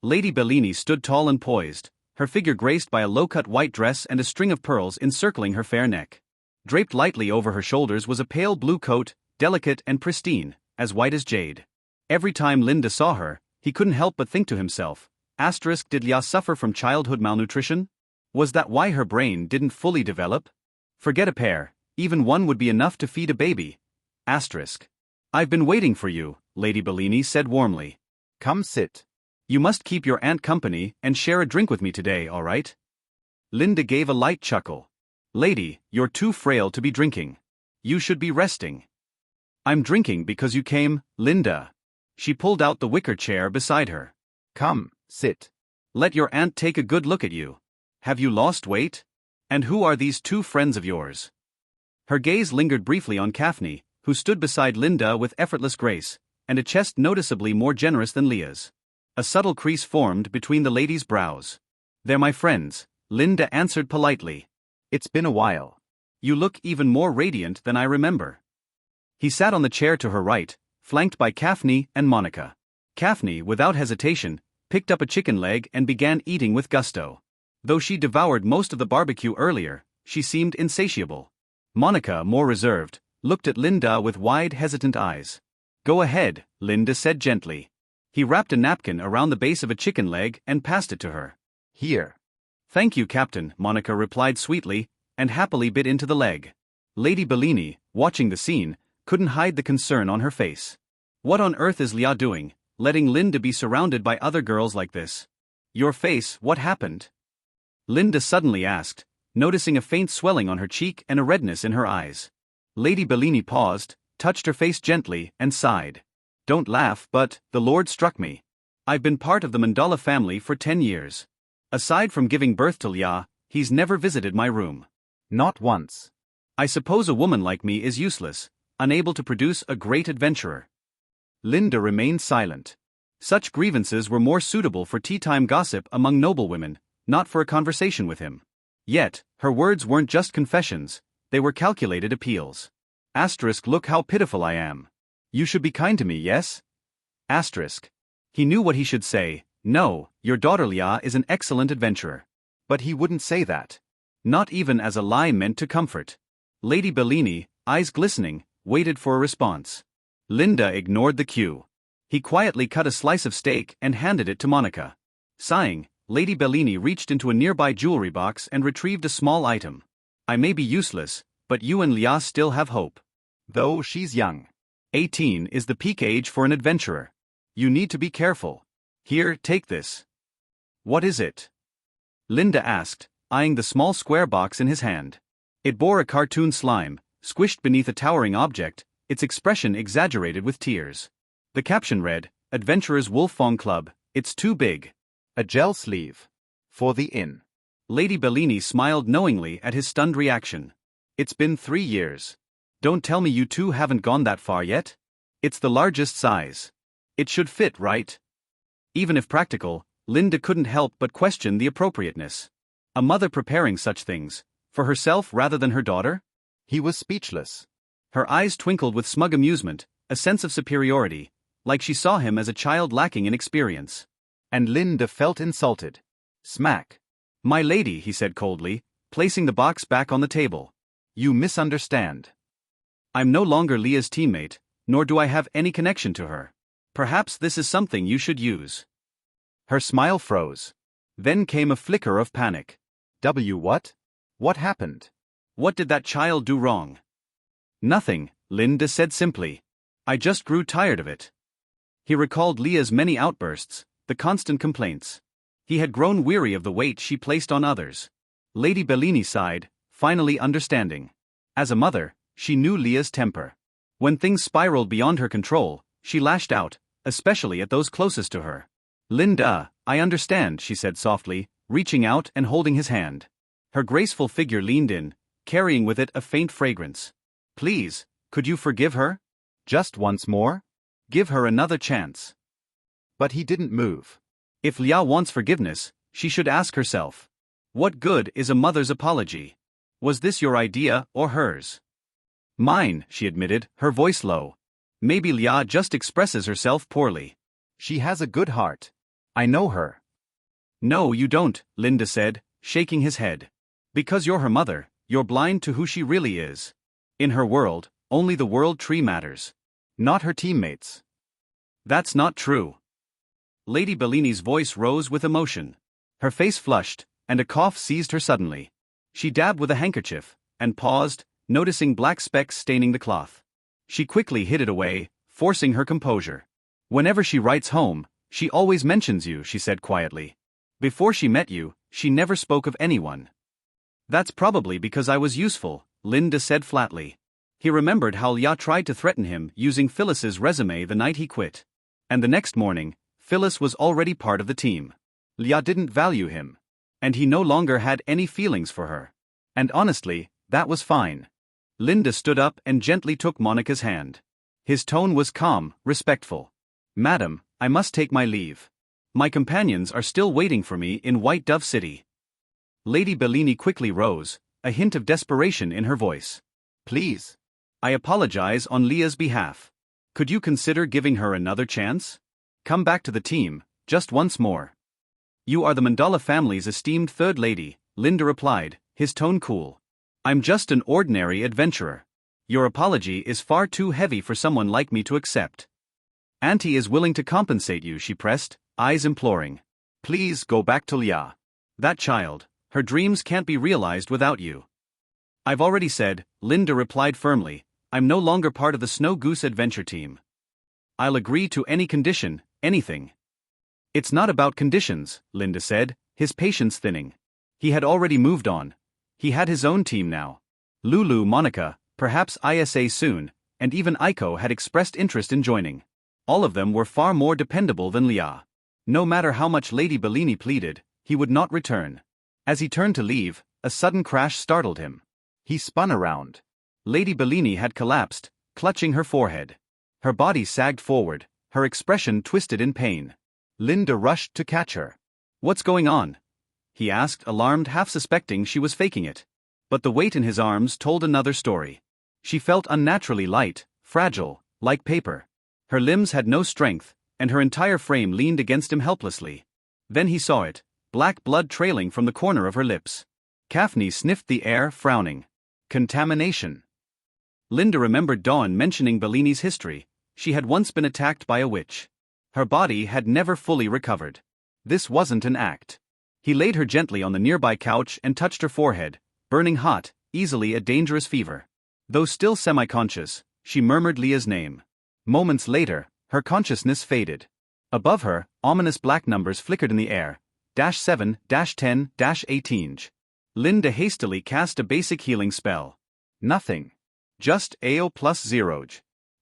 Lady Bellini stood tall and poised, her figure graced by a low-cut white dress and a string of pearls encircling her fair neck. Draped lightly over her shoulders was a pale blue coat, delicate and pristine, as white as jade. Every time Linda saw her, he couldn't help but think to himself, did Lia suffer from childhood malnutrition? Was that why her brain didn't fully develop? Forget a pair, even one would be enough to feed a baby. I've been waiting for you, Lady Bellini said warmly. Come sit. You must keep your aunt company and share a drink with me today, all right? Linda gave a light chuckle. Lady, you're too frail to be drinking. You should be resting. I'm drinking because you came, Linda. She pulled out the wicker chair beside her. Come, sit. Let your aunt take a good look at you. Have you lost weight? And who are these two friends of yours? Her gaze lingered briefly on Kaphne, who stood beside Linda with effortless grace, and a chest noticeably more generous than Leah's. A subtle crease formed between the lady's brows. They're my friends, Linda answered politely. It's been a while. You look even more radiant than I remember. He sat on the chair to her right, flanked by Kaphne and Monica. Kaphne, without hesitation, picked up a chicken leg and began eating with gusto. Though she devoured most of the barbecue earlier, she seemed insatiable. Monica, more reserved, looked at Linda with wide, hesitant eyes. Go ahead, Linda said gently. He wrapped a napkin around the base of a chicken leg and passed it to her. Here. Thank you, Captain, Monica replied sweetly, and happily bit into the leg. Lady Bellini, watching the scene, couldn't hide the concern on her face. What on earth is Lia doing, letting Linda be surrounded by other girls like this? Your face, what happened? Linda suddenly asked, noticing a faint swelling on her cheek and a redness in her eyes. Lady Bellini paused, touched her face gently, and sighed. Don't laugh, but the Lord struck me. I've been part of the Mandala family for 10 years. Aside from giving birth to Lia, he's never visited my room. Not once. I suppose a woman like me is useless, unable to produce a great adventurer. Linda remained silent. Such grievances were more suitable for tea-time gossip among noblewomen, not for a conversation with him. Yet, her words weren't just confessions, they were calculated appeals. Look how pitiful I am. You should be kind to me, yes? He knew what he should say. No, your daughter Lia is an excellent adventurer. But he wouldn't say that. Not even as a lie meant to comfort. Lady Bellini, eyes glistening, waited for a response. Linda ignored the cue. He quietly cut a slice of steak and handed it to Monica. Sighing, Lady Bellini reached into a nearby jewelry box and retrieved a small item. I may be useless, but you and Lia still have hope. Though she's young. 18 is the peak age for an adventurer. You need to be careful. Here, take this. What is it? Linda asked, eyeing the small square box in his hand. It bore a cartoon slime, squished beneath a towering object, its expression exaggerated with tears. The caption read, Adventurers Wolfong Club, it's too big. A gel sleeve. For the inn. Lady Bellini smiled knowingly at his stunned reaction. It's been 3 years. Don't tell me you two haven't gone that far yet? It's the largest size. It should fit, right? Even if practical, Linda couldn't help but question the appropriateness. A mother preparing such things, for herself rather than her daughter? He was speechless. Her eyes twinkled with smug amusement, a sense of superiority, like she saw him as a child lacking in experience. And Linda felt insulted. Smack. My lady, he said coldly, placing the box back on the table. You misunderstand. I'm no longer Leah's teammate, nor do I have any connection to her. Perhaps this is something you should use. Her smile froze. Then came a flicker of panic. What? What happened? What did that child do wrong? Nothing, Linda said simply. I just grew tired of it. He recalled Leah's many outbursts, the constant complaints. He had grown weary of the weight she placed on others. Lady Bellini sighed, finally understanding. As a mother, she knew Leah's temper. When things spiraled beyond her control, she lashed out, especially at those closest to her. Linda, I understand, she said softly, reaching out and holding his hand. Her graceful figure leaned in, carrying with it a faint fragrance. Please, could you forgive her? Just once more? Give her another chance. But he didn't move. If Lia wants forgiveness, she should ask herself. What good is a mother's apology? Was this your idea or hers? Mine, she admitted, her voice low. Maybe Lia just expresses herself poorly. She has a good heart. I know her. No, you don't, Linda said, shaking his head. Because you're her mother, you're blind to who she really is. In her world, only the world tree matters. Not her teammates. That's not true. Lady Bellini's voice rose with emotion. Her face flushed, and a cough seized her suddenly. She dabbed with a handkerchief, and paused, noticing black specks staining the cloth. She quickly hid it away, forcing her composure. Whenever she writes home, she always mentions you, she said quietly. Before she met you, she never spoke of anyone. That's probably because I was useful, Linda said flatly. He remembered how Lia tried to threaten him using Phyllis's resume the night he quit. And the next morning, Phyllis was already part of the team. Lia didn't value him. And he no longer had any feelings for her. And honestly, that was fine. Linda stood up and gently took Monica's hand. His tone was calm, respectful. Madam, I must take my leave. My companions are still waiting for me in White Dove City. Lady Bellini quickly rose, a hint of desperation in her voice. Please. I apologize on Leah's behalf. Could you consider giving her another chance? Come back to the team, just once more. You are the Mandala family's esteemed third lady, Linda replied, his tone cool. I'm just an ordinary adventurer. Your apology is far too heavy for someone like me to accept. Auntie is willing to compensate you, she pressed, eyes imploring. Please go back to Lia. That child, her dreams can't be realized without you. I've already said, Linda replied firmly, I'm no longer part of the Snow Goose adventure team. I'll agree to any condition, anything. It's not about conditions, Linda said, his patience thinning. He had already moved on. He had his own team now. Lulu, Monica, perhaps Isa soon, and even Aiko had expressed interest in joining. All of them were far more dependable than Lia. No matter how much Lady Bellini pleaded, he would not return. As he turned to leave, a sudden crash startled him. He spun around. Lady Bellini had collapsed, clutching her forehead. Her body sagged forward, her expression twisted in pain. Linda rushed to catch her. What's going on? He asked, alarmed, half suspecting she was faking it. But the weight in his arms told another story. She felt unnaturally light, fragile, like paper. Her limbs had no strength, and her entire frame leaned against him helplessly. Then he saw it, black blood trailing from the corner of her lips. Kaphne sniffed the air, frowning. Contamination. Linda remembered Dawn mentioning Bellini's history. She had once been attacked by a witch. Her body had never fully recovered. This wasn't an act. He laid her gently on the nearby couch and touched her forehead, burning hot, easily a dangerous fever. Though still semi-conscious, she murmured Leah's name. Moments later, her consciousness faded. Above her, ominous black numbers flickered in the air. -7, -10, -18. Linda hastily cast a basic healing spell. Nothing. Just AO plus 0.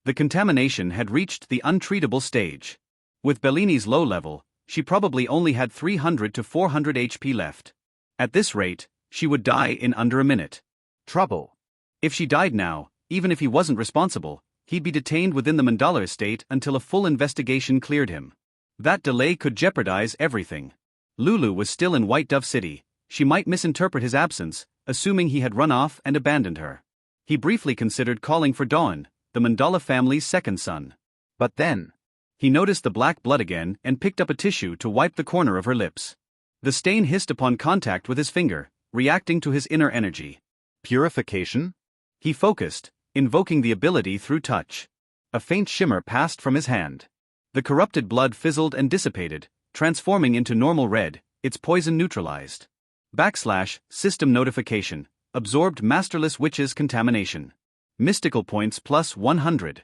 The contamination had reached the untreatable stage. With Bellini's low level, she probably only had 300 to 400 HP left. At this rate, she would die in under a minute. Trouble. If she died now, even if he wasn't responsible, he'd be detained within the Mandala estate until a full investigation cleared him. That delay could jeopardize everything. Lulu was still in White Dove City. She might misinterpret his absence, assuming he had run off and abandoned her. He briefly considered calling for Dawn, the Mandala family's second son. But then, he noticed the black blood again and picked up a tissue to wipe the corner of her lips. The stain hissed upon contact with his finger, reacting to his inner energy. Purification? He focused, invoking the ability through touch. A faint shimmer passed from his hand. The corrupted blood fizzled and dissipated, transforming into normal red, its poison neutralized. /system notification, absorbed masterless witch's contamination. Mystical points plus 100.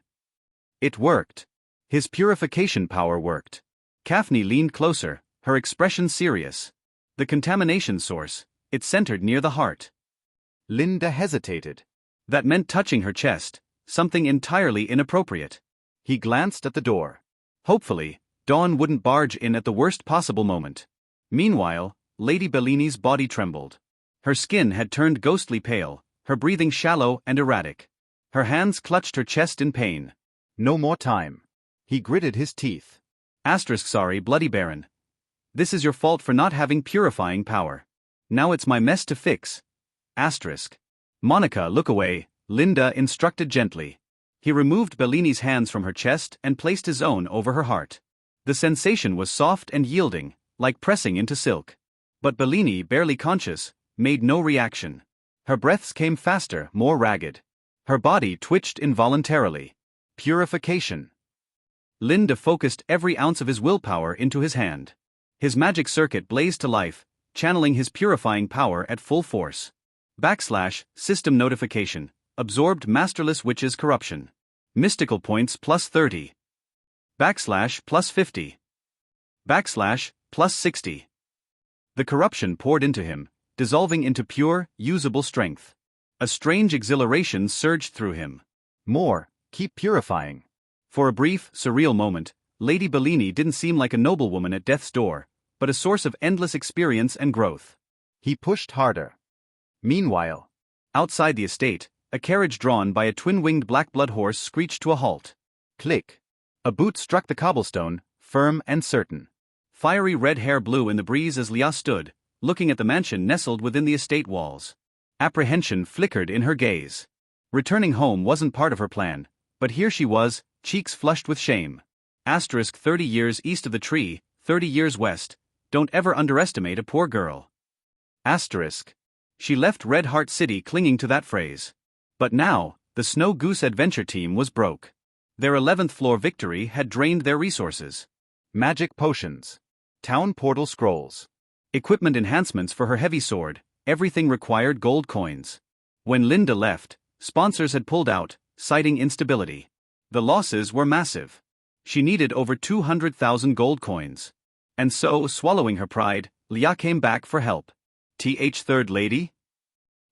It worked. His purification power worked. Kaphne leaned closer, her expression serious. The contamination source, it centered near the heart. Linda hesitated. That meant touching her chest, something entirely inappropriate. He glanced at the door. Hopefully, Dawn wouldn't barge in at the worst possible moment. Meanwhile, Lady Bellini's body trembled. Her skin had turned ghostly pale, her breathing shallow and erratic. Her hands clutched her chest in pain. No more time. He gritted his teeth. Sorry, Bloody Baron. This is your fault for not having purifying power. Now it's my mess to fix. Monica, look away, Linda instructed gently. He removed Bellini's hands from her chest and placed his own over her heart. The sensation was soft and yielding, like pressing into silk. But Bellini, barely conscious, made no reaction. Her breaths came faster, more ragged. Her body twitched involuntarily. Purification. Linda focused every ounce of his willpower into his hand. His magic circuit blazed to life, channeling his purifying power at full force. System notification. Absorbed masterless witch's corruption. Mystical points +30. +50. +60. The corruption poured into him, dissolving into pure, usable strength. A strange exhilaration surged through him. More, keep purifying. For a brief, surreal moment, Lady Bellini didn't seem like a noblewoman at death's door, but a source of endless experience and growth. He pushed harder. Meanwhile, outside the estate, a carriage drawn by a twin-winged black-blood horse screeched to a halt. Click. A boot struck the cobblestone, firm and certain. Fiery red hair blew in the breeze as Lia stood, looking at the mansion nestled within the estate walls. Apprehension flickered in her gaze. Returning home wasn't part of her plan, but here she was, cheeks flushed with shame. 30 years east of the tree, 30 years west. Don't ever underestimate a poor girl. She left Red Heart City clinging to that phrase. But now, the Snow Goose adventure team was broke. Their 11th floor victory had drained their resources. Magic potions. Town portal scrolls. Equipment enhancements for her heavy sword, everything required gold coins. When Linda left, sponsors had pulled out, citing instability. The losses were massive. She needed over 200,000 gold coins. And so, swallowing her pride, Lia came back for help. Third Lady?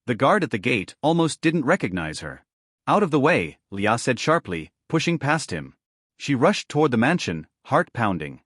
The guard at the gate almost didn't recognize her. Out of the way, Lia said sharply, pushing past him. She rushed toward the mansion, heart pounding.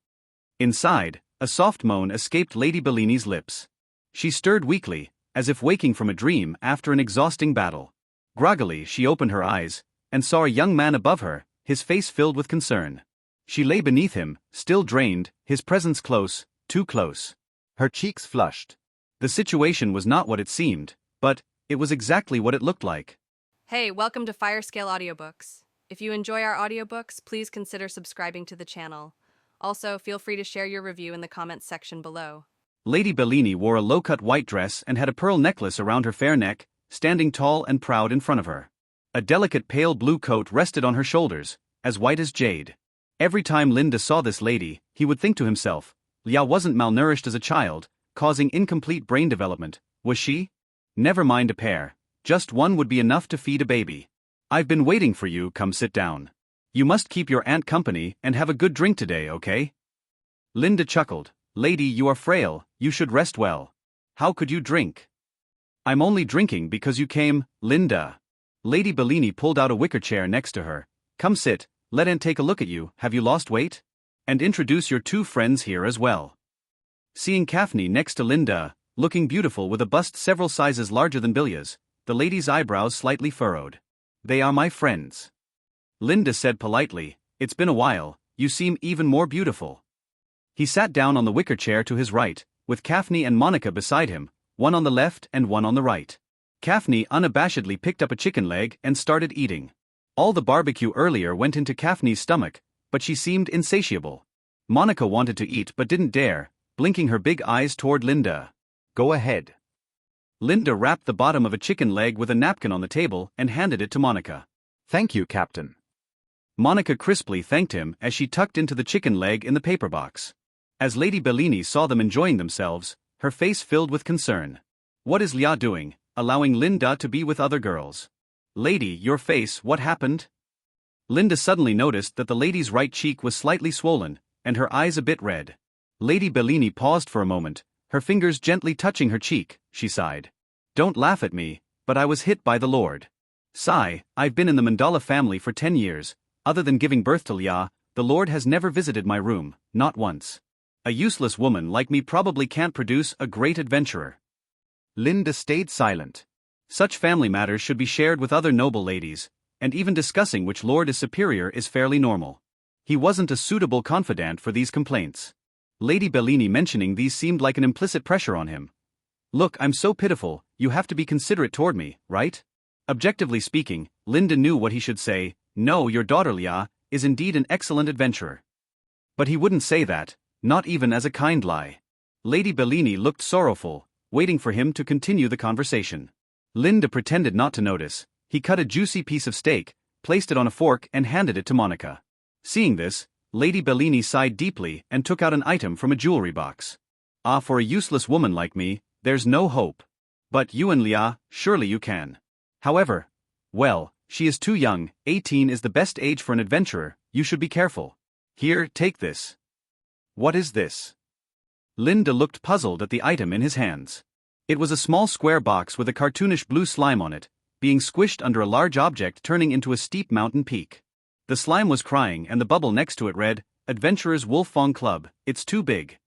Inside, a soft moan escaped Lady Bellini's lips. She stirred weakly, as if waking from a dream after an exhausting battle. Groggily, she opened her eyes, and saw a young man above her, his face filled with concern. She lay beneath him, still drained, his presence close, too close. Her cheeks flushed. The situation was not what it seemed, but it was exactly what it looked like. Hey, welcome to Firescale Audiobooks. If you enjoy our audiobooks, please consider subscribing to the channel. Also, feel free to share your review in the comments section below. Lady Bellini wore a low-cut white dress and had a pearl necklace around her fair neck, standing tall and proud in front of her. A delicate pale blue coat rested on her shoulders, as white as jade. Every time Linda saw this lady, he would think to himself, Lia wasn't malnourished as a child, causing incomplete brain development, was she? Never mind a pair, just one would be enough to feed a baby. I've been waiting for you, come sit down. You must keep your aunt company and have a good drink today, okay? Linda chuckled. Lady, you are frail, you should rest well. How could you drink? I'm only drinking because you came, Linda. Lady Bellini pulled out a wicker chair next to her. Come sit, let Aunt take a look at you, have you lost weight? And introduce your two friends here as well. Seeing Kaphne next to Linda, looking beautiful with a bust several sizes larger than Bilya's, the lady's eyebrows slightly furrowed. They are my friends. Linda said politely, it's been a while, you seem even more beautiful. He sat down on the wicker chair to his right, with Kaphne and Monica beside him, one on the left and one on the right. Kaphne unabashedly picked up a chicken leg and started eating. All the barbecue earlier went into Kaphne's stomach, but she seemed insatiable. Monica wanted to eat but didn't dare, blinking her big eyes toward Linda. Go ahead. Linda wrapped the bottom of a chicken leg with a napkin on the table and handed it to Monica. Thank you, Captain. Monica crisply thanked him as she tucked into the chicken leg in the paper box. As Lady Bellini saw them enjoying themselves, her face filled with concern. What is Lia doing, allowing Linda to be with other girls? Lady, your face, what happened? Linda suddenly noticed that the lady's right cheek was slightly swollen, and her eyes a bit red. Lady Bellini paused for a moment, her fingers gently touching her cheek, she sighed. Don't laugh at me, but I was hit by the Lord. Sigh, I've been in the Mandala family for 10 years, other than giving birth to Lia, the Lord has never visited my room, not once. A useless woman like me probably can't produce a great adventurer. Linda stayed silent. Such family matters should be shared with other noble ladies, and even discussing which lord is superior is fairly normal. He wasn't a suitable confidant for these complaints. Lady Bellini mentioning these seemed like an implicit pressure on him. Look, I'm so pitiful, you have to be considerate toward me, right? Objectively speaking, Linda knew what he should say. No, your daughter Lia is indeed an excellent adventurer. But he wouldn't say that, not even as a kind lie. Lady Bellini looked sorrowful, waiting for him to continue the conversation. Linda pretended not to notice. He cut a juicy piece of steak, placed it on a fork and handed it to Monica. Seeing this, Lady Bellini sighed deeply and took out an item from a jewelry box. Ah, for a useless woman like me, there's no hope. But you and Leah, surely you can. However, well, she is too young. 18 is the best age for an adventurer, you should be careful. Here, take this. What is this? Linda looked puzzled at the item in his hands. It was a small square box with a cartoonish blue slime on it, being squished under a large object turning into a steep mountain peak. The slime was crying and the bubble next to it read, Adventurers Wolfong Club, it's too big.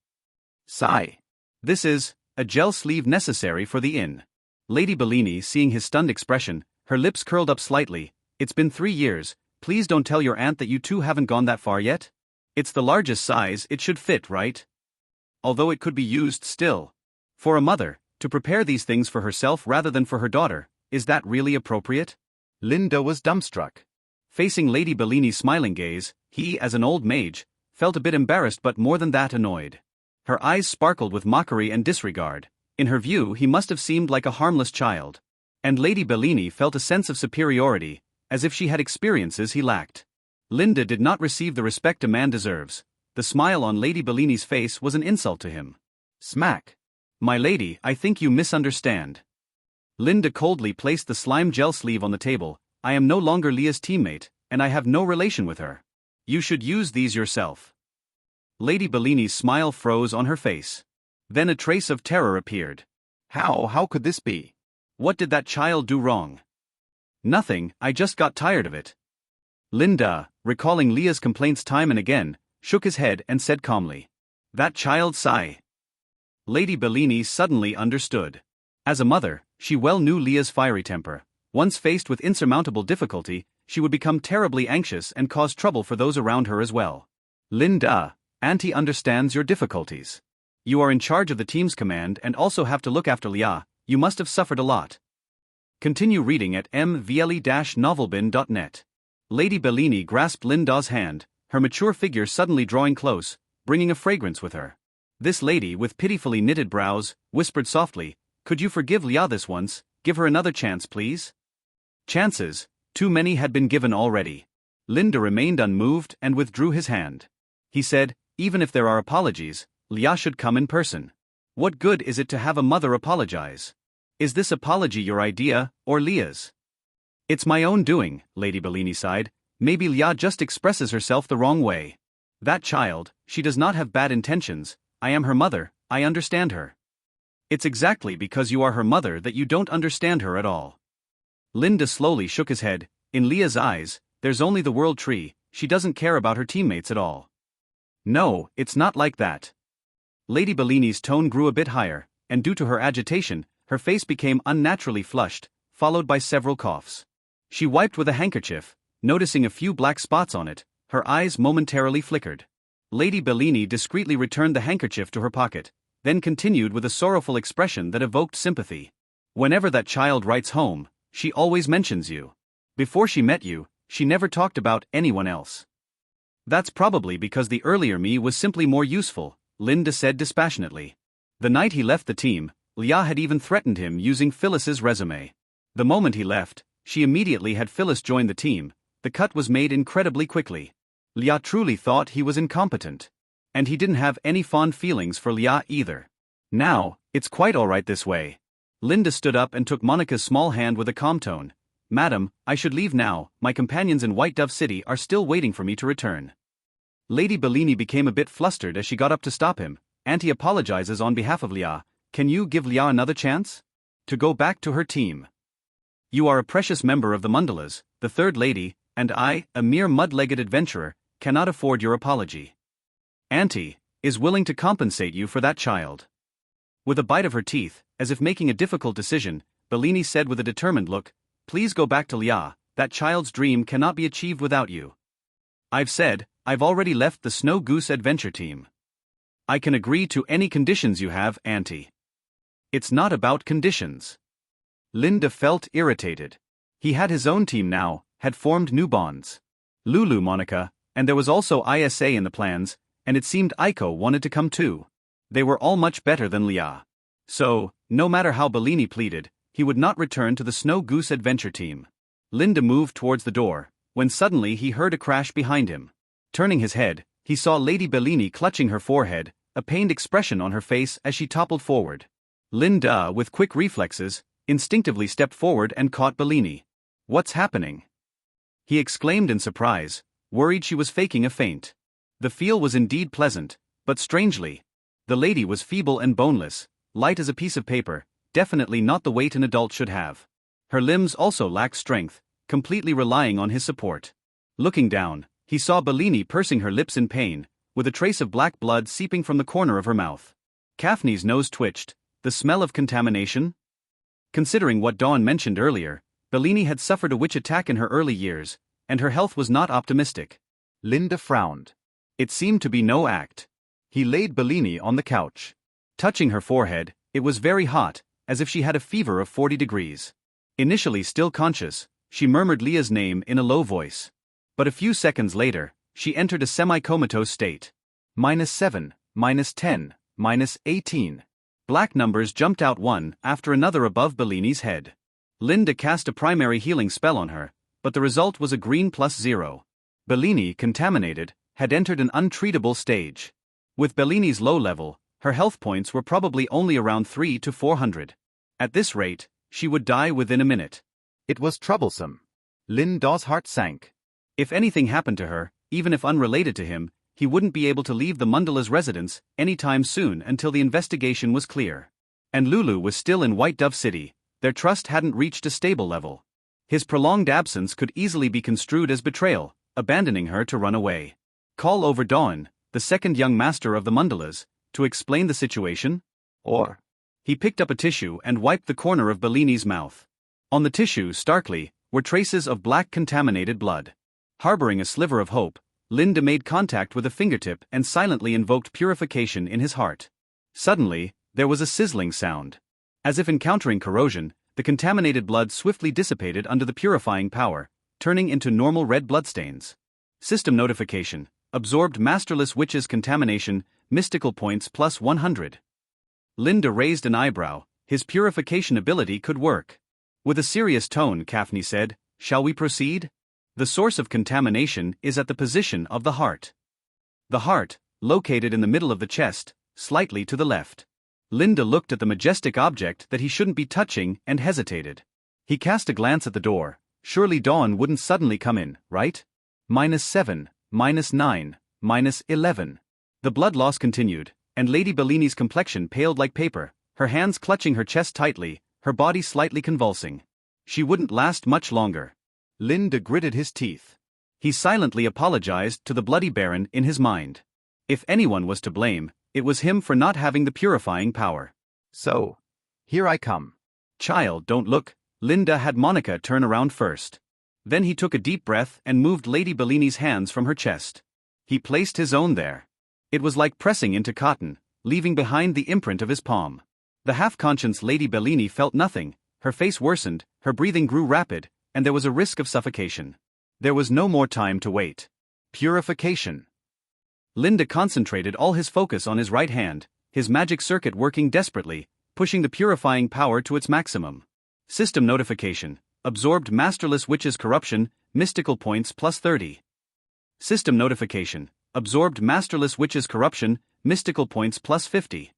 Sigh. This is a gel sleeve necessary for the inn. Lady Bellini, seeing his stunned expression, her lips curled up slightly. It's been 3 years, please don't tell your aunt that you two haven't gone that far yet? It's the largest size, it should fit, right? Although it could be used still. For a mother, to prepare these things for herself rather than for her daughter, is that really appropriate? Linda was dumbstruck. Facing Lady Bellini's smiling gaze, he, as an old mage, felt a bit embarrassed but more than that annoyed. Her eyes sparkled with mockery and disregard. In her view, he must have seemed like a harmless child. And Lady Bellini felt a sense of superiority, as if she had experiences he lacked. Linda did not receive the respect a man deserves. The smile on Lady Bellini's face was an insult to him. Smack. My lady, I think you misunderstand. Linda coldly placed the slime gel sleeve on the table. I am no longer Leah's teammate, and I have no relation with her. You should use these yourself. Lady Bellini's smile froze on her face. Then a trace of terror appeared. How could this be? What did that child do wrong? Nothing, I just got tired of it. Linda, recalling Leah's complaints time and again, shook his head and said calmly. That child sigh. Lady Bellini suddenly understood. As a mother, she well knew Leah's fiery temper. Once faced with insurmountable difficulty, she would become terribly anxious and cause trouble for those around her as well. Linda, Auntie understands your difficulties. You are in charge of the team's command and also have to look after Leah. You must have suffered a lot. Continue reading at mvle-novelbin.net. Lady Bellini grasped Linda's hand, her mature figure suddenly drawing close, bringing a fragrance with her. This lady, with pitifully knitted brows, whispered softly, Could you forgive Leah this once? Give her another chance, please? Chances, too many had been given already. Linda remained unmoved and withdrew his hand. He said, Even if there are apologies, Leah should come in person. What good is it to have a mother apologize? Is this apology your idea, or Leah's? It's my own doing, Lady Bellini sighed. Maybe Leah just expresses herself the wrong way. That child, she does not have bad intentions. I am her mother, I understand her. It's exactly because you are her mother that you don't understand her at all. Linda slowly shook his head. In Leah's eyes, there's only the world tree. She doesn't care about her teammates at all. No, it's not like that. Lady Bellini's tone grew a bit higher, and due to her agitation, her face became unnaturally flushed, followed by several coughs. She wiped with a handkerchief, noticing a few black spots on it. Her eyes momentarily flickered. Lady Bellini discreetly returned the handkerchief to her pocket, then continued with a sorrowful expression that evoked sympathy. Whenever that child writes home, she always mentions you. Before she met you, she never talked about anyone else. That's probably because the earlier me was simply more useful, Linda said dispassionately. The night he left the team, Leah had even threatened him using Phyllis's resume. The moment he left, she immediately had Phyllis join the team. The cut was made incredibly quickly. Leah truly thought he was incompetent. And he didn't have any fond feelings for Leah either. Now, it's quite alright this way. Linda stood up and took Monica's small hand with a calm tone. Madam, I should leave now, my companions in White Dove City are still waiting for me to return. Lady Bellini became a bit flustered as she got up to stop him. Auntie apologizes on behalf of Leah. Can you give Leah another chance? To go back to her team. You are a precious member of the Mundalas, the third lady, and I, a mere mud-legged adventurer, cannot afford your apology. Auntie is willing to compensate you for that child. With a bite of her teeth, as if making a difficult decision, Bellini said with a determined look, Please go back to Leah, that child's dream cannot be achieved without you. I've said, I've already left the Snow Goose Adventure team. I can agree to any conditions you have, Auntie. It's not about conditions. Linda felt irritated. He had his own team now, had formed new bonds. Lulu, Monica, and there was also ISA in the plans. and it seemed Aiko wanted to come too. They were all much better than Lia. So, no matter how Bellini pleaded, he would not return to the Snow Goose adventure team. Linda moved towards the door, when suddenly he heard a crash behind him. Turning his head, he saw Lady Bellini clutching her forehead, a pained expression on her face as she toppled forward. Linda, with quick reflexes, instinctively stepped forward and caught Bellini. "What's happening?" he exclaimed in surprise, worried she was faking a faint. The feel was indeed pleasant, but strangely. The lady was feeble and boneless, light as a piece of paper, definitely not the weight an adult should have. Her limbs also lacked strength, completely relying on his support. Looking down, he saw Bellini pursing her lips in pain, with a trace of black blood seeping from the corner of her mouth. Kaphne's nose twitched. The smell of contamination? Considering what Dawn mentioned earlier, Bellini had suffered a witch attack in her early years, and her health was not optimistic. Linda frowned. It seemed to be no act. He laid Bellini on the couch. Touching her forehead, it was very hot, as if she had a fever of 40 degrees. Initially still conscious, she murmured Leah's name in a low voice. But a few seconds later, she entered a semi-comatose state. -7, -10, -18. Black numbers jumped out one after another above Bellini's head. Linda cast a primary healing spell on her, but the result was a green +0. Bellini, contaminated, had entered an untreatable stage. With Bellini's low level, her health points were probably only around 300 to 400. At this rate, she would die within a minute. It was troublesome. Linda's heart sank. If anything happened to her, even if unrelated to him, he wouldn't be able to leave the Mundala's residence anytime soon until the investigation was clear. And Lulu was still in White Dove City. Their trust hadn't reached a stable level. His prolonged absence could easily be construed as betrayal, abandoning her to run away. Call over Dawn, the second young master of the Mundalas, to explain the situation? Or? He picked up a tissue and wiped the corner of Bellini's mouth. On the tissue, starkly, were traces of black contaminated blood. Harboring a sliver of hope, Linda made contact with a fingertip and silently invoked purification in his heart. Suddenly, there was a sizzling sound. As if encountering corrosion, the contaminated blood swiftly dissipated under the purifying power, turning into normal red bloodstains. System notification: absorbed Masterless Witch's contamination, mystical points +100. Linda raised an eyebrow. His purification ability could work. With a serious tone, Kaphne said, "Shall we proceed? The source of contamination is at the position of the heart. The heart, located in the middle of the chest, slightly to the left." Linda looked at the majestic object that he shouldn't be touching and hesitated. He cast a glance at the door. Surely Dawn wouldn't suddenly come in, right? -7, -9, -11. The blood loss continued, and Lady Bellini's complexion paled like paper, her hands clutching her chest tightly, her body slightly convulsing. She wouldn't last much longer. Linda gritted his teeth. He silently apologized to the bloody Baron in his mind. If anyone was to blame, it was him for not having the purifying power. "So, here I come." "Child, don't look." Linda had Monica turn around first. Then he took a deep breath and moved Lady Bellini's hands from her chest. He placed his own there. It was like pressing into cotton, leaving behind the imprint of his palm. The half-conscious Lady Bellini felt nothing, her face worsened, her breathing grew rapid, and there was a risk of suffocation. There was no more time to wait. Purification. Linda concentrated all his focus on his right hand, his magic circuit working desperately, pushing the purifying power to its maximum. System notification: absorbed Masterless Witch's corruption, mystical points +30. System notification: absorbed Masterless Witch's corruption, mystical points +50.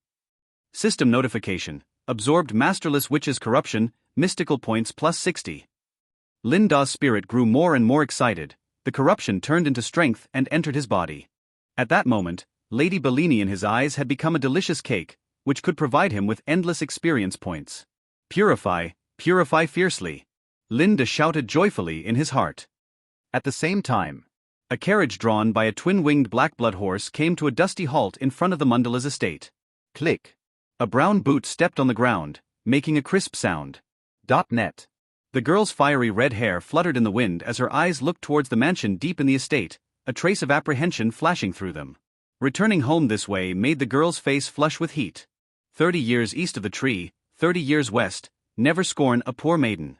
System notification: absorbed Masterless Witch's corruption, mystical points +60. Linda's spirit grew more and more excited. The corruption turned into strength and entered his body. At that moment, Lady Bellini in his eyes had become a delicious cake, which could provide him with endless experience points. Purify, purify fiercely. Linda shouted joyfully in his heart. At the same time, a carriage drawn by a twin-winged black-blood horse came to a dusty halt in front of the Mundala's estate. Click. A brown boot stepped on the ground, making a crisp sound. .net. The girl's fiery red hair fluttered in the wind as her eyes looked towards the mansion deep in the estate, a trace of apprehension flashing through them. Returning home this way made the girl's face flush with heat. 30 years east of the tree, 30 years west, never scorn a poor maiden.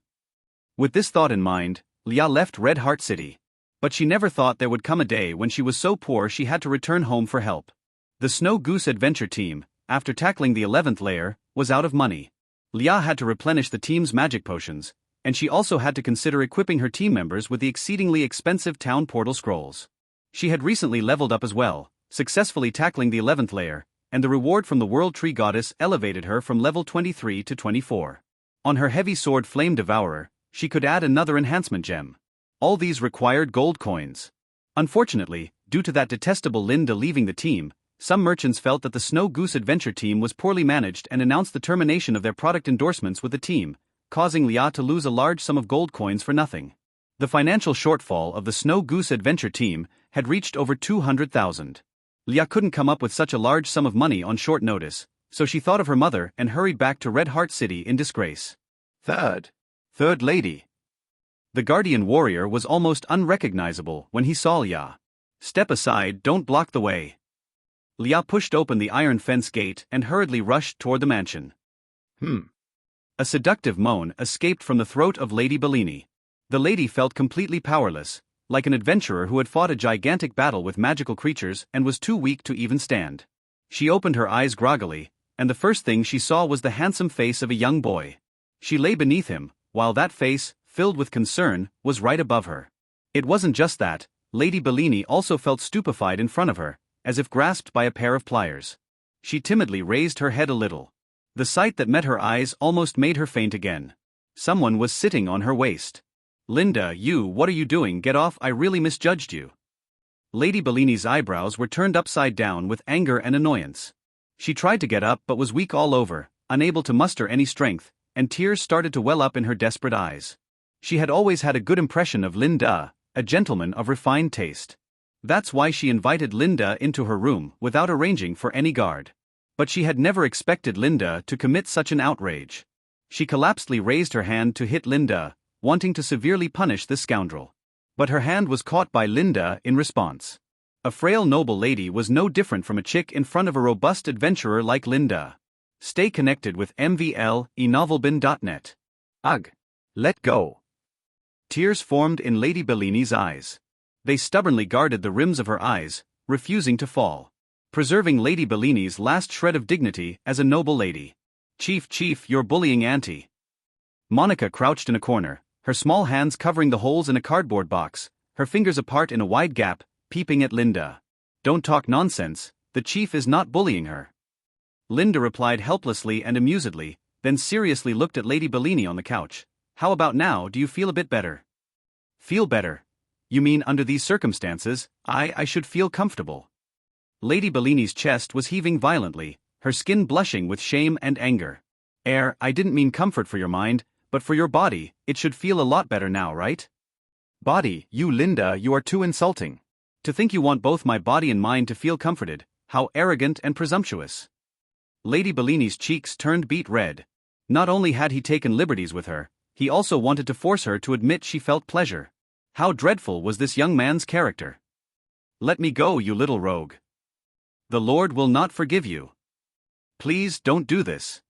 With this thought in mind, Lia left Red Heart City. But she never thought there would come a day when she was so poor she had to return home for help. The Snow Goose Adventure team, after tackling the 11th layer, was out of money. Leah had to replenish the team's magic potions, and she also had to consider equipping her team members with the exceedingly expensive town portal scrolls. She had recently leveled up as well, successfully tackling the 11th layer, and the reward from the World Tree Goddess elevated her from level 23 to 24. On her heavy sword Flame Devourer, she could add another enhancement gem. All these required gold coins. Unfortunately, due to that detestable Linda leaving the team, some merchants felt that the Snow Goose Adventure team was poorly managed and announced the termination of their product endorsements with the team, causing Leah to lose a large sum of gold coins for nothing. The financial shortfall of the Snow Goose Adventure team had reached over 200,000. Leah couldn't come up with such a large sum of money on short notice, so she thought of her mother and hurried back to Red Heart City in disgrace. Third lady. The Guardian Warrior was almost unrecognizable when he saw Leah. "Step aside, don't block the way." Leah pushed open the iron fence gate and hurriedly rushed toward the mansion. A seductive moan escaped from the throat of Lady Bellini. The lady felt completely powerless, like an adventurer who had fought a gigantic battle with magical creatures and was too weak to even stand. She opened her eyes groggily, and the first thing she saw was the handsome face of a young boy. She lay beneath him, while that face, filled with concern, was right above her. It wasn't just that, Lady Bellini also felt stupefied in front of her, as if grasped by a pair of pliers. She timidly raised her head a little. The sight that met her eyes almost made her faint again. Someone was sitting on her waist. "Linda, what are you doing? Get off, I really misjudged you." Lady Bellini's eyebrows were turned upside down with anger and annoyance. She tried to get up but was weak all over, unable to muster any strength, and tears started to well up in her desperate eyes. She had always had a good impression of Linda, a gentleman of refined taste. That's why she invited Linda into her room without arranging for any guard. But she had never expected Linda to commit such an outrage. She collapsedly raised her hand to hit Linda, wanting to severely punish this scoundrel. But her hand was caught by Linda in response. A frail noble lady was no different from a chick in front of a robust adventurer like Linda. Stay connected with mvl.enovelbin.net. Ugh. Let go. Tears formed in Lady Bellini's eyes. They stubbornly guarded the rims of her eyes, refusing to fall, preserving Lady Bellini's last shred of dignity as a noble lady. Chief, you're bullying Auntie." Monica crouched in a corner, her small hands covering the holes in a cardboard box, her fingers apart in a wide gap, peeping at Linda. "Don't talk nonsense, the chief is not bullying her." Linda replied helplessly and amusedly, then seriously looked at Lady Bellini on the couch. "How about now, do you feel a bit better?" "Feel better? You mean under these circumstances, I should feel comfortable?" Lady Bellini's chest was heaving violently, her skin blushing with shame and anger. I didn't mean comfort for your mind, but for your body, it should feel a lot better now, right?" "Body, Linda, you are too insulting." "To think you want both my body and mind to feel comforted, how arrogant and presumptuous." Lady Bellini's cheeks turned beet red. Not only had he taken liberties with her, he also wanted to force her to admit she felt pleasure. How dreadful was this young man's character. "Let me go, you little rogue. The Lord will not forgive you. Please don't do this."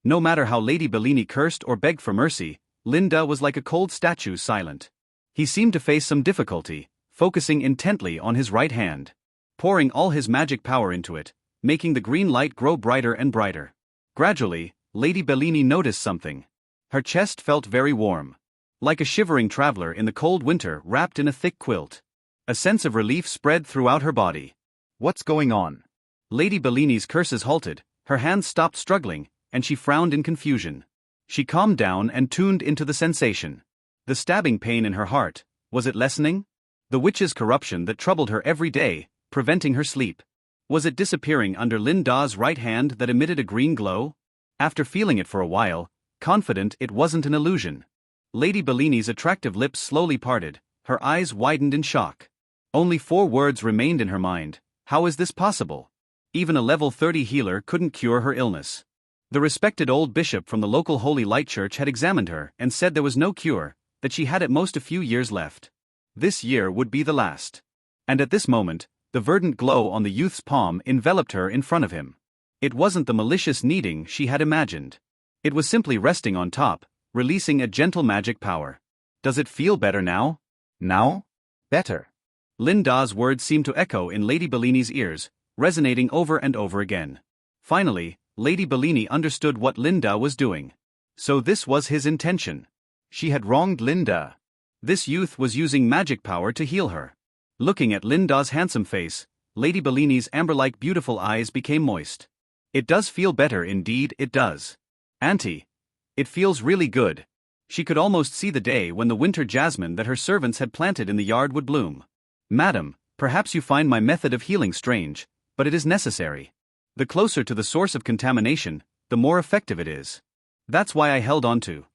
No matter how Lady Bellini cursed or begged for mercy, Linda was like a cold statue, silent. He seemed to face some difficulty, focusing intently on his right hand, pouring all his magic power into it, making the green light grow brighter and brighter. Gradually, Lady Bellini noticed something. Her chest felt very warm, like a shivering traveler in the cold winter wrapped in a thick quilt. A sense of relief spread throughout her body. "What's going on?" Lady Bellini's curses halted, her hands stopped struggling, and she frowned in confusion. She calmed down and tuned into the sensation. The stabbing pain in her heart, was it lessening? The witch's corruption that troubled her every day, preventing her sleep. Was it disappearing under Linda's right hand that emitted a green glow? After feeling it for a while, confident it wasn't an illusion, Lady Bellini's attractive lips slowly parted, her eyes widened in shock. Only 4 words remained in her mind. How is this possible? Even a level 30 healer couldn't cure her illness. The respected old bishop from the local Holy Light Church had examined her and said there was no cure, that she had at most a few years left. This year would be the last. And at this moment, the verdant glow on the youth's palm enveloped her in front of him. It wasn't the malicious kneading she had imagined. It was simply resting on top, releasing a gentle magic power. "Does it feel better now?" "Now?" Better. Linda's words seemed to echo in Lady Bellini's ears, resonating over and over again. Finally, Lady Bellini understood what Linda was doing. So this was his intention. She had wronged Linda. This youth was using magic power to heal her. Looking at Linda's handsome face, Lady Bellini's amber-like beautiful eyes became moist. It does feel better, indeed it does. Auntie. It feels really good. She could almost see the day when the winter jasmine that her servants had planted in the yard would bloom. Madam, perhaps you find my method of healing strange, but it is necessary. The closer to the source of contamination, the more effective it is. That's why I held on to.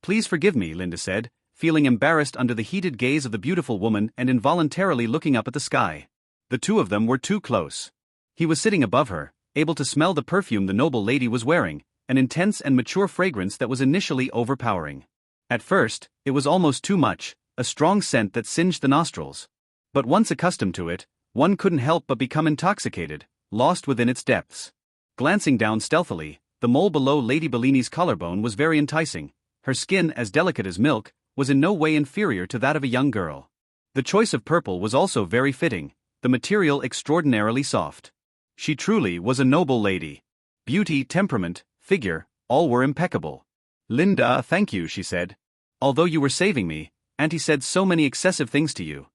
Please forgive me, Linda said, feeling embarrassed under the heated gaze of the beautiful woman and involuntarily looking up at the sky. The two of them were too close. He was sitting above her, able to smell the perfume the noble lady was wearing, an intense and mature fragrance that was initially overpowering. At first, it was almost too much, a strong scent that singed the nostrils. But once accustomed to it, one couldn't help but become intoxicated, lost within its depths. Glancing down stealthily, the mole below Lady Bellini's collarbone was very enticing. Her skin, as delicate as milk, was in no way inferior to that of a young girl. The choice of purple was also very fitting, the material extraordinarily soft. She truly was a noble lady. Beauty, temperament, figure, all were impeccable. Linda, thank you, she said. Although you were saving me, Auntie said so many excessive things to you.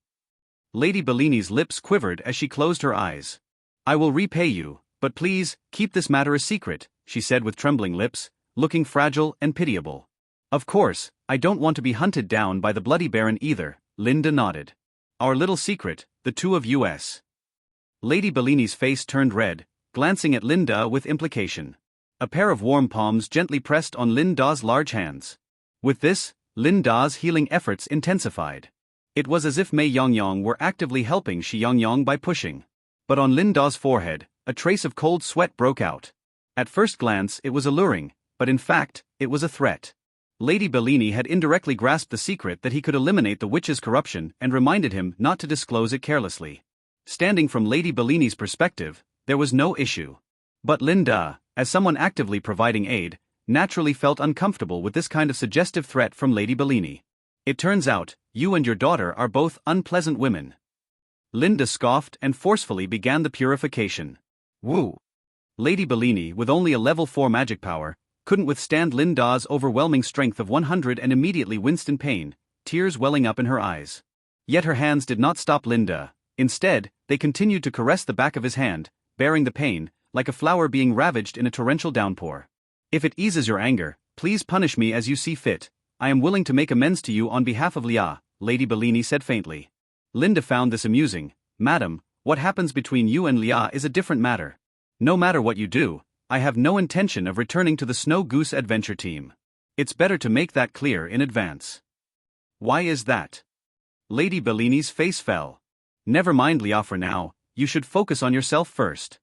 Lady Bellini's lips quivered as she closed her eyes. I will repay you, but please, keep this matter a secret, she said with trembling lips, looking fragile and pitiable. Of course, I don't want to be hunted down by the bloody baron either, Linda nodded. Our little secret, the two of us. Lady Bellini's face turned red, glancing at Linda with implication. A pair of warm palms gently pressed on Linda's large hands. With this, Linda's healing efforts intensified. It was as if Mei Yongyong were actively helping Shi Yongyong by pushing. But on Linda's forehead, a trace of cold sweat broke out. At first glance it was alluring, but in fact, it was a threat. Lady Bellini had indirectly grasped the secret that he could eliminate the witch's corruption and reminded him not to disclose it carelessly. Standing from Lady Bellini's perspective, there was no issue. But Linda, as someone actively providing aid, naturally felt uncomfortable with this kind of suggestive threat from Lady Bellini. It turns out, you and your daughter are both unpleasant women. Linda scoffed and forcefully began the purification. Woo! Lady Bellini, with only a level 4 magic power, couldn't withstand Linda's overwhelming strength of 100 and immediately winced in pain, tears welling up in her eyes. Yet her hands did not stop Linda. Instead, they continued to caress the back of his hand, bearing the pain, like a flower being ravaged in a torrential downpour. If it eases your anger, please punish me as you see fit. I am willing to make amends to you on behalf of Lia, Lady Bellini said faintly. Linda found this amusing. Madam, what happens between you and Lia is a different matter. No matter what you do, I have no intention of returning to the Snow Goose Adventure Team. It's better to make that clear in advance. Why is that? Lady Bellini's face fell. Never mind Lia for now, you should focus on yourself first.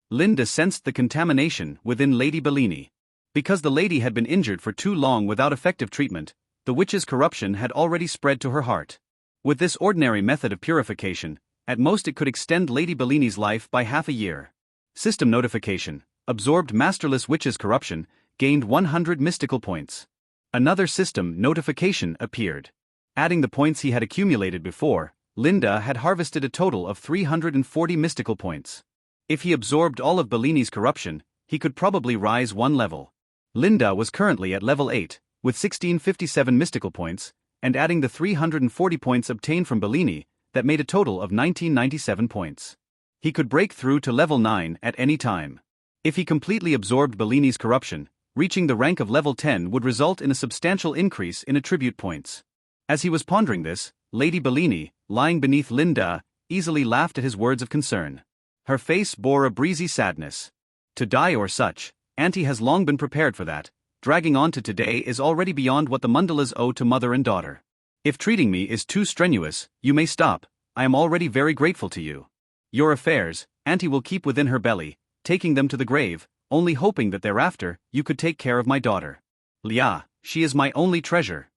Linda sensed the contamination within Lady Bellini. Because the lady had been injured for too long without effective treatment, the witch's corruption had already spread to her heart. With this ordinary method of purification, at most it could extend Lady Bellini's life by half a year. System notification. Absorbed masterless witch's corruption, gained 100 mystical points. Another system notification appeared. Adding the points he had accumulated before, Linda had harvested a total of 340 mystical points. If he absorbed all of Bellini's corruption, he could probably rise one level. Linda was currently at level 8, with 1657 mystical points, and adding the 340 points obtained from Bellini, that made a total of 1997 points. He could break through to level 9 at any time. If he completely absorbed Bellini's corruption, reaching the rank of level 10 would result in a substantial increase in attribute points. As he was pondering this, Lady Bellini, lying beneath Linda, easily laughed at his words of concern. Her face bore a breezy sadness. To die or such, Auntie has long been prepared for that. Dragging on to today is already beyond what the Mundalas owe to mother and daughter. If treating me is too strenuous, you may stop. I am already very grateful to you. Your affairs, Auntie will keep within her belly, taking them to the grave, only hoping that thereafter, you could take care of my daughter. Lia, she is my only treasure.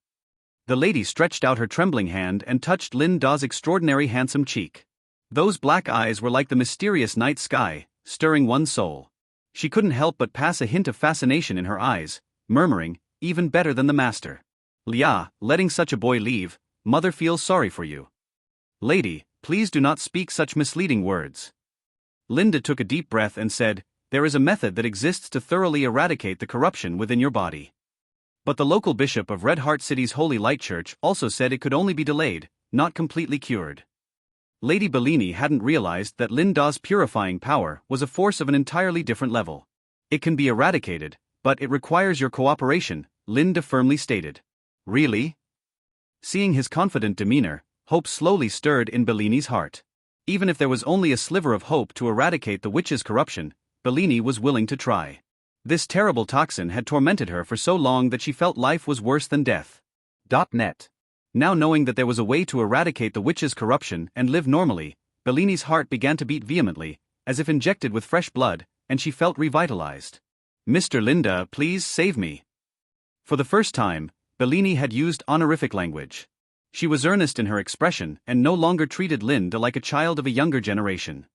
The lady stretched out her trembling hand and touched Linda's extraordinary handsome cheek. Those black eyes were like the mysterious night sky, stirring one's soul. She couldn't help but pass a hint of fascination in her eyes, murmuring, even better than the master. Lia, letting such a boy leave, mother feels sorry for you. Lady, please do not speak such misleading words. Linda took a deep breath and said, there is a method that exists to thoroughly eradicate the corruption within your body. But the local bishop of Red Heart City's Holy Light Church also said it could only be delayed, not completely cured. Lady Bellini hadn't realized that Linda's purifying power was a force of an entirely different level. It can be eradicated, but it requires your cooperation, Linda firmly stated. Really? Seeing his confident demeanor, hope slowly stirred in Bellini's heart. Even if there was only a sliver of hope to eradicate the witch's corruption, Bellini was willing to try. This terrible toxin had tormented her for so long that she felt life was worse than death. .net. Now knowing that there was a way to eradicate the witch's corruption and live normally, Bellini's heart began to beat vehemently, as if injected with fresh blood, and she felt revitalized. Mr. Linda, please save me. For the first time, Bellini had used honorific language. She was earnest in her expression and no longer treated Linda like a child of a younger generation.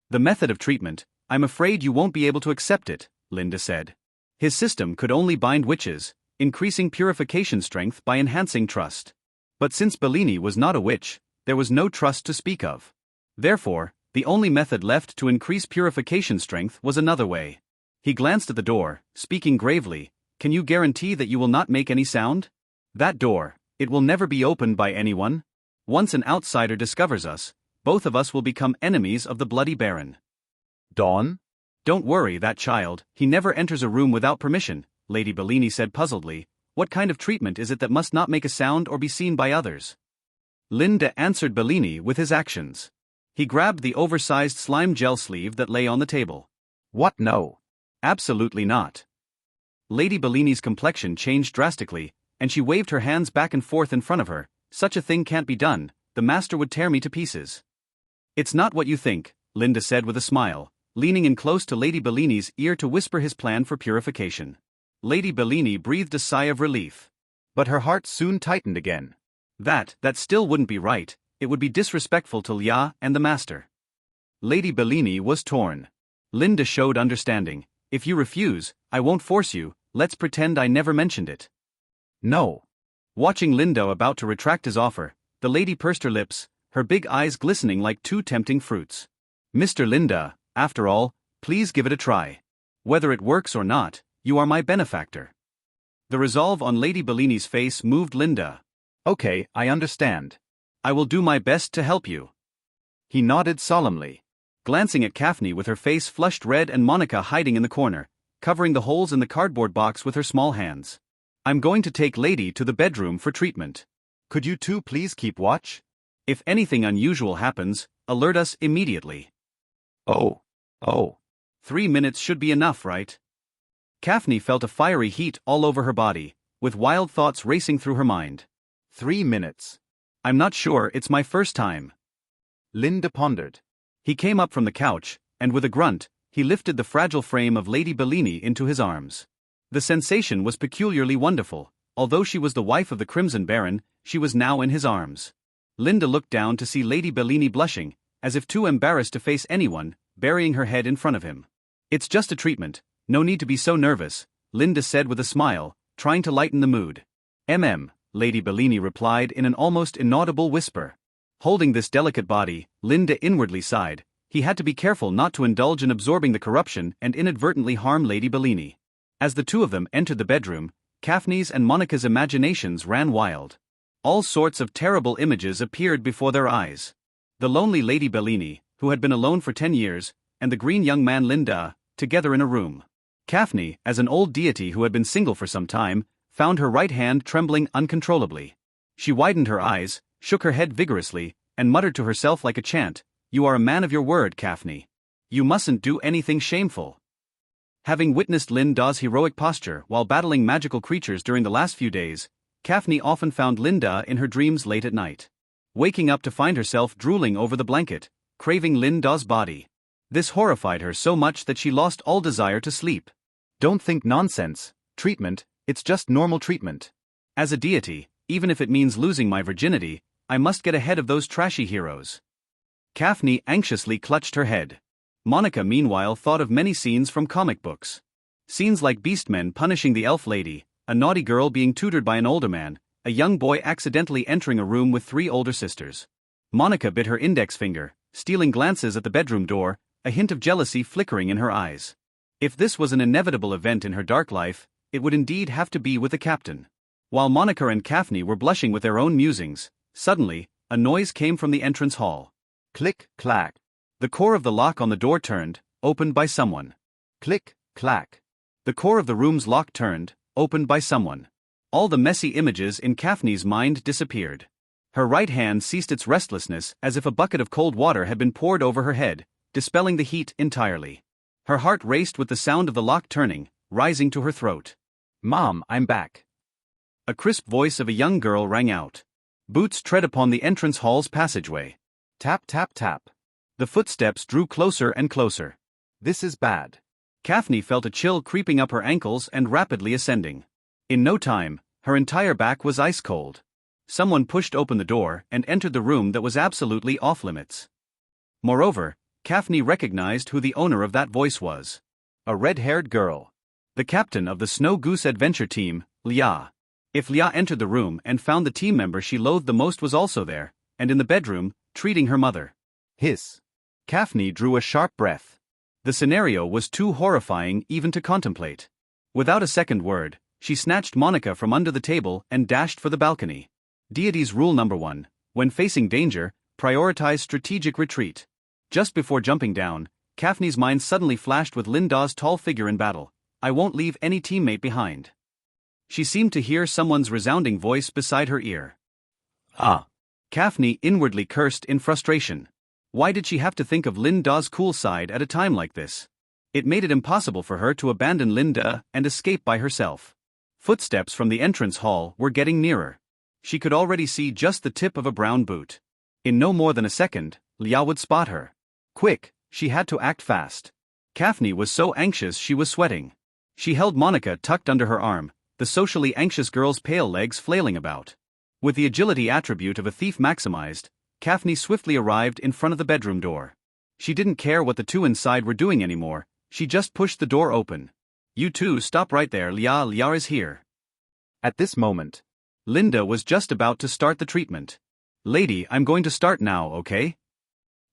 The method of treatment, I'm afraid you won't be able to accept it, Linda said. His system could only bind witches, increasing purification strength by enhancing trust. But since Bellini was not a witch, there was no trust to speak of. Therefore, the only method left to increase purification strength was another way. He glanced at the door, speaking gravely, can you guarantee that you will not make any sound? That door, it will never be opened by anyone. Once an outsider discovers us, both of us will become enemies of the Bloody Baron. Dawn? Don't worry that child, he never enters a room without permission, Lady Bellini said puzzledly. What kind of treatment is it that must not make a sound or be seen by others? Linda answered Bellini with his actions. He grabbed the oversized slime gel sleeve that lay on the table. What no? Absolutely not. Lady Bellini's complexion changed drastically, and she waved her hands back and forth in front of her. Such a thing can't be done, the master would tear me to pieces. It's not what you think, Linda said with a smile, leaning in close to Lady Bellini's ear to whisper his plan for purification. Lady Bellini breathed a sigh of relief. But her heart soon tightened again. That still wouldn't be right, it would be disrespectful to Lia and the master. Lady Bellini was torn. Linda showed understanding. If you refuse, I won't force you, let's pretend I never mentioned it. No. Watching Linda about to retract his offer, the lady pursed her lips, her big eyes glistening like two tempting fruits. Mr. Linda, after all, please give it a try. Whether it works or not, you are my benefactor. The resolve on Lady Bellini's face moved Linda. Okay, I understand. I will do my best to help you. He nodded solemnly. Glancing at Kaphne with her face flushed red and Monica hiding in the corner, covering the holes in the cardboard box with her small hands. I'm going to take Lady to the bedroom for treatment. Could you two please keep watch? If anything unusual happens, alert us immediately. Oh. 3 minutes should be enough, right? Kaphne felt a fiery heat all over her body, with wild thoughts racing through her mind. 3 minutes. I'm not sure it's my first time. Linda pondered. He came up from the couch, and with a grunt, he lifted the fragile frame of Lady Bellini into his arms. The sensation was peculiarly wonderful. Although she was the wife of the Crimson Baron, she was now in his arms. Linda looked down to see Lady Bellini blushing, as if too embarrassed to face anyone, burying her head in front of him. It's just a treatment, no need to be so nervous, Linda said with a smile, trying to lighten the mood. Lady Bellini replied in an almost inaudible whisper. Holding this delicate body, Linda inwardly sighed. He had to be careful not to indulge in absorbing the corruption and inadvertently harm Lady Bellini. As the two of them entered the bedroom, Kaphne's and Monica's imaginations ran wild. All sorts of terrible images appeared before their eyes. The lonely Lady Bellini, who had been alone for 10 years, and the green young man Linda, together in a room. Kaphne, as an old deity who had been single for some time, found her right hand trembling uncontrollably. She widened her eyes, shook her head vigorously, and muttered to herself like a chant, "You are a man of your word, Kaphne. You mustn't do anything shameful." Having witnessed Linda's heroic posture while battling magical creatures during the last few days, Kaphne often found Linda in her dreams late at night. Waking up to find herself drooling over the blanket, craving Linda's body. This horrified her so much that she lost all desire to sleep. Don't think nonsense. Treatment, it's just normal treatment. As a deity, even if it means losing my virginity, I must get ahead of those trashy heroes. Kaphne anxiously clutched her head. Monica meanwhile thought of many scenes from comic books. Scenes like beastmen punishing the elf lady, a naughty girl being tutored by an older man, a young boy accidentally entering a room with 3 older sisters. Monica bit her index finger, stealing glances at the bedroom door, a hint of jealousy flickering in her eyes. If this was an inevitable event in her dark life, it would indeed have to be with the captain. While Monica and Kaphne were blushing with their own musings, suddenly, a noise came from the entrance hall. Click, clack. The core of the lock on the door turned, opened by someone. Click, clack. The core of the room's lock turned, opened by someone. All the messy images in Kaphne's mind disappeared. Her right hand ceased its restlessness as if a bucket of cold water had been poured over her head, dispelling the heat entirely. Her heart raced with the sound of the lock turning, rising to her throat. Mom, I'm back. A crisp voice of a young girl rang out. Boots tread upon the entrance hall's passageway. Tap, tap, tap. The footsteps drew closer and closer. This is bad. Kaphne felt a chill creeping up her ankles and rapidly ascending. In no time, her entire back was ice cold. Someone pushed open the door and entered the room that was absolutely off-limits. Moreover, Kaphne recognized who the owner of that voice was. A red-haired girl. The captain of the Snow Goose Adventure Team, Lia. If Lia entered the room and found the team member she loathed the most was also there, and in the bedroom, treating her mother. Hiss. Kaphne drew a sharp breath. The scenario was too horrifying even to contemplate. Without a second word, she snatched Monica from under the table and dashed for the balcony. Deity's rule number 1, when facing danger, prioritize strategic retreat. Just before jumping down, Kaphne's mind suddenly flashed with Linda's tall figure in battle. I won't leave any teammate behind. She seemed to hear someone's resounding voice beside her ear. Ah. Kaphne inwardly cursed in frustration. Why did she have to think of Linda's cool side at a time like this? It made it impossible for her to abandon Linda and escape by herself. Footsteps from the entrance hall were getting nearer. She could already see just the tip of a brown boot. In no more than a second, Lia would spot her. Quick, she had to act fast. Kaphne was so anxious she was sweating. She held Monica tucked under her arm, the socially anxious girl's pale legs flailing about. With the agility attribute of a thief maximized, Kaphne swiftly arrived in front of the bedroom door. She didn't care what the two inside were doing anymore, she just pushed the door open. You two stop right there, Lia is here. At this moment, Linda was just about to start the treatment. Lady, I'm going to start now, okay?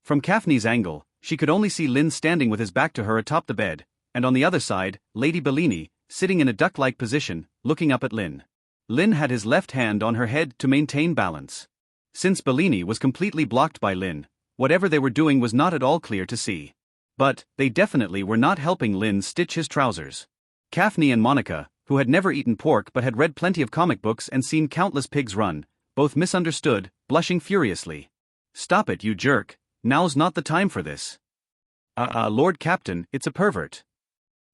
From Kaphne's angle, she could only see Lynn standing with his back to her atop the bed, and on the other side, Lady Bellini, sitting in a duck-like position, looking up at Lynn. Lynn had his left hand on her head to maintain balance. Since Bellini was completely blocked by Lynn, whatever they were doing was not at all clear to see. But, they definitely were not helping Lynn stitch his trousers. Kaphne and Monica, who had never eaten pork but had read plenty of comic books and seen countless pigs run, both misunderstood, blushing furiously. Stop it, you jerk, now's not the time for this. Lord Captain, it's a pervert.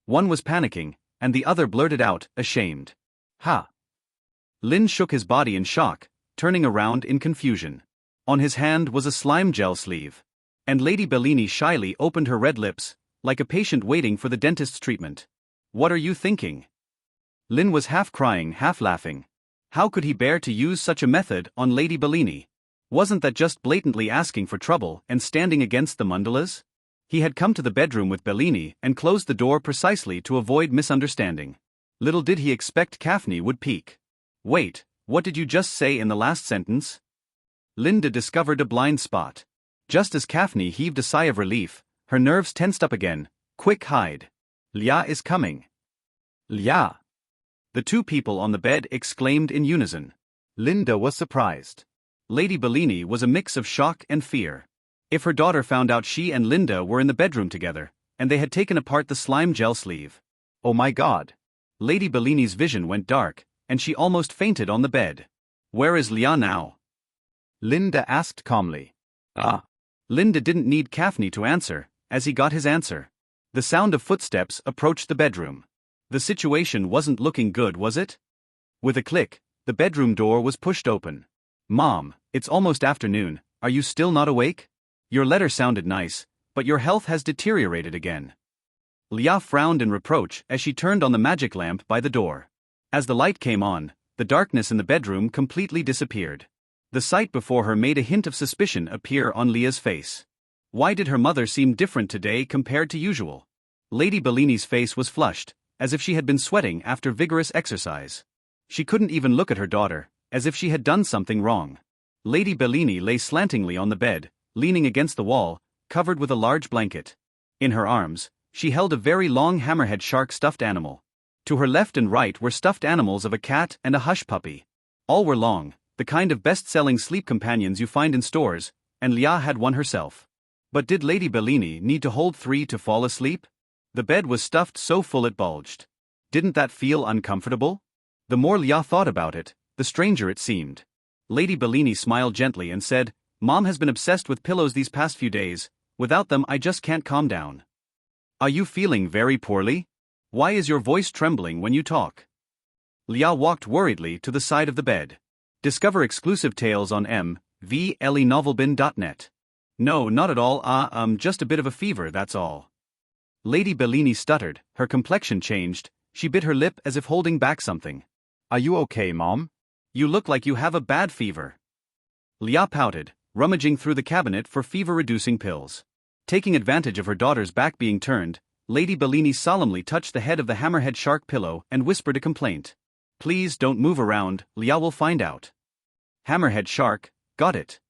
One was panicking, and the other blurted out, ashamed. Ha! Lynn shook his body in shock, turning around in confusion. On his hand was a slime gel sleeve. And Lady Bellini shyly opened her red lips, like a patient waiting for the dentist's treatment. What are you thinking? Lynn was half crying, half laughing. How could he bear to use such a method on Lady Bellini? Wasn't that just blatantly asking for trouble and standing against the Mundalas? He had come to the bedroom with Bellini and closed the door precisely to avoid misunderstanding. Little did he expect Kaphne would peek. Wait, what did you just say in the last sentence? Linda discovered a blind spot. Just as Kaphne heaved a sigh of relief, her nerves tensed up again. Quick, hide. Lia is coming. Lia. The two people on the bed exclaimed in unison. Linda was surprised. Lady Bellini was a mix of shock and fear. If her daughter found out she and Linda were in the bedroom together, and they had taken apart the slime gel sleeve. Oh my God. Lady Bellini's vision went dark, and she almost fainted on the bed. Where is Lia now? Linda asked calmly. Linda didn't need Kaphne to answer, as he got his answer. The sound of footsteps approached the bedroom. The situation wasn't looking good, was it? With a click, the bedroom door was pushed open. Mom, it's almost afternoon, are you still not awake? Your letter sounded nice, but your health has deteriorated again. Lia frowned in reproach as she turned on the magic lamp by the door. As the light came on, the darkness in the bedroom completely disappeared. The sight before her made a hint of suspicion appear on Lia's face. Why did her mother seem different today compared to usual? Lady Bellini's face was flushed, as if she had been sweating after vigorous exercise. She couldn't even look at her daughter, as if she had done something wrong. Lady Bellini lay slantingly on the bed, leaning against the wall, covered with a large blanket. In her arms, she held a very long hammerhead shark stuffed animal. To her left and right were stuffed animals of a cat and a hush puppy. All were long, the kind of best-selling sleep companions you find in stores, and Lia had one herself. But did Lady Bellini need to hold 3 to fall asleep? The bed was stuffed so full it bulged. Didn't that feel uncomfortable? The more Lia thought about it, the stranger it seemed. Lady Bellini smiled gently and said, "Mom has been obsessed with pillows these past few days. Without them I just can't calm down." "Are you feeling very poorly? Why is your voice trembling when you talk?" Lia walked worriedly to the side of the bed. Discover exclusive tales on mvlenovelbin.net. "No, not at all, just a bit of a fever, that's all." Lady Bellini stuttered, her complexion changed, she bit her lip as if holding back something. Are you okay, Mom? "You look like you have a bad fever." Lia pouted, rummaging through the cabinet for fever-reducing pills. Taking advantage of her daughter's back being turned, Lady Bellini solemnly touched the head of the hammerhead shark pillow and whispered a complaint. "Please don't move around, Lia will find out." Hammerhead shark, got it.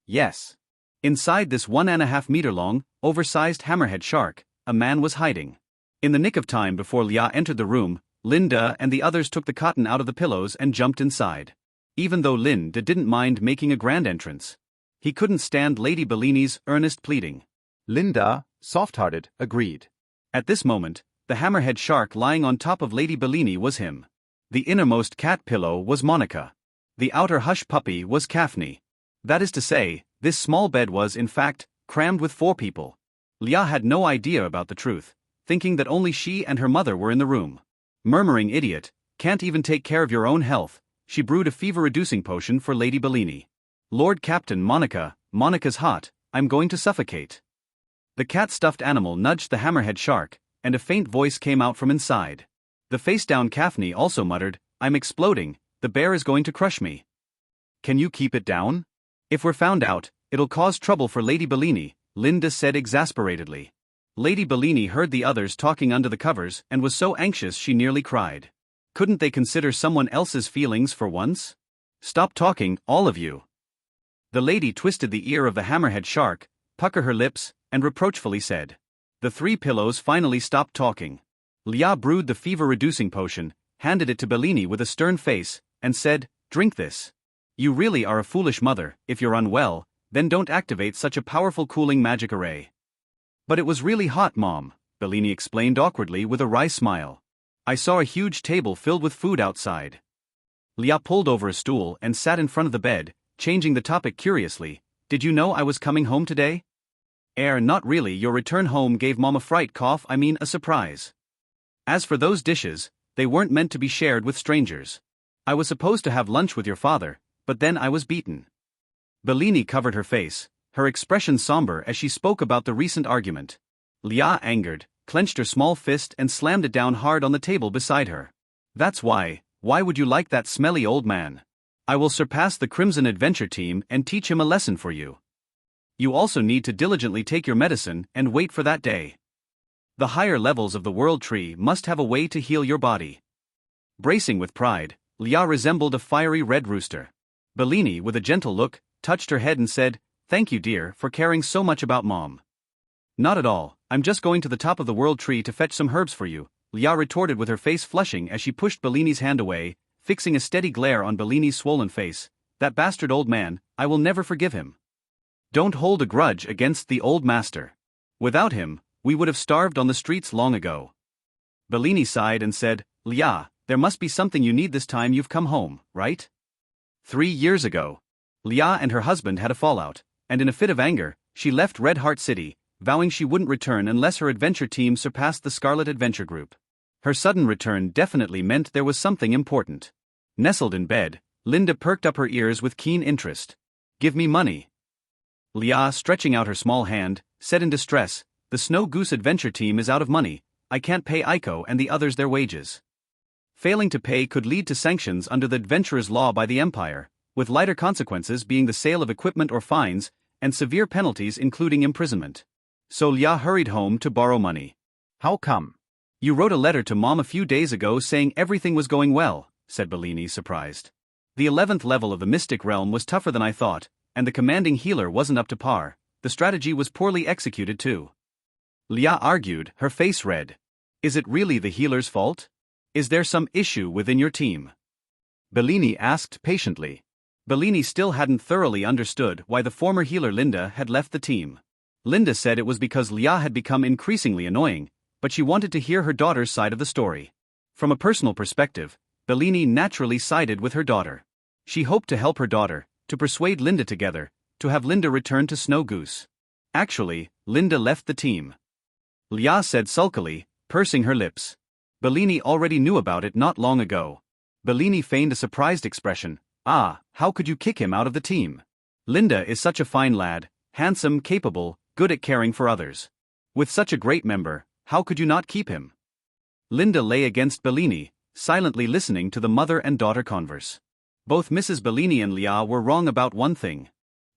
Yes. Inside this 1.5 meter long, oversized hammerhead shark, a man was hiding. In the nick of time before Lia entered the room, Linda and the others took the cotton out of the pillows and jumped inside. Even though Linda didn't mind making a grand entrance. He couldn't stand Lady Bellini's earnest pleading. Linda, soft-hearted, agreed. At this moment, the hammerhead shark lying on top of Lady Bellini was him. The innermost cat pillow was Monica. The outer hush puppy was Kaphne. That is to say, this small bed was, in fact, crammed with 4 people. Lia had no idea about the truth, thinking that only she and her mother were in the room. Murmuring, "Idiot, can't even take care of your own health," she brewed a fever-reducing potion for Lady Bellini. "Lord Captain, Monica's hot, I'm going to suffocate." The cat-stuffed animal nudged the hammerhead shark, and a faint voice came out from inside. The face-down Kaphne also muttered, "I'm exploding, the bear is going to crush me." "Can you keep it down? If we're found out, it'll cause trouble for Lady Bellini," Linda said exasperatedly. Lady Bellini heard the others talking under the covers and was so anxious she nearly cried. Couldn't they consider someone else's feelings for once? "Stop talking, all of you." The lady twisted the ear of the hammerhead shark, puckered her lips, and reproachfully said. The 3 pillows finally stopped talking. Lia brewed the fever-reducing potion, handed it to Bellini with a stern face, and said, "Drink this. You really are a foolish mother. If you're unwell, then don't activate such a powerful cooling magic array." "But it was really hot, Mom," Bellini explained awkwardly with a wry smile. "I saw a huge table filled with food outside." Lia pulled over a stool and sat in front of the bed, changing the topic curiously. "Did you know I was coming home today?" Not really. Your return home gave Mom a a surprise. As for those dishes, they weren't meant to be shared with strangers. I was supposed to have lunch with your father, but then I was beaten." Bellini covered her face, her expression somber as she spoke about the recent argument. Lia, angered, clenched her small fist and slammed it down hard on the table beside her. "That's why would you like that smelly old man? I will surpass the Crimson Adventure team and teach him a lesson for you. You also need to diligently take your medicine and wait for that day. The higher levels of the World Tree must have a way to heal your body." Bracing with pride, Lia resembled a fiery red rooster. Bellini, with a gentle look, touched her head and said, "Thank you, dear, for caring so much about Mom." "Not at all, I'm just going to the top of the World Tree to fetch some herbs for you," Lia retorted with her face flushing as she pushed Bellini's hand away, fixing a steady glare on Bellini's swollen face. "That bastard old man, I will never forgive him. Don't hold a grudge against the old master. Without him, we would have starved on the streets long ago." Bellini sighed and said, "Lia, there must be something you need this time you've come home, right?" 3 years ago, Lia and her husband had a fallout, and in a fit of anger, she left Red Heart City, vowing she wouldn't return unless her adventure team surpassed the Scarlet Adventure Group. Her sudden return definitely meant there was something important. Nestled in bed, Linda perked up her ears with keen interest. "Give me money." Lia, stretching out her small hand, said in distress, "The Snow Goose Adventure Team is out of money. I can't pay Aiko and the others their wages. Failing to pay could lead to sanctions under the Adventurers' Law by the Empire, with lighter consequences being the sale of equipment or fines, and severe penalties including imprisonment." So Lia hurried home to borrow money. "How come?" "You wrote a letter to Mom a few days ago saying everything was going well," said Bellini, surprised. The 11th level of the Mystic Realm was tougher than I thought, and the commanding healer wasn't up to par. The strategy was poorly executed too. Lia argued, her face red. Is it really the healer's fault? Is there some issue within your team? Bellini asked patiently. Bellini still hadn't thoroughly understood why the former healer Linda had left the team. Linda said it was because Lia had become increasingly annoying, but she wanted to hear her daughter's side of the story. From a personal perspective, Bellini naturally sided with her daughter. She hoped to help her daughter, to persuade Linda together, to have Linda return to Snow Goose. Actually, Linda left the team. Lia said sulkily, pursing her lips. Bellini already knew about it not long ago. Bellini feigned a surprised expression. Ah, how could you kick him out of the team? Linda is such a fine lad, handsome, capable, good at caring for others. With such a great member, how could you not keep him? Linda lay against Bellini, silently listening to the mother and daughter converse. Both Mrs. Bellini and Lia were wrong about one thing.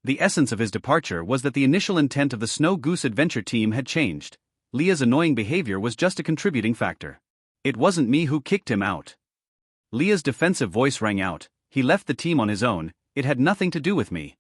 The essence of his departure was that the initial intent of the Snow Goose adventure team had changed. Lia's annoying behavior was just a contributing factor. It wasn't me who kicked him out. Lia's defensive voice rang out. He left the team on his own, it had nothing to do with me.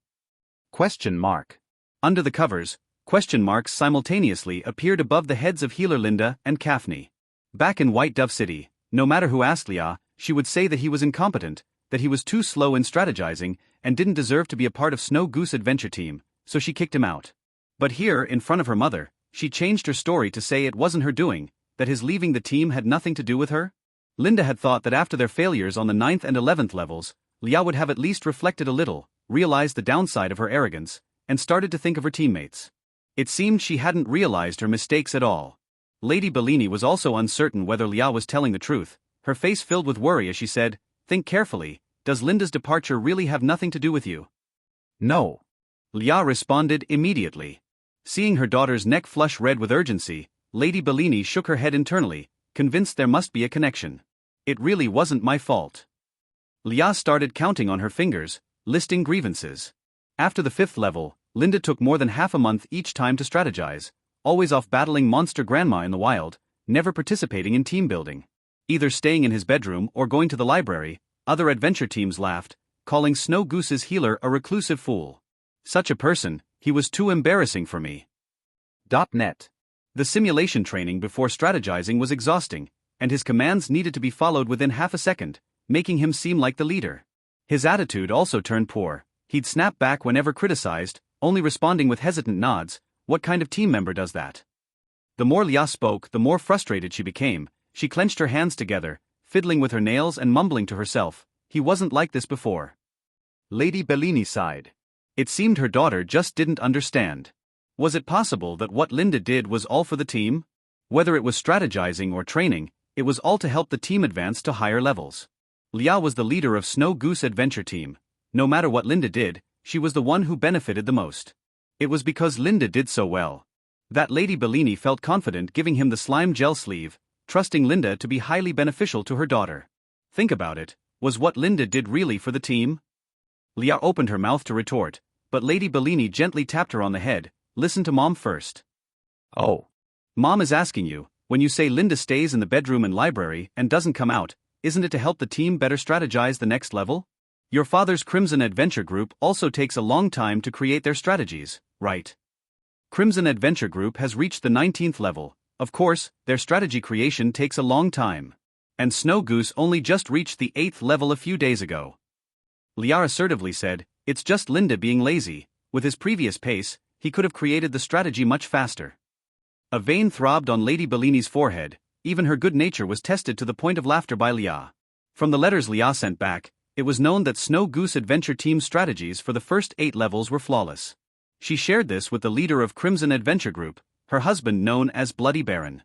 Question mark. Under the covers, question marks simultaneously appeared above the heads of healer Linda and Kaphne. Back in White Dove City, no matter who asked Lia, she would say that he was incompetent, that he was too slow in strategizing, and didn't deserve to be a part of Snow Goose adventure team, so she kicked him out. But here, in front of her mother, she changed her story to say it wasn't her doing, that his leaving the team had nothing to do with her. Linda had thought that after their failures on the 9th and 11th levels, Lia would have at least reflected a little, realized the downside of her arrogance, and started to think of her teammates. It seemed she hadn't realized her mistakes at all. Lady Bellini was also uncertain whether Lia was telling the truth, her face filled with worry as she said, "Think carefully, does Linda's departure really have nothing to do with you?" "No." Lia responded immediately. Seeing her daughter's neck flush red with urgency, Lady Bellini shook her head internally, convinced there must be a connection. "It really wasn't my fault." Lia started counting on her fingers, listing grievances. After the 5th level, Linda took more than half a month each time to strategize, always off battling monster grandma in the wild, never participating in team building. Either staying in his bedroom or going to the library. Other adventure teams laughed, calling Snow Goose's healer a reclusive fool. Such a person, he was too embarrassing for me. .net. The simulation training before strategizing was exhausting, and his commands needed to be followed within half a second, making him seem like the leader. His attitude also turned poor. He'd snap back whenever criticized, only responding with hesitant nods. What kind of team member does that? The more Lia spoke, the more frustrated she became. She clenched her hands together, fiddling with her nails and mumbling to herself, "He wasn't like this before." Lady Bellini sighed. It seemed her daughter just didn't understand. Was it possible that what Linda did was all for the team? Whether it was strategizing or training, it was all to help the team advance to higher levels. Lia was the leader of Snow Goose adventure team. No matter what Linda did, she was the one who benefited the most. It was because Linda did so well that Lady Bellini felt confident giving him the slime gel sleeve, trusting Linda to be highly beneficial to her daughter. Think about it, was what Linda did really for the team? Lia opened her mouth to retort, but Lady Bellini gently tapped her on the head. "Listen to Mom first." "Oh. Mom is asking you, when you say Linda stays in the bedroom and library and doesn't come out, isn't it to help the team better strategize the next level? Your father's Crimson Adventure Group also takes a long time to create their strategies, right? Crimson Adventure Group has reached the 19th level. Of course, their strategy creation takes a long time. And Snow Goose only just reached the 8th level a few days ago." Lia assertively said, "It's just Linda being lazy. With his previous pace, he could have created the strategy much faster." A vein throbbed on Lady Bellini's forehead. Even her good nature was tested to the point of laughter by Lia. From the letters Lia sent back, it was known that Snow Goose Adventure Team's strategies for the first 8 levels were flawless. She shared this with the leader of Crimson Adventure Group, her husband known as Bloody Baron.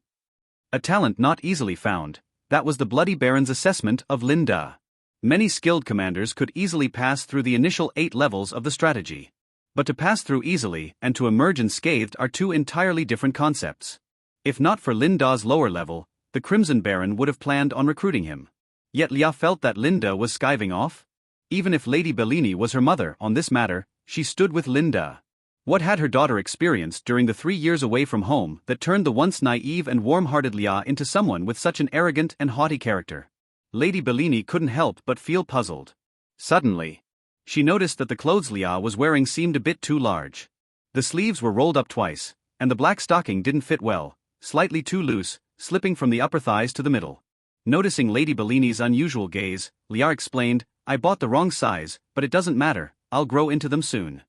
A talent not easily found, that was the Bloody Baron's assessment of Linda. Many skilled commanders could easily pass through the initial 8 levels of the strategy. But to pass through easily and to emerge unscathed are two entirely different concepts. If not for Linda's lower level, the Crimson Baron would have planned on recruiting him. Yet Lia felt that Linda was skiving off. Even if Lady Bellini was her mother on this matter, she stood with Linda. What had her daughter experienced during the 3 years away from home that turned the once naive and warm-hearted Lia into someone with such an arrogant and haughty character? Lady Bellini couldn't help but feel puzzled. Suddenly, she noticed that the clothes Lia was wearing seemed a bit too large. The sleeves were rolled up twice, and the black stocking didn't fit well, slightly too loose, slipping from the upper thighs to the middle. Noticing Lady Bellini's unusual gaze, Lia explained, "I bought the wrong size, but it doesn't matter, I'll grow into them soon."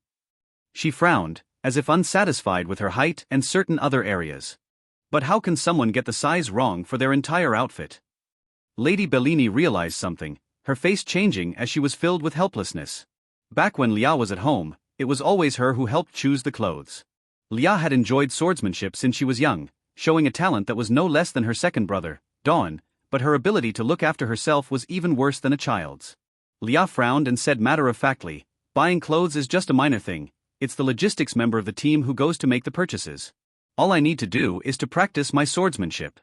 She frowned, as if unsatisfied with her height and certain other areas. But how can someone get the size wrong for their entire outfit? Lady Bellini realized something, her face changing as she was filled with helplessness. Back when Lia was at home, it was always her who helped choose the clothes. Lia had enjoyed swordsmanship since she was young, showing a talent that was no less than her second brother, Dawn, but her ability to look after herself was even worse than a child's. Lia frowned and said matter-of-factly, "Buying clothes is just a minor thing, it's the logistics member of the team who goes to make the purchases. All I need to do is to practice my swordsmanship."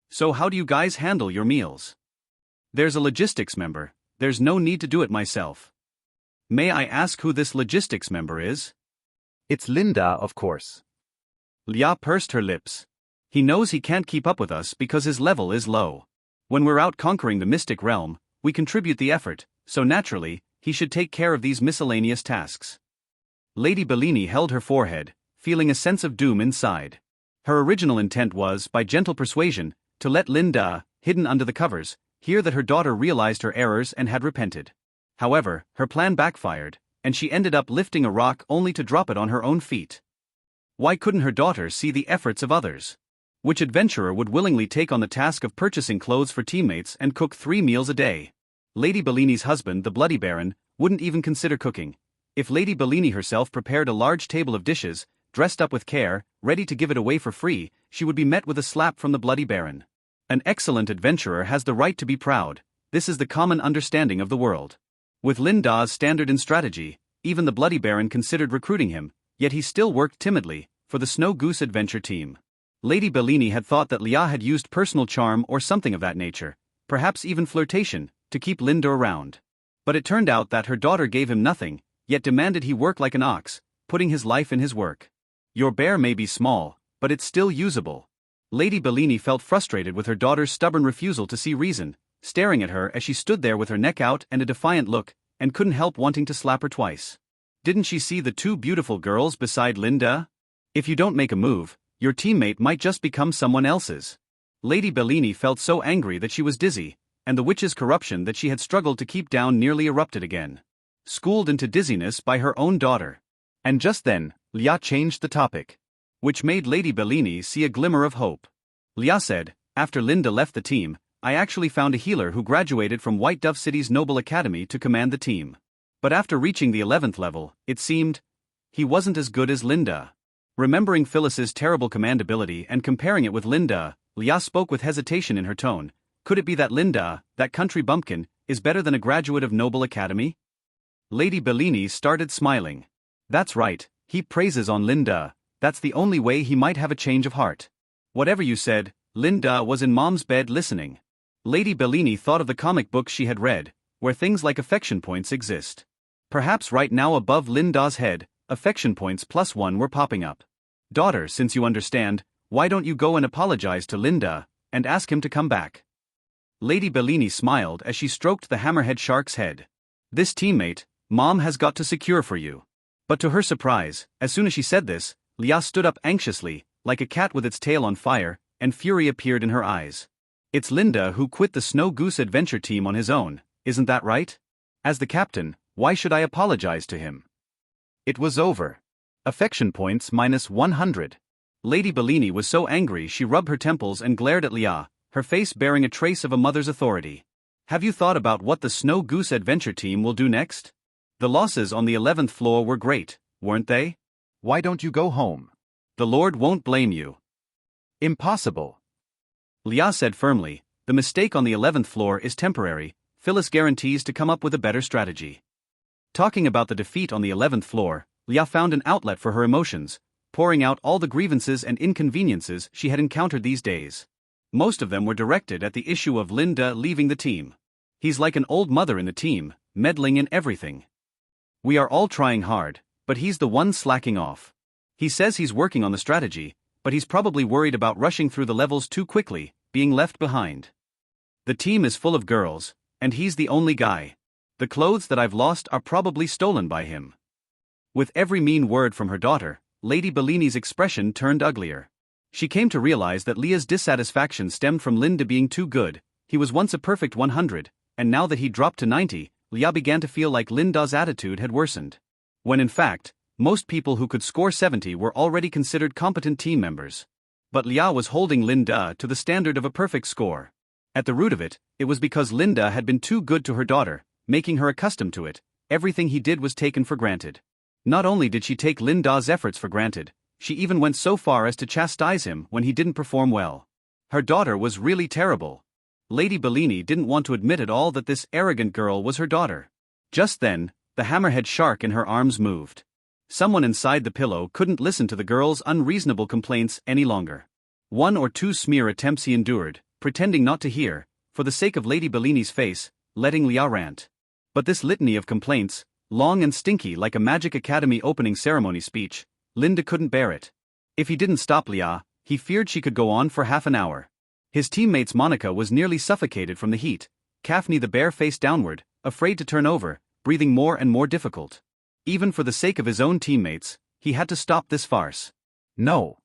So how do you guys handle your meals? There's a logistics member, there's no need to do it myself. May I ask who this logistics member is? It's Linda, of course. Lia pursed her lips. He knows he can't keep up with us because his level is low. When we're out conquering the mystic realm, we contribute the effort, so naturally, he should take care of these miscellaneous tasks. Lady Bellini held her forehead, feeling a sense of doom inside. Her original intent was, by gentle persuasion, to let Linda, hidden under the covers, hear that her daughter realized her errors and had repented. However, her plan backfired, and she ended up lifting a rock only to drop it on her own feet. Why couldn't her daughter see the efforts of others? Which adventurer would willingly take on the task of purchasing clothes for teammates and cook 3 meals a day? Lady Bellini's husband, the Bloody Baron, wouldn't even consider cooking. If Lady Bellini herself prepared a large table of dishes, dressed up with care, ready to give it away for free, she would be met with a slap from the Bloody Baron. An excellent adventurer has the right to be proud, this is the common understanding of the world. With Linda's standard and strategy, even the Bloody Baron considered recruiting him, yet he still worked timidly, for the Snow Goose adventure team. Lady Bellini had thought that Lia had used personal charm or something of that nature, perhaps even flirtation, to keep Linda around. But it turned out that her daughter gave him nothing, yet demanded he work like an ox, putting his life in his work. Your bear may be small, but it's still usable. Lady Bellini felt frustrated with her daughter's stubborn refusal to see reason, staring at her as she stood there with her neck out and a defiant look, and couldn't help wanting to slap her twice. Didn't she see the 2 beautiful girls beside Linda? If you don't make a move, your teammate might just become someone else's. Lady Bellini felt so angry that she was dizzy, and the witch's corruption that she had struggled to keep down nearly erupted again. Schooled into dizziness by her own daughter. And just then, Lia changed the topic, which made Lady Bellini see a glimmer of hope. Lia said, "After Linda left the team, I actually found a healer who graduated from White Dove City's Noble Academy to command the team. But after reaching the 11th level, it seemed he wasn't as good as Linda." Remembering Phyllis's terrible command ability and comparing it with Linda, Lia spoke with hesitation in her tone. Could it be that Linda, that country bumpkin, is better than a graduate of Noble Academy? Lady Bellini started smiling. "That's right, heap praises on Linda, that's the only way he might have a change of heart." Whatever you said, Linda was in Mom's bed listening. Lady Bellini thought of the comic books she had read, where things like affection points exist. Perhaps right now above Linda's head, affection points +1 were popping up. "Daughter, since you understand, why don't you go and apologize to Linda, and ask him to come back?" Lady Bellini smiled as she stroked the hammerhead shark's head. "This teammate, Mom has got to secure for you." But to her surprise, as soon as she said this, Lia stood up anxiously, like a cat with its tail on fire, and fury appeared in her eyes. "It's Linda who quit the Snow Goose adventure team on his own, isn't that right? As the captain, why should I apologize to him?" It was over. Affection points -100. Lady Bellini was so angry she rubbed her temples and glared at Lia, her face bearing a trace of a mother's authority. "Have you thought about what the Snow Goose adventure team will do next? The losses on the 11th floor were great, weren't they? Why don't you go home? The Lord won't blame you." "Impossible," Lia said firmly. "The mistake on the 11th floor is temporary, Phyllis guarantees to come up with a better strategy." Talking about the defeat on the 11th floor, Lia found an outlet for her emotions, pouring out all the grievances and inconveniences she had encountered these days. Most of them were directed at the issue of Linda leaving the team. "He's like an old mother in the team, meddling in everything. We are all trying hard, but he's the one slacking off. He says he's working on the strategy, but he's probably worried about rushing through the levels too quickly, being left behind. The team is full of girls, and he's the only guy. The clothes that I've lost are probably stolen by him. With every mean word from her daughter, Lady Bellini's expression turned uglier. She came to realize that Leah's dissatisfaction stemmed from Linda being too good. He was once a perfect 100, and now that he dropped to 90, Leah began to feel like Linda's attitude had worsened. When in fact, most people who could score 70 were already considered competent team members. But Leah was holding Linda to the standard of a perfect score. At the root of it, it was because Linda had been too good to her daughter, making her accustomed to it. Everything he did was taken for granted. Not only did she take Linda's efforts for granted, she even went so far as to chastise him when he didn't perform well. Her daughter was really terrible. Lady Bellini didn't want to admit at all that this arrogant girl was her daughter. Just then, the hammerhead shark in her arms moved. Someone inside the pillow couldn't listen to the girl's unreasonable complaints any longer. 1 or 2 smear attempts he endured, pretending not to hear, for the sake of Lady Bellini's face, letting Leah rant. But this litany of complaints, long and stinky like a Magic Academy opening ceremony speech, Linda couldn't bear it. If he didn't stop Leah, he feared she could go on for half an hour. His teammates Monica was nearly suffocated from the heat, Kaphne the bear face downward, afraid to turn over, breathing more and more difficult. Even for the sake of his own teammates, he had to stop this farce. No.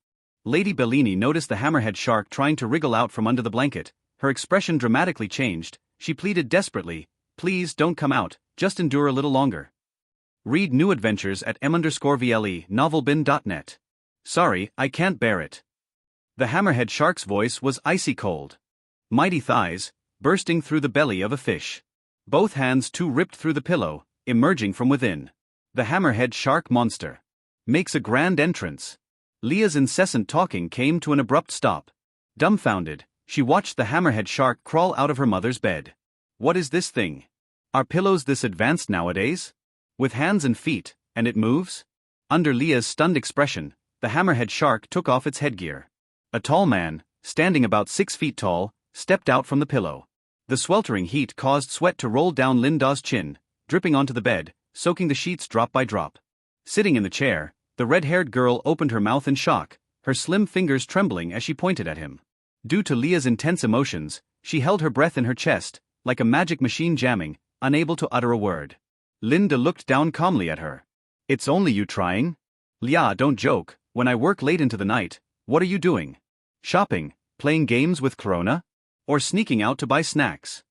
Lady Bellini noticed the hammerhead shark trying to wriggle out from under the blanket. Her expression dramatically changed. She pleaded desperately, "Please don't come out, just endure a little longer." Read new adventures at m_VLE novelbin.net. Sorry, I can't bear it. The hammerhead shark's voice was icy cold. Mighty thighs, bursting through the belly of a fish. Both hands too ripped through the pillow, emerging from within. The hammerhead shark monster makes a grand entrance. Leah's incessant talking came to an abrupt stop. Dumbfounded, she watched the hammerhead shark crawl out of her mother's bed. What is this thing? Are pillows this advanced nowadays? With hands and feet, and it moves? Under Leah's stunned expression, the hammerhead shark took off its headgear. A tall man, standing about 6 feet tall, stepped out from the pillow. The sweltering heat caused sweat to roll down Linda's chin, dripping onto the bed, soaking the sheets drop by drop. Sitting in the chair, the red-haired girl opened her mouth in shock, her slim fingers trembling as she pointed at him. Due to Leah's intense emotions, she held her breath in her chest, like a magic machine jamming, unable to utter a word. Linda looked down calmly at her. "It's only you trying? Leah, don't joke. When I work late into the night, what are you doing? Shopping, playing games with Corona? Or sneaking out to buy snacks?"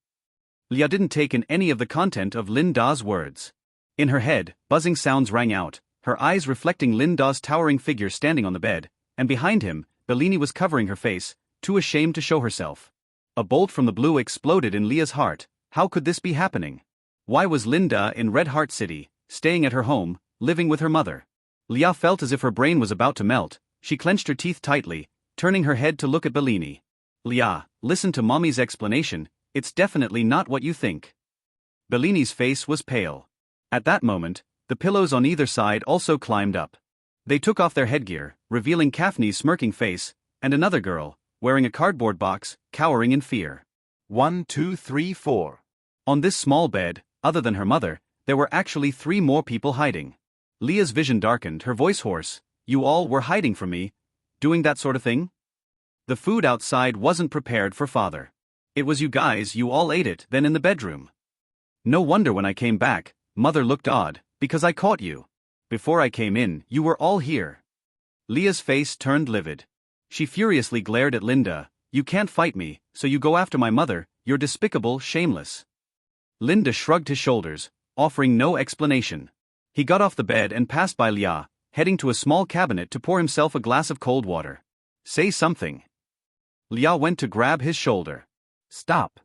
Leah didn't take in any of the content of Linda's words. In her head, buzzing sounds rang out, her eyes reflecting Linda's towering figure standing on the bed, and behind him, Bellini was covering her face, too ashamed to show herself. A bolt from the blue exploded in Leah's heart. How could this be happening? Why was Linda in Red Heart City, staying at her home, living with her mother? Leah felt as if her brain was about to melt. She clenched her teeth tightly, turning her head to look at Bellini. "Leah, listen to Mommy's explanation, it's definitely not what you think." Bellini's face was pale. At that moment, the pillows on either side also climbed up. They took off their headgear, revealing Kaphne's smirking face, and another girl, wearing a cardboard box, cowering in fear. 1, 2, 3, 4. On this small bed, other than her mother, there were actually 3 more people hiding. Leah's vision darkened, her voice hoarse. "You all were hiding from me? Doing that sort of thing?" The food outside wasn't prepared for father. "It was you guys, you all ate it, then in the bedroom. No wonder when I came back, mother looked odd, because I caught you. Before I came in, you were all here." Leah's face turned livid. She furiously glared at Linda. "You can't fight me, so you go after my mother, you're despicable, shameless." Linda shrugged his shoulders, offering no explanation. He got off the bed and passed by Leah, heading to a small cabinet to pour himself a glass of cold water. "Say something." Leah went to grab his shoulder. "Stop."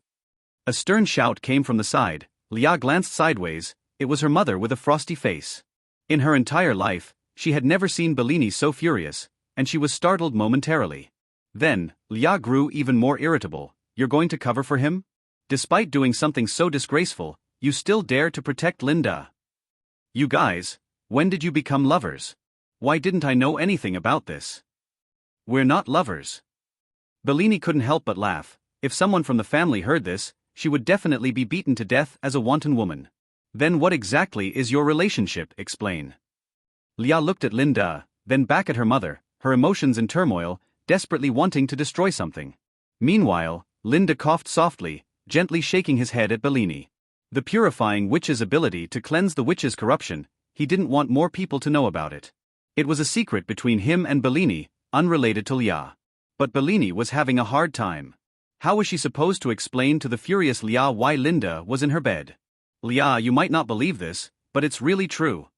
A stern shout came from the side. Leah glanced sideways. It was her mother with a frosty face. In her entire life, she had never seen Bellini so furious, and she was startled momentarily. Then, Leah grew even more irritable. "You're going to cover for him? Despite doing something so disgraceful, you still dare to protect Linda. You guys, when did you become lovers? Why didn't I know anything about this? We're not lovers." Bellini couldn't help but laugh. If someone from the family heard this, she would definitely be beaten to death as a wanton woman. "Then what exactly is your relationship? Explain." Leah looked at Linda, then back at her mother, her emotions in turmoil, desperately wanting to destroy something. Meanwhile, Linda coughed softly, gently shaking his head at Bellini. The purifying witch's ability to cleanse the witch's corruption, he didn't want more people to know about it. It was a secret between him and Bellini, unrelated to Lia. But Bellini was having a hard time. How was she supposed to explain to the furious Lia why Linda was in her bed? Lia, you might not believe this, but it's really true.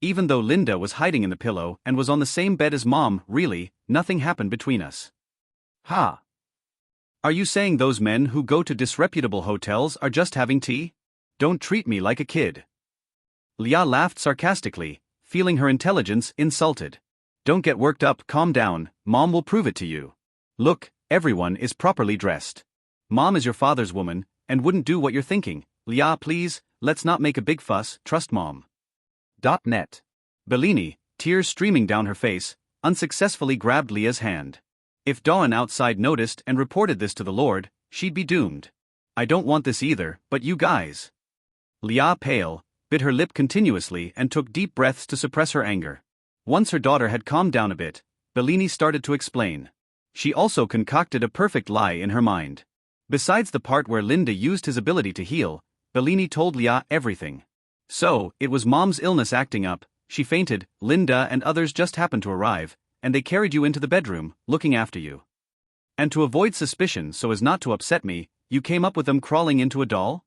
Even though Linda was hiding in the pillow and was on the same bed as Mom, really, nothing happened between us. Ha! Are you saying those men who go to disreputable hotels are just having tea? Don't treat me like a kid. Lia laughed sarcastically, feeling her intelligence insulted. Don't get worked up, calm down, Mom will prove it to you. Look, everyone is properly dressed. Mom is your father's woman, and wouldn't do what you're thinking. Lia, please, let's not make a big fuss, trust Mom. .net. Bellini, tears streaming down her face, unsuccessfully grabbed Lia's hand. If Dawn outside noticed and reported this to the Lord, she'd be doomed. I don't want this either, but you guys. Lia, pale, bit her lip continuously and took deep breaths to suppress her anger. Once her daughter had calmed down a bit, Bellini started to explain. She also concocted a perfect lie in her mind. Besides the part where Linda used his ability to heal, Bellini told Lia everything. So, it was Mom's illness acting up, she fainted, Linda and others just happened to arrive, and they carried you into the bedroom, looking after you. And to avoid suspicion so as not to upset me, you came up with them crawling into a doll?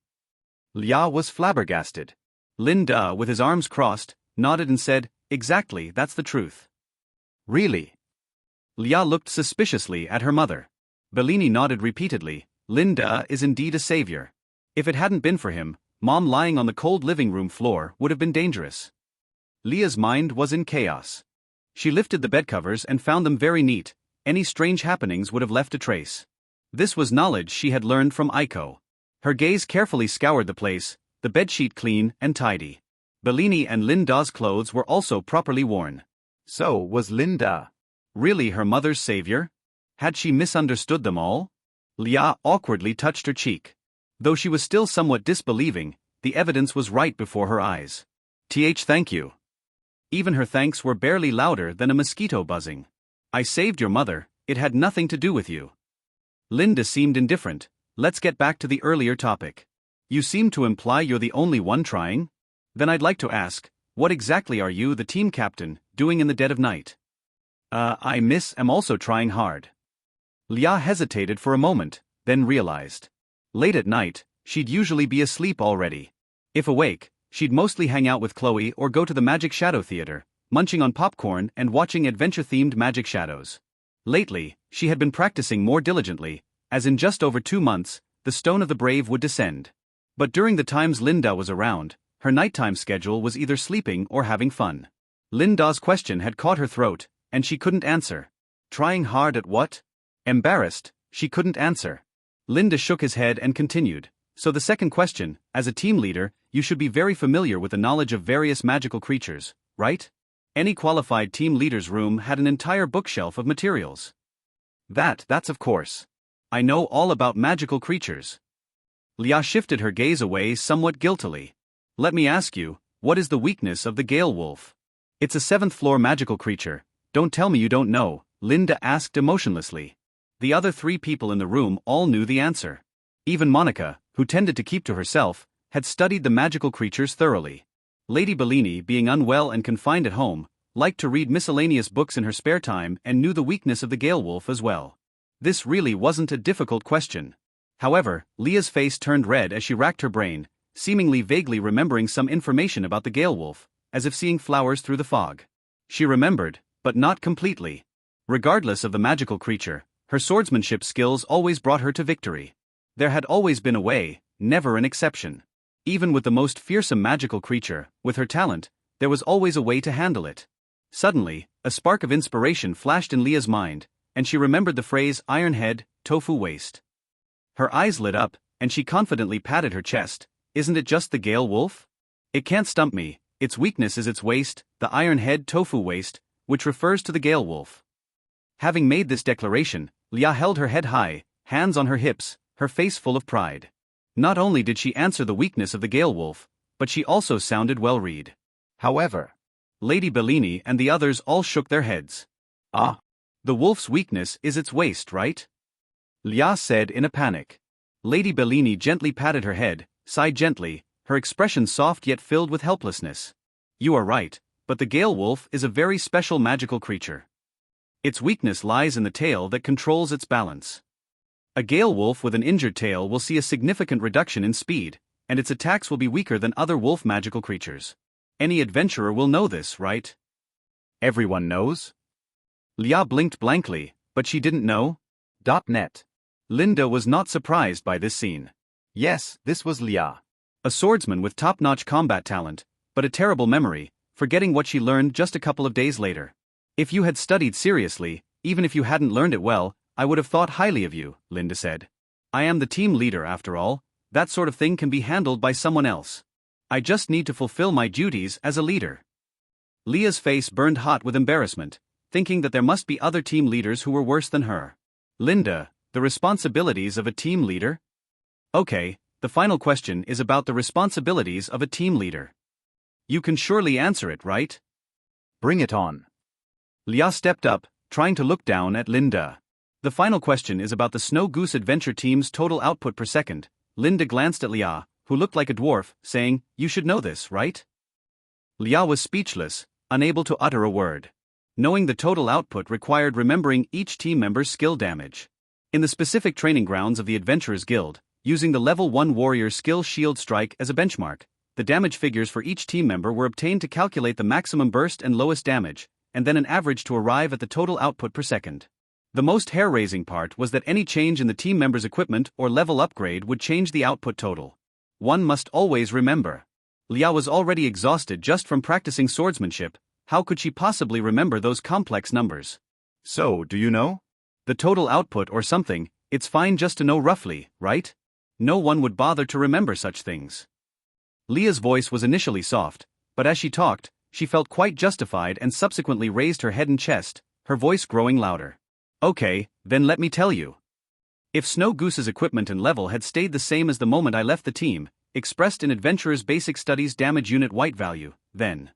Lia was flabbergasted. Linda, with his arms crossed, nodded and said, exactly, that's the truth. Really? Lia looked suspiciously at her mother. Bellini nodded repeatedly. Linda is indeed a savior. If it hadn't been for him, Mom lying on the cold living room floor would have been dangerous. Lia's mind was in chaos. She lifted the bedcovers and found them very neat. Any strange happenings would have left a trace. This was knowledge she had learned from Aiko. Her gaze carefully scoured the place, the bedsheet clean and tidy. Bellini and Linda's clothes were also properly worn. So was Linda really her mother's savior? Had she misunderstood them all? Lia awkwardly touched her cheek. Though she was still somewhat disbelieving, the evidence was right before her eyes. Thank you. Even her thanks were barely louder than a mosquito buzzing. I saved your mother, it had nothing to do with you. Linda seemed indifferent. Let's get back to the earlier topic. You seem to imply you're the only one trying? Then I'd like to ask, what exactly are you, the team captain, doing in the dead of night? I'm also trying hard. Lia hesitated for a moment, then realized. Late at night, she'd usually be asleep already. If awake, she'd mostly hang out with Chloe or go to the Magic Shadow Theater, munching on popcorn and watching adventure-themed magic shadows. Lately, she had been practicing more diligently, as in just over 2 months, the Stone of the Brave would descend. But during the times Linda was around, her nighttime schedule was either sleeping or having fun. Linda's question had caught her throat, and she couldn't answer. Trying hard at what? Embarrassed, she couldn't answer. Linda shook his head and continued. So the second question, as a team leader, you should be very familiar with the knowledge of various magical creatures, right? Any qualified team leader's room had an entire bookshelf of materials. That's of course. I know all about magical creatures. Lia shifted her gaze away somewhat guiltily. Let me ask you, what is the weakness of the Gale Wolf? It's a 7th-floor magical creature. Don't tell me you don't know, Linda asked emotionlessly. The other 3 people in the room all knew the answer. Even Monica, who tended to keep to herself, had studied the magical creatures thoroughly. Lady Bellini, being unwell and confined at home, liked to read miscellaneous books in her spare time and knew the weakness of the Gale Wolf as well. This really wasn't a difficult question. However, Lia's face turned red as she racked her brain, seemingly vaguely remembering some information about the Gale Wolf, as if seeing flowers through the fog. She remembered, but not completely. Regardless of the magical creature, her swordsmanship skills always brought her to victory. There had always been a way, never an exception. Even with the most fearsome magical creature, with her talent, there was always a way to handle it. Suddenly, a spark of inspiration flashed in Lia's mind, and she remembered the phrase iron head, tofu waist. Her eyes lit up, and she confidently patted her chest. Isn't it just the Gale Wolf? It can't stump me, its weakness is its waist, the iron head tofu waist, which refers to the Gale Wolf. Having made this declaration, Lia held her head high, hands on her hips, her face full of pride. Not only did she answer the weakness of the Gale Wolf, but she also sounded well-read. However, Lady Bellini and the others all shook their heads. Ah, the wolf's weakness is its waist, right? Lia said in a panic. Lady Bellini gently patted her head, sighed gently, her expression soft yet filled with helplessness. You are right, but the Gale Wolf is a very special magical creature. Its weakness lies in the tail that controls its balance. A Gale Wolf with an injured tail will see a significant reduction in speed, and its attacks will be weaker than other wolf magical creatures. Any adventurer will know this, right? Everyone knows? Lia blinked blankly, but she didn't know? .net. Linda was not surprised by this scene. Yes, this was Lia. A swordsman with top-notch combat talent, but a terrible memory, forgetting what she learned just a couple of days later. If you had studied seriously, even if you hadn't learned it well, I would have thought highly of you, Linda said. I am the team leader after all, that sort of thing can be handled by someone else. I just need to fulfill my duties as a leader. Lia's face burned hot with embarrassment, thinking that there must be other team leaders who were worse than her. Linda, the responsibilities of a team leader? Okay, the final question is about the responsibilities of a team leader. You can surely answer it, right? Bring it on. Lia stepped up, trying to look down at Linda. The final question is about the Snow Goose Adventure team's total output per second. Linda glanced at Lia, who looked like a dwarf, saying, You should know this, right? Lia was speechless, unable to utter a word. Knowing the total output required remembering each team member's skill damage. In the specific training grounds of the Adventurers Guild, using the Level 1 Warrior skill Shield Strike as a benchmark, the damage figures for each team member were obtained to calculate the maximum burst and lowest damage, and then an average to arrive at the total output per second. The most hair-raising part was that any change in the team member's equipment or level upgrade would change the output total. One must always remember. Lia was already exhausted just from practicing swordsmanship. How could she possibly remember those complex numbers? So, do you know? The total output or something. It's fine just to know roughly, right? No one would bother to remember such things. Lia's voice was initially soft, but as she talked, she felt quite justified and subsequently raised her head and chest, her voice growing louder. Okay, then let me tell you. If Snow Goose's equipment and level had stayed the same as the moment I left the team, expressed in Adventurer's Basic Studies damage unit white value, then.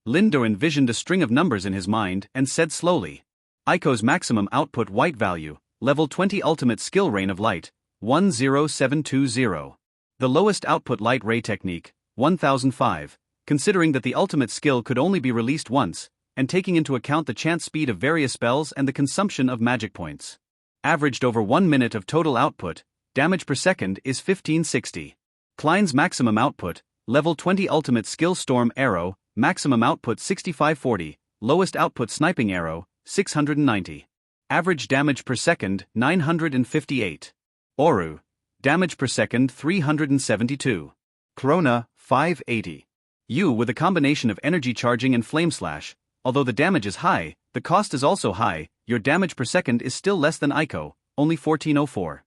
Linda envisioned a string of numbers in his mind and said slowly. Aiko's maximum output white value, level 20 ultimate skill Rain of Light, 10720. The lowest output light ray technique, 1005, considering that the ultimate skill could only be released once, and taking into account the chance speed of various spells and the consumption of magic points. Averaged over 1 minute of total output, damage per second is 1560. Klein's maximum output, level 20 ultimate skill Storm Arrow, maximum output 6540, lowest output Sniping Arrow, 690. Average damage per second, 958. Oru, damage per second 372. Corona, 580. You with a combination of energy charging and flame slash, although the damage is high, the cost is also high, your damage per second is still less than Aiko, only 1404.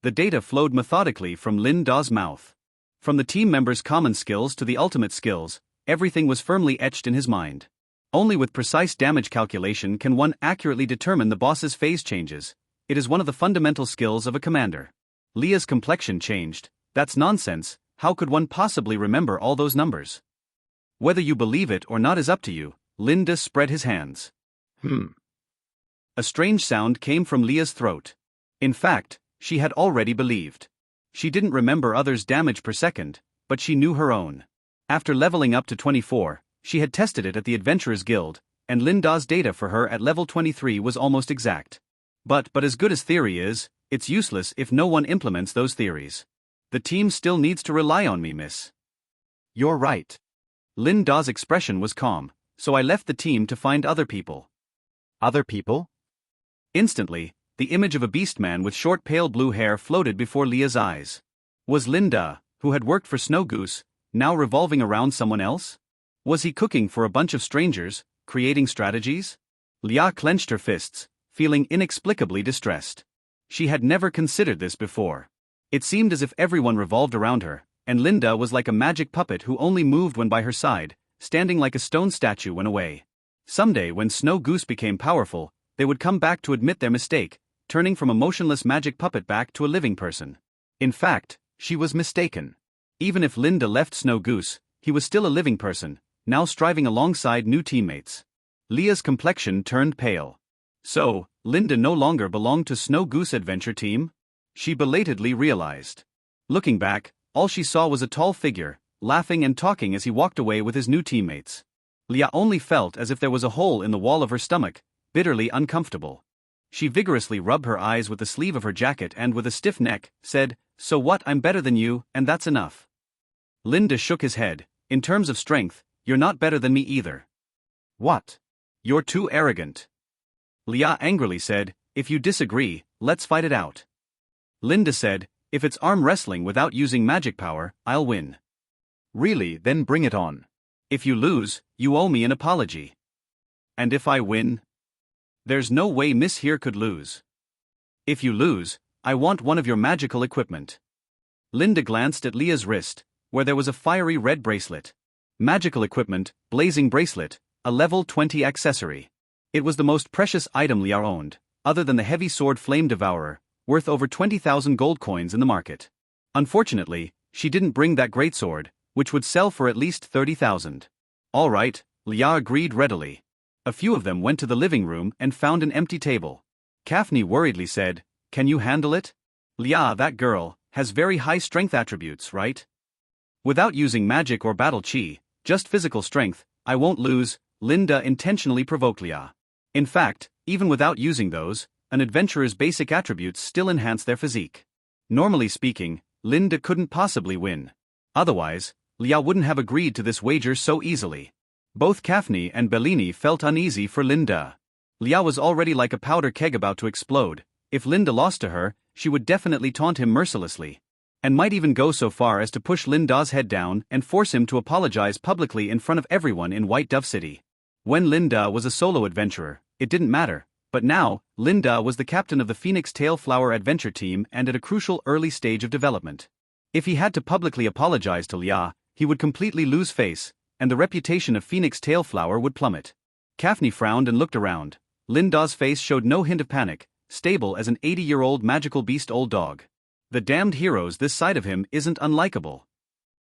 The data flowed methodically from Lin Da's mouth. From the team members' common skills to the ultimate skills, everything was firmly etched in his mind. Only with precise damage calculation can one accurately determine the boss's phase changes. It is one of the fundamental skills of a commander. Lia's complexion changed. That's nonsense. How could one possibly remember all those numbers? Whether you believe it or not is up to you. Linda spread his hands. A strange sound came from Lia's throat. In fact, she had already believed. She didn't remember others' damage per second, but she knew her own. After leveling up to 24, she had tested it at the Adventurers Guild, and Linda's data for her at level 23 was almost exact. But as good as theory is, it's useless if no one implements those theories. The team still needs to rely on me, miss. You're right. Linda's expression was calm, so I left the team to find other people. Other people? Instantly, the image of a beastman with short pale blue hair floated before Lia's eyes. Was Linda, who had worked for Snow Goose, now revolving around someone else? Was he cooking for a bunch of strangers, creating strategies? Lia clenched her fists, feeling inexplicably distressed. She had never considered this before. It seemed as if everyone revolved around her, and Linda was like a magic puppet who only moved when by her side, standing like a stone statue when away. Someday when Snow Goose became powerful, they would come back to admit their mistake, turning from a motionless magic puppet back to a living person. In fact, she was mistaken. Even if Linda left Snow Goose, he was still a living person, now striving alongside new teammates. Lia's complexion turned pale. So, Linda no longer belonged to Snow Goose Adventure Team? She belatedly realized. Looking back, all she saw was a tall figure, laughing and talking as he walked away with his new teammates. Leah only felt as if there was a hole in the wall of her stomach, bitterly uncomfortable. She vigorously rubbed her eyes with the sleeve of her jacket and with a stiff neck, said, "So what, I'm better than you, and that's enough." Linda shook his head. "In terms of strength, you're not better than me either." "What? You're too arrogant." Leah angrily said, "If you disagree, let's fight it out." Linda said, "If it's arm wrestling without using magic power, I'll win." "Really, then bring it on. If you lose, you owe me an apology." "And if I win?" "There's no way Miss here could lose." "If you lose, I want one of your magical equipment." Linda glanced at Leah's wrist, where there was a fiery red bracelet. Magical equipment, blazing bracelet, a level 20 accessory. It was the most precious item Leah owned, other than the heavy sword Flame Devourer, worth over 20,000 gold coins in the market. Unfortunately, she didn't bring that greatsword, which would sell for at least 30,000. "All right," Leah agreed readily. A few of them went to the living room and found an empty table. Kaphne worriedly said, "Can you handle it?" "Leah, that girl has very high strength attributes, right? Without using magic or battle chi, just physical strength, I won't lose," Linda intentionally provoked Leah. In fact, even without using those, an adventurer's basic attributes still enhance their physique. Normally speaking, Linda couldn't possibly win. Otherwise, Leah wouldn't have agreed to this wager so easily. Both Kaphne and Bellini felt uneasy for Linda. Leah was already like a powder keg about to explode. If Linda lost to her, she would definitely taunt him mercilessly. And might even go so far as to push Linda's head down and force him to apologize publicly in front of everyone in White Dove City. When Linda was a solo adventurer, it didn't matter, but now, Linda was the captain of the Phoenix Tailflower adventure team and at a crucial early stage of development. If he had to publicly apologize to Leah, he would completely lose face, and the reputation of Phoenix Tailflower would plummet. Kaphne frowned and looked around. Linda's face showed no hint of panic, stable as an 80-year-old magical beast old dog. The damned heroes this side of him isn't unlikable.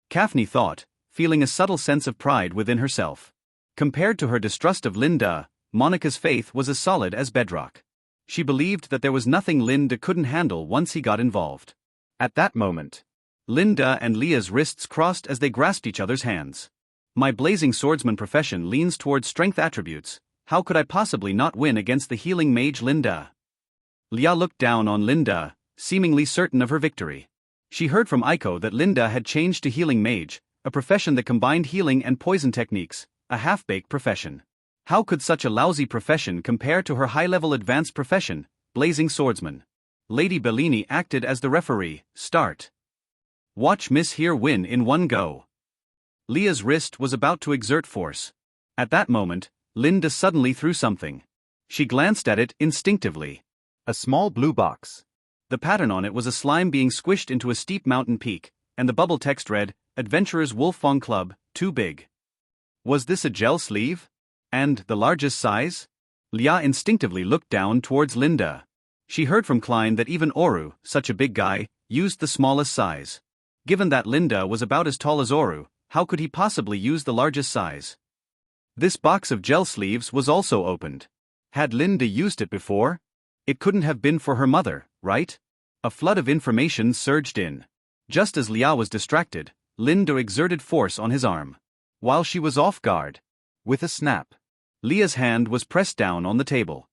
Kaphne thought, feeling a subtle sense of pride within herself. Compared to her distrust of Linda, Monica's faith was as solid as bedrock. She believed that there was nothing Linda couldn't handle once he got involved. At that moment, Linda and Leah's wrists crossed as they grasped each other's hands. "My blazing swordsman profession leans towards strength attributes. How could I possibly not win against the healing mage Linda?" Leah looked down on Linda, seemingly certain of her victory. She heard from Aiko that Linda had changed to healing mage, a profession that combined healing and poison techniques, a half-baked profession. How could such a lousy profession compare to her high-level advanced profession, blazing swordsman? Lady Bellini acted as the referee. "Start. Watch Miss here win in one go." Leah's wrist was about to exert force. At that moment, Linda suddenly threw something. She glanced at it instinctively. A small blue box. The pattern on it was a slime being squished into a steep mountain peak, and the bubble text read, "Adventurers Wolfong Club, too big." Was this a gel sleeve? And the largest size? Leah instinctively looked down towards Linda. She heard from Klein that even Oru, such a big guy, used the smallest size. Given that Linda was about as tall as Oru, how could he possibly use the largest size? This box of gel sleeves was also opened. Had Linda used it before? It couldn't have been for her mother, right? A flood of information surged in. Just as Leah was distracted, Linda exerted force on his arm. While she was off guard, with a snap, Leah's hand was pressed down on the table.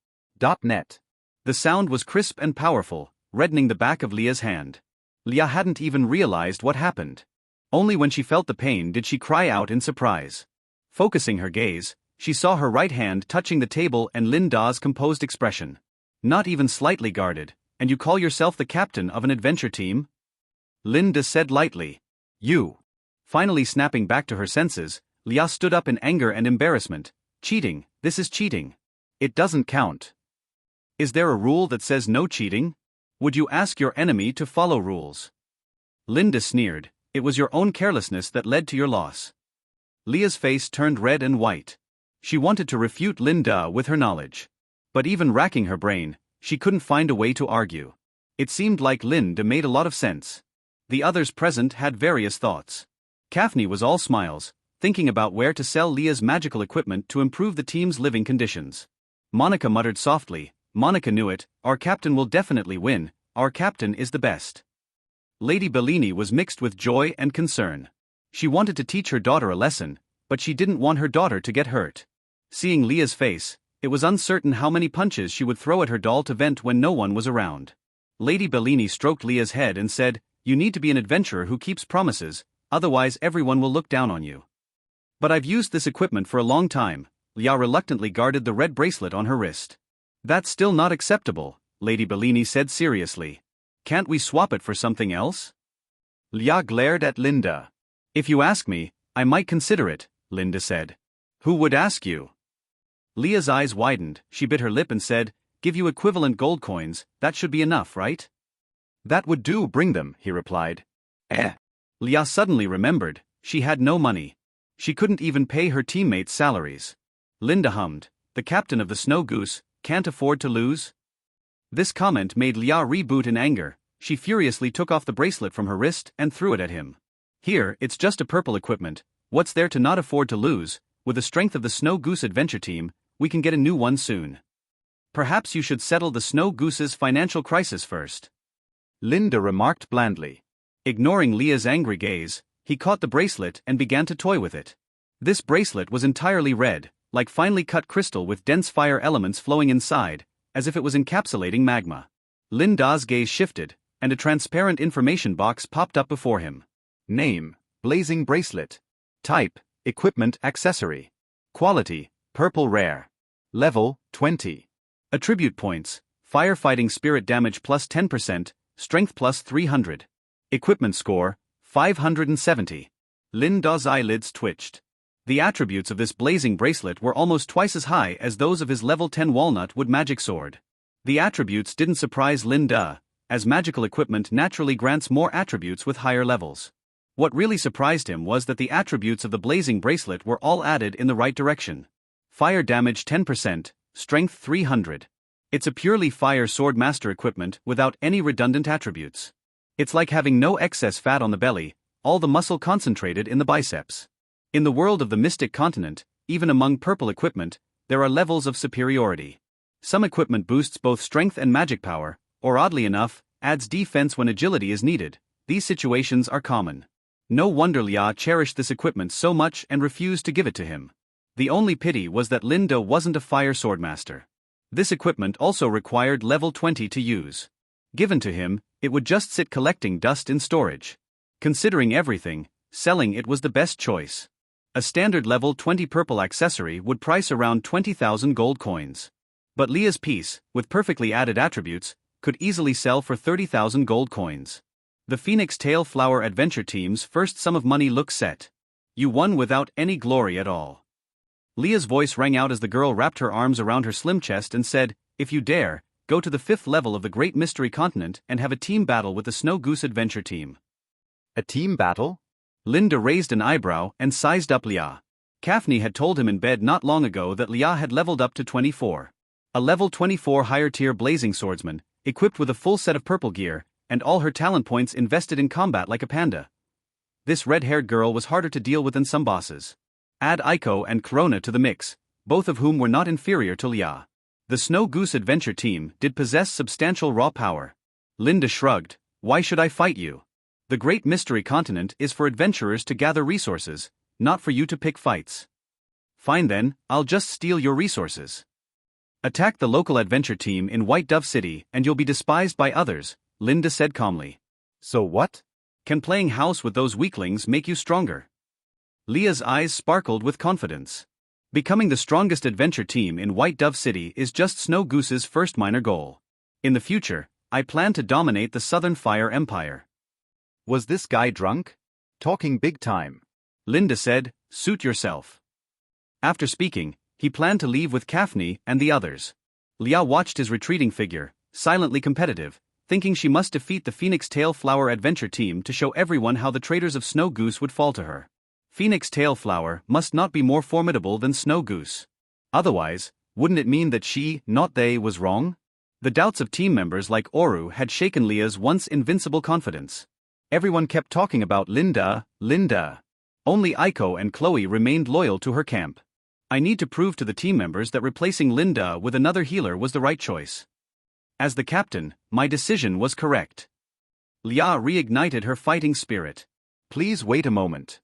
.net. The sound was crisp and powerful, reddening the back of Leah's hand. Leah hadn't even realized what happened. Only when she felt the pain did she cry out in surprise. Focusing her gaze, she saw her right hand touching the table and Linda's composed expression. "Not even slightly guarded, and you call yourself the captain of an adventure team?" Linda said lightly. "You." Finally snapping back to her senses, Leah stood up in anger and embarrassment. "Cheating, this is cheating. It doesn't count. Is there a rule that says no cheating? Would you ask your enemy to follow rules?" Linda sneered. "It was your own carelessness that led to your loss." Leah's face turned red and white. She wanted to refute Linda with her knowledge. But even racking her brain, she couldn't find a way to argue. It seemed like Linda made a lot of sense. The others present had various thoughts. Kaphne was all smiles, thinking about where to sell Leah's magical equipment to improve the team's living conditions. Monica muttered softly, "Monica knew it, our captain will definitely win, our captain is the best." Lady Bellini was mixed with joy and concern. She wanted to teach her daughter a lesson, but she didn't want her daughter to get hurt. Seeing Leah's face, it was uncertain how many punches she would throw at her doll to vent when no one was around. Lady Bellini stroked Leah's head and said, "You need to be an adventurer who keeps promises, otherwise everyone will look down on you." "But I've used this equipment for a long time." Leah reluctantly guarded the red bracelet on her wrist. "That's still not acceptable," Lady Bellini said seriously. "Can't we swap it for something else?" Leah glared at Linda. "If you ask me, I might consider it," Linda said. "Who would ask you?" Leah's eyes widened, she bit her lip and said, "Give you equivalent gold coins, that should be enough, right?" "That would do, bring them," he replied. Leah suddenly remembered, she had no money. She couldn't even pay her teammates' salaries. Linda hummed, "The captain of the Snow Goose can't afford to lose?" This comment made Leah reboot in anger. She furiously took off the bracelet from her wrist and threw it at him. "Here, it's just a purple equipment, what's there to not afford to lose? With the strength of the Snow Goose adventure team, we can get a new one soon. Perhaps you should settle the Snow Goose's financial crisis first," Linda remarked blandly. Ignoring Leah's angry gaze, he caught the bracelet and began to toy with it. This bracelet was entirely red, like finely cut crystal with dense fire elements flowing inside, as if it was encapsulating magma. Linda's gaze shifted, and a transparent information box popped up before him. Name, Blazing Bracelet. Type, Equipment Accessory. Quality, Purple Rare. Level, 20. Attribute points, Firefighting Spirit Damage plus 10%, Strength plus 300. Equipment score, 570. Linda's eyelids twitched. The attributes of this blazing bracelet were almost twice as high as those of his level 10 walnut wood magic sword. The attributes didn't surprise Linda, as magical equipment naturally grants more attributes with higher levels. What really surprised him was that the attributes of the blazing bracelet were all added in the right direction. Fire damage 10%, strength 300. It's a purely fire sword master equipment without any redundant attributes. It's like having no excess fat on the belly, all the muscle concentrated in the biceps. In the world of the Mystic Continent, even among purple equipment, there are levels of superiority. Some equipment boosts both strength and magic power, or oddly enough, adds defense when agility is needed. These situations are common. No wonder Leah cherished this equipment so much and refused to give it to him. The only pity was that Linda wasn't a fire swordmaster. This equipment also required level 20 to use. Given to him, it would just sit collecting dust in storage. Considering everything, selling it was the best choice. A standard level 20 purple accessory would price around 20,000 gold coins. But Leah's piece, with perfectly added attributes, could easily sell for 30,000 gold coins. The Phoenix Tail Flower Adventure Team's first sum of money looked set. You won without any glory at all. Leah's voice rang out as the girl wrapped her arms around her slim chest and said, "If you dare, go to the 5th level of the Great Mystery Continent and have a team battle with the Snow Goose Adventure Team." A team battle? Linda raised an eyebrow and sized up Leah. Kaphne had told him in bed not long ago that Leah had leveled up to 24. A level 24 higher-tier blazing swordsman, equipped with a full set of purple gear, and all her talent points invested in combat like a panda. This red-haired girl was harder to deal with than some bosses. Add Aiko and Corona to the mix, both of whom were not inferior to Leah. The Snow Goose Adventure Team did possess substantial raw power. Linda shrugged, "Why should I fight you? The Great Mystery Continent is for adventurers to gather resources, not for you to pick fights." "Fine then, I'll just steal your resources. Attack the local adventure team in White Dove City and you'll be despised by others," Linda said calmly. "So what? "Can playing house with those weaklings make you stronger?" Leah's eyes sparkled with confidence. Becoming the strongest adventure team in White Dove City is just Snow Goose's first minor goal. In the future, I plan to dominate the Southern Fire Empire. Was this guy drunk? Talking big time. Linda said, "Suit yourself." After speaking, he planned to leave with Kaphne and the others. Leah watched his retreating figure, silently competitive, thinking she must defeat the Phoenix Tail Flower Adventure Team to show everyone how the traitors of Snow Goose would fall to her. Phoenix Tail Flower must not be more formidable than Snow Goose. Otherwise, wouldn't it mean that she, not they, was wrong? The doubts of team members like Oru had shaken Leah's once invincible confidence. Everyone kept talking about Linda. Only Aiko and Chloe remained loyal to her camp. I need to prove to the team members that replacing Linda with another healer was the right choice. As the captain, my decision was correct. Lia reignited her fighting spirit. Please wait a moment.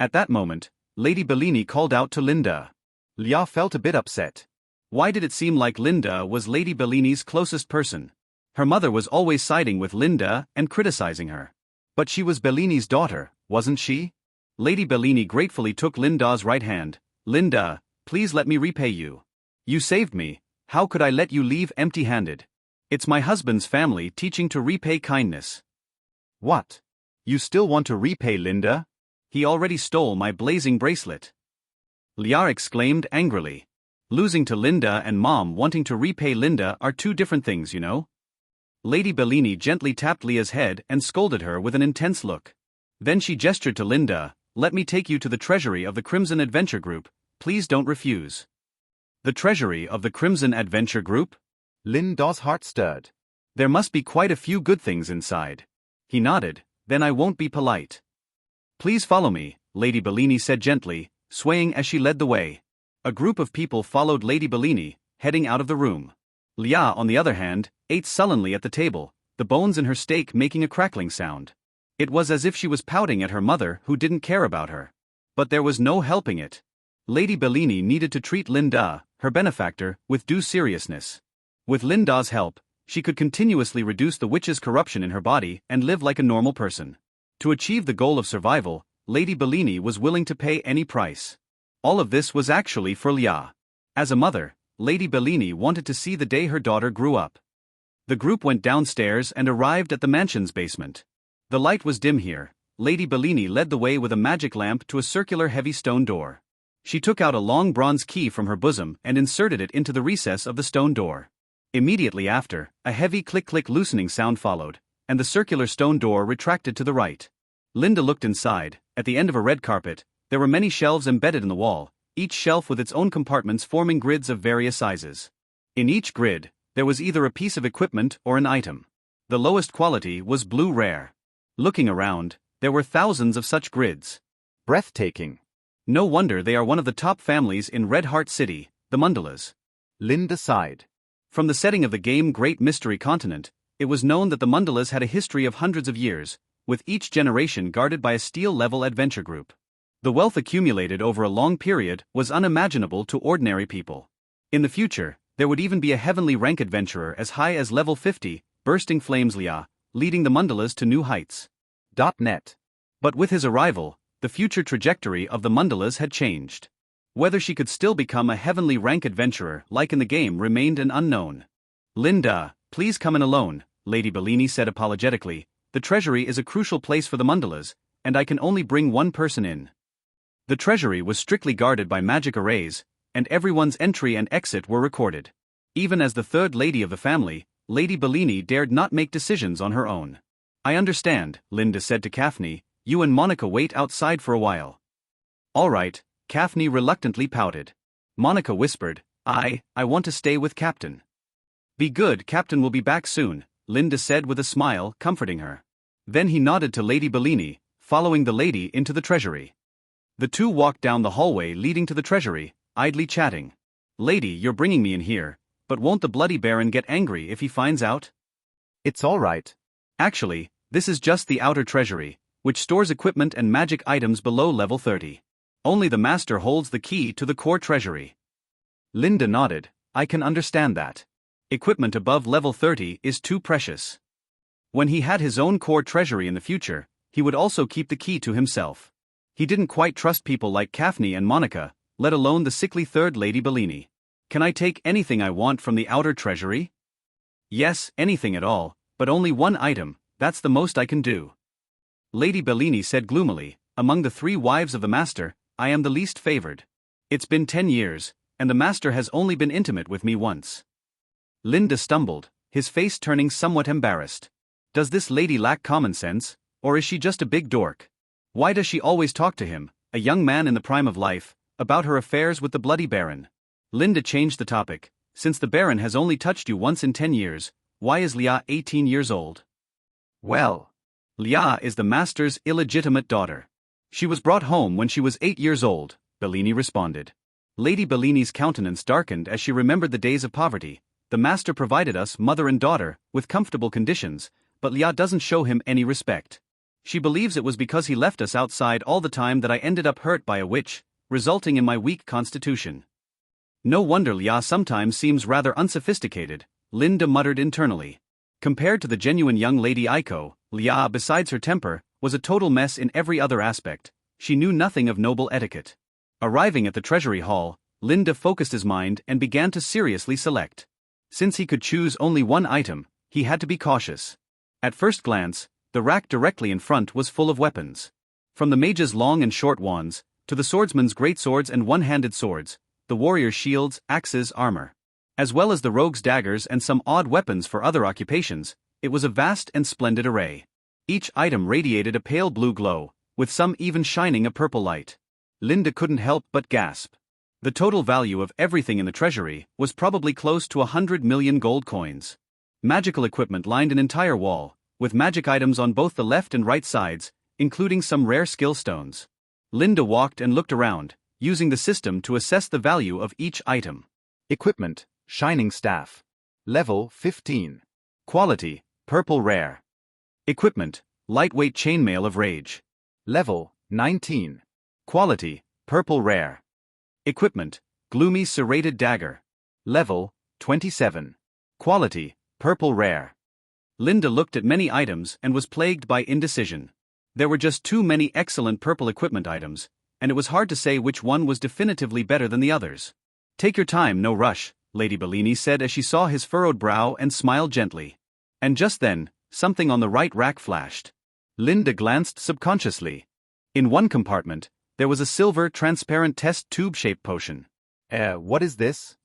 At that moment, Lady Bellini called out to Linda. Lia felt a bit upset. Why did it seem like Linda was Lady Bellini's closest person? Her mother was always siding with Linda and criticizing her. But she was Bellini's daughter, wasn't she? Lady Bellini gratefully took Linda's right hand. Linda, please let me repay you. You saved me, how could I let you leave empty-handed? It's my husband's family teaching to repay kindness. What? You still want to repay Linda? He already stole my blazing bracelet. Lia exclaimed angrily. Losing to Linda and Mom wanting to repay Linda are two different things, you know? Lady Bellini gently tapped Lia's head and scolded her with an intense look. Then she gestured to Linda, let me take you to the treasury of the Crimson Adventure Group, please don't refuse. The treasury of the Crimson Adventure Group? Linda's heart stirred. There must be quite a few good things inside. He nodded, then I won't be polite. Please follow me, Lady Bellini said gently, swaying as she led the way. A group of people followed Lady Bellini, heading out of the room. Lia, on the other hand, ate sullenly at the table, the bones in her steak making a crackling sound. It was as if she was pouting at her mother who didn't care about her. But there was no helping it. Lady Bellini needed to treat Linda, her benefactor, with due seriousness. With Linda's help, she could continuously reduce the witch's corruption in her body and live like a normal person. To achieve the goal of survival, Lady Bellini was willing to pay any price. All of this was actually for Lia. As a mother, Lady Bellini wanted to see the day her daughter grew up. The group went downstairs and arrived at the mansion's basement. The light was dim here. Lady Bellini led the way with a magic lamp to a circular heavy stone door. She took out a long bronze key from her bosom and inserted it into the recess of the stone door. Immediately after, a heavy click-click loosening sound followed, and the circular stone door retracted to the right. Linda looked inside. At the end of a red carpet, there were many shelves embedded in the wall, each shelf with its own compartments forming grids of various sizes. In each grid, there was either a piece of equipment or an item. The lowest quality was blue rare. Looking around, there were thousands of such grids. Breathtaking. No wonder they are one of the top families in Red Heart City, the Mundalas. Linda sighed. From the setting of the game Great Mystery Continent, it was known that the Mundalas had a history of hundreds of years, with each generation guarded by a steel-level adventure group. The wealth accumulated over a long period was unimaginable to ordinary people. In the future, there would even be a heavenly rank adventurer as high as level 50, Bursting Flames Lia, leading the Mundalas to new heights. .net. But with his arrival, the future trajectory of the Mundalas had changed. Whether she could still become a heavenly rank adventurer like in the game remained an unknown. Linda, please come in alone, Lady Bellini said apologetically. The treasury is a crucial place for the Mundalas, and I can only bring one person in. The treasury was strictly guarded by magic arrays, and everyone's entry and exit were recorded. Even as the third lady of the family, Lady Bellini dared not make decisions on her own. I understand, Linda said to Kaphne, you and Monica wait outside for a while. All right, Kaphne reluctantly pouted. Monica whispered, I want to stay with Captain. Be good, Captain will be back soon, Linda said with a smile, comforting her. Then he nodded to Lady Bellini, following the lady into the treasury. The two walked down the hallway leading to the treasury, idly chatting. Lady, you're bringing me in here, but won't the Bloody Baron get angry if he finds out? It's all right. Actually, this is just the outer treasury, which stores equipment and magic items below level 30. Only the master holds the key to the core treasury. Linda nodded, I can understand that. Equipment above level 30 is too precious. When he had his own core treasury in the future, he would also keep the key to himself. He didn't quite trust people like Kaphne and Monica, let alone the sickly third Lady Bellini. Can I take anything I want from the outer treasury? Yes, anything at all, but only one item, that's the most I can do. Lady Bellini said gloomily, among the 3 wives of the master, I am the least favored. It's been 10 years, and the master has only been intimate with me once. Linda stumbled, his face turning somewhat embarrassed. Does this lady lack common sense, or is she just a big dork? Why does she always talk to him, a young man in the prime of life, about her affairs with the Bloody Baron? Linda changed the topic. Since the Baron has only touched you once in 10 years, why is Lia 18 years old? Well, Lia is the master's illegitimate daughter. She was brought home when she was 8 years old, Bellini responded. Lady Bellini's countenance darkened as she remembered the days of poverty. The master provided us, mother and daughter, with comfortable conditions, but Lia doesn't show him any respect. She believes it was because he left us outside all the time that I ended up hurt by a witch, resulting in my weak constitution. No wonder Lia sometimes seems rather unsophisticated, Linda muttered internally. Compared to the genuine young lady Aiko, Lia, besides her temper, was a total mess in every other aspect. She knew nothing of noble etiquette. Arriving at the treasury hall, Linda focused his mind and began to seriously select. Since he could choose only one item, he had to be cautious. At first glance, the rack directly in front was full of weapons. From the mage's long and short wands, to the swordsman's great swords and one-handed swords, the warrior's shields, axes, armor, as well as the rogue's daggers and some odd weapons for other occupations, it was a vast and splendid array. Each item radiated a pale blue glow, with some even shining a purple light. Linda couldn't help but gasp. The total value of everything in the treasury was probably close to 100 million gold coins. Magical equipment lined an entire wall, with magic items on both the left and right sides, including some rare skill stones. Linda walked and looked around, using the system to assess the value of each item. Equipment, Shining Staff. Level 15. Quality, Purple Rare. Equipment, Lightweight Chainmail of Rage. Level 19. Quality, Purple Rare. Equipment, Gloomy Serrated Dagger. Level 27. Quality, Purple Rare. Linda looked at many items and was plagued by indecision. There were just too many excellent purple equipment items, and it was hard to say which one was definitively better than the others. Take your time, no rush, Lady Bellini said as she saw his furrowed brow and smiled gently. And just then, something on the right rack flashed. Linda glanced subconsciously. In one compartment, there was a silver, transparent test tube-shaped potion. What is this?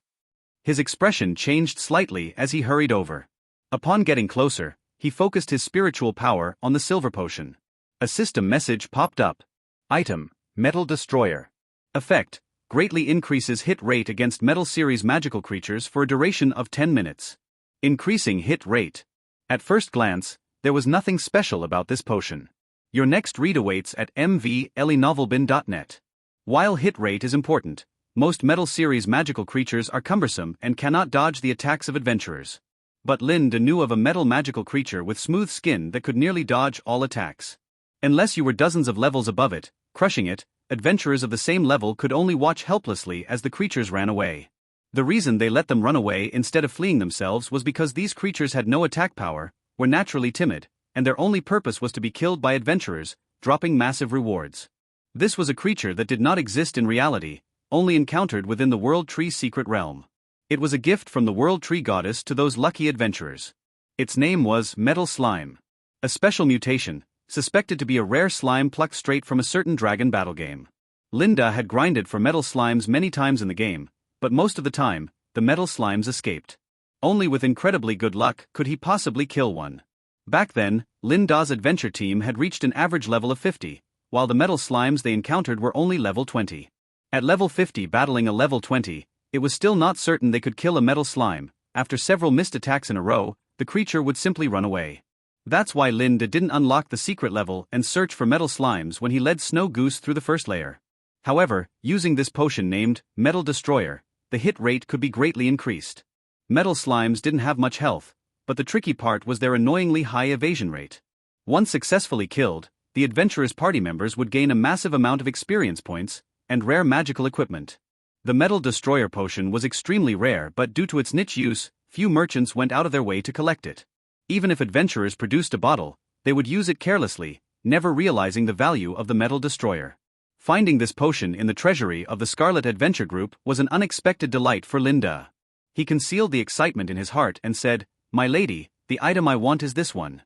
His expression changed slightly as he hurried over. Upon getting closer, he focused his spiritual power on the silver potion. A system message popped up. Item, Metal Destroyer. Effect, greatly increases hit rate against Metal Series magical creatures for a duration of 10 minutes. Increasing hit rate. At first glance, there was nothing special about this potion. Your next read awaits at mvlenovelbin.net. While hit rate is important, most Metal Series magical creatures are cumbersome and cannot dodge the attacks of adventurers. But Linda knew of a metal magical creature with smooth skin that could nearly dodge all attacks. Unless you were dozens of levels above it, crushing it, adventurers of the same level could only watch helplessly as the creatures ran away. The reason they let them run away instead of fleeing themselves was because these creatures had no attack power, were naturally timid, and their only purpose was to be killed by adventurers, dropping massive rewards. This was a creature that did not exist in reality, only encountered within the World Tree secret realm. It was a gift from the World Tree goddess to those lucky adventurers. Its name was Metal Slime. A special mutation, suspected to be a rare slime plucked straight from a certain dragon battle game. Linda had grinded for metal slimes many times in the game, but most of the time, the metal slimes escaped. Only with incredibly good luck could he possibly kill one. Back then, Linda's adventure team had reached an average level of 50, while the metal slimes they encountered were only level 20. At level 50 battling a level 20, it was still not certain they could kill a metal slime. After several missed attacks in a row, the creature would simply run away. That's why Linda didn't unlock the secret level and search for metal slimes when he led Snow Goose through the first layer. However, using this potion named Metal Destroyer, the hit rate could be greatly increased. Metal slimes didn't have much health, but the tricky part was their annoyingly high evasion rate. Once successfully killed, the adventurers' party members would gain a massive amount of experience points and rare magical equipment. The Metal Destroyer potion was extremely rare, but due to its niche use, few merchants went out of their way to collect it. Even if adventurers produced a bottle, they would use it carelessly, never realizing the value of the Metal Destroyer. Finding this potion in the treasury of the Scarlet Adventure Group was an unexpected delight for Linda. He concealed the excitement in his heart and said, "My lady, the item I want is this one."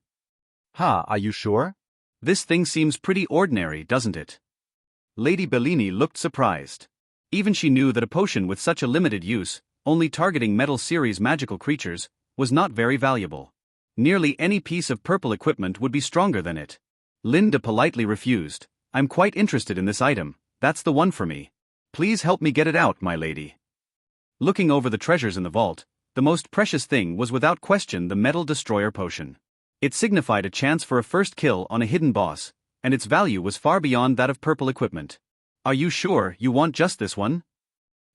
Are you sure? This thing seems pretty ordinary, doesn't it? Lady Bellini looked surprised. Even she knew that a potion with such a limited use, only targeting Metal Series magical creatures, was not very valuable. Nearly any piece of purple equipment would be stronger than it. Linda politely refused. "I'm quite interested in this item, that's the one for me. Please help me get it out, my lady." Looking over the treasures in the vault, the most precious thing was without question the Metal Destroyer potion. It signified a chance for a first kill on a hidden boss, and its value was far beyond that of purple equipment. "Are you sure you want just this one?"